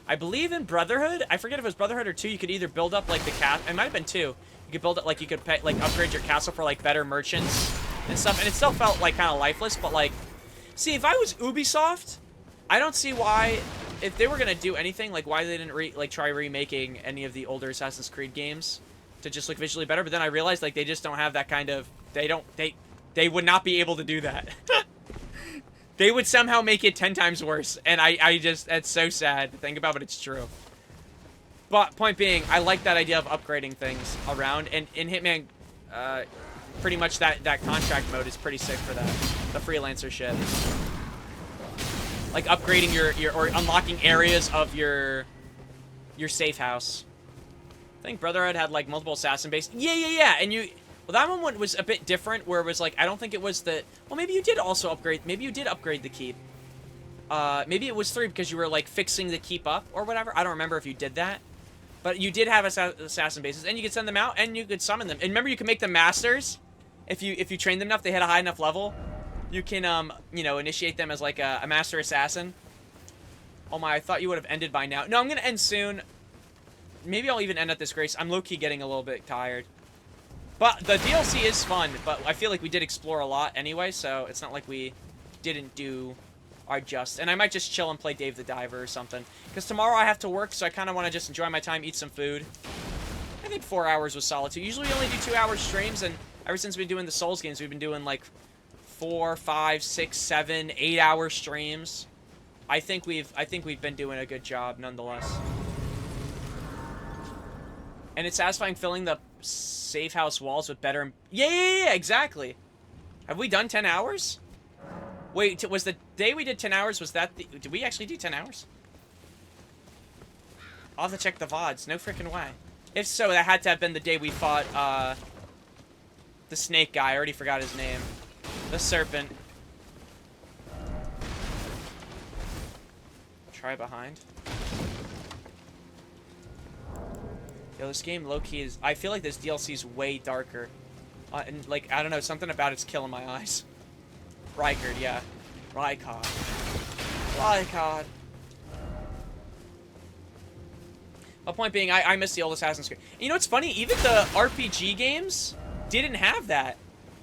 I believe in Brotherhood, I forget if it was Brotherhood or 2, you could either build up like the castle, it might have been 2. You could build it like you could pay, like upgrade your castle for like better merchants and stuff, and it still felt like kind of lifeless, but like, see, if I was Ubisoft, I don't see why, if they were gonna do anything, like why they didn't try remaking any of the older Assassin's Creed games to just look visually better. But then I realized like they just don't have that kind of, they would not be able to do that. They would somehow make it 10 times worse, and I just, that's so sad to think about, but it's true. But point being, I like that idea of upgrading things around, and in Hitman, pretty much that contract mode is pretty sick for that, the freelancer shit. Like upgrading your or unlocking areas of your safe house. I think Brotherhood had like multiple assassin base. Yeah. And well, that one was a bit different, where it was like, I don't think it was the, well, maybe you did also upgrade, maybe you did upgrade the keep. Maybe it was 3 because you were like fixing the keep up or whatever. I don't remember if you did that. But you did have assassin bases, and you could send them out, and you could summon them. And remember, you can make them masters. If you train them enough, they hit a high enough level, you can, you know, initiate them as like a master assassin. Oh my, I thought you would have ended by now. No, I'm going to end soon. Maybe I'll even end at this grace. I'm low-key getting a little bit tired. But the DLC is fun, but I feel like we did explore a lot anyway, so it's not like we didn't do our just. And I might just chill and play Dave the Diver or something. Because tomorrow I have to work, so I kind of want to just enjoy my time, eat some food. I think 4 hours was solid, too. Usually we only do 2-hour streams, and ever since we've been doing the Souls games, we've been doing like 4, 5, 6, 7, 8-hour streams. I think we've been doing a good job, nonetheless. And it's satisfying filling the safe house walls with better... Yeah, exactly. Have we done 10 hours? Wait, was the day we did 10 hours, was that the... Did we actually do 10 hours? I'll have to check the VODs. No freaking way. If so, that had to have been the day we fought, the snake guy. I already forgot his name. The serpent. Try behind. Yo, this game low-key is... I feel like this DLC is way darker. And, like, I don't know, something about it's killing my eyes. Rykard, yeah. Rykard. Rykard. The point being, I miss the old Assassin's Creed. You know what's funny? Even the RPG games didn't have that.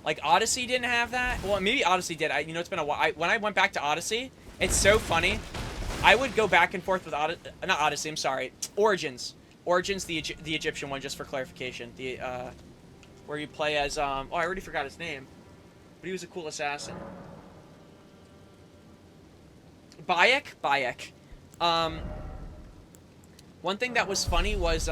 Like, Odyssey didn't have that. Well, maybe Odyssey did. You know, it's been a while. When I went back to Odyssey, it's so funny. I would go back and forth with not Odyssey, I'm sorry. Origins. Origins, the Egyptian one, just for clarification. The, where you play as, oh, I already forgot his name. But he was a cool assassin. Bayek? Bayek. One thing that was funny was,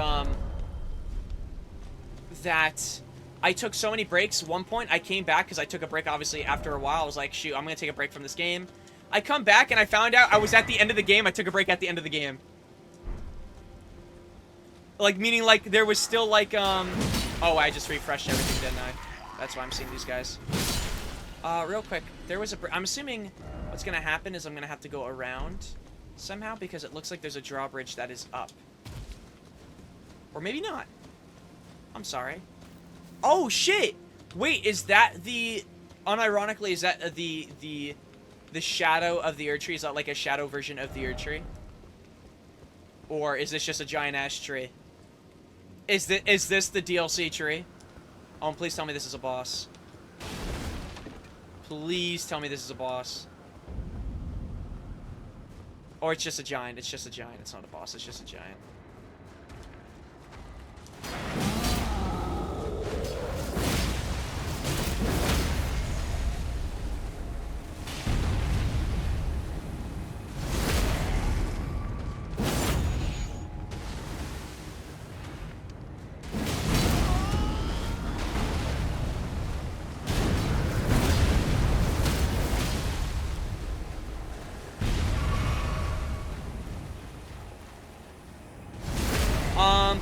that I took so many breaks. One point, I came back, because I took a break, obviously, after a while. I was like, shoot, I'm going to take a break from this game. I come back, and I found out I was at the end of the game. I took a break at the end of the game. Like, meaning, like, there was still, like, oh, I just refreshed everything, didn't I? That's why I'm seeing these guys. Real quick, there was a... I'm assuming what's going to happen is I'm going to have to go around somehow, because it looks like there's a drawbridge that is up. Or maybe not. I'm sorry. Oh, shit! Wait, is that the... Unironically, is that the shadow of the Erd Tree? Is that like a shadow version of the Erd Tree? Or is this just a giant ash tree? Is this the DLC tree? Oh, and please tell me this is a boss. Please tell me this is a boss. Or it's just a giant. It's just a giant. It's not a boss. It's just a giant.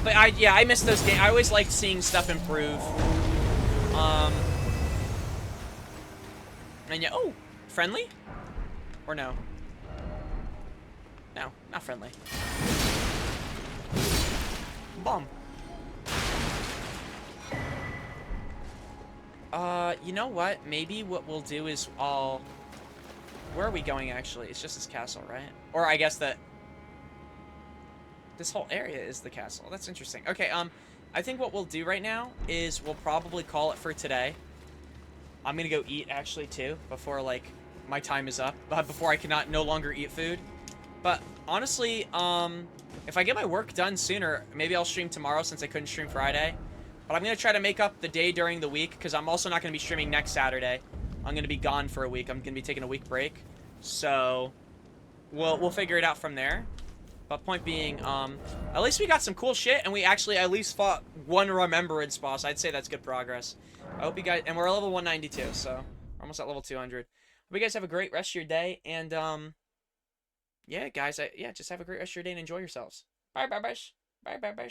But I miss those games. I always liked seeing stuff improve. And yeah, oh, friendly? Or no? No, not friendly. Bomb. You know what? Maybe what we'll do is where are we going, actually? It's just this castle, right? Or I guess that this whole area is the castle. That's interesting. Okay, I think what we'll do right now is we'll probably call it for today. I'm gonna go eat, actually, too, before, like, my time is up. Before I cannot no longer eat food. But, honestly, if I get my work done sooner, maybe I'll stream tomorrow since I couldn't stream Friday. But I'm gonna try to make up the day during the week, because I'm also not gonna be streaming next Saturday. I'm gonna be gone for a week. I'm gonna be taking a week break. So, we'll figure it out from there. But point being, at least we got some cool shit, and we actually at least fought one remembrance boss. I'd say that's good progress. I hope you guys, and we're level 192, so we're almost at level 200. Hope you guys have a great rest of your day, and, yeah, guys, yeah, just have a great rest of your day and enjoy yourselves. Bye, bye, bye. Bye, bye, bye.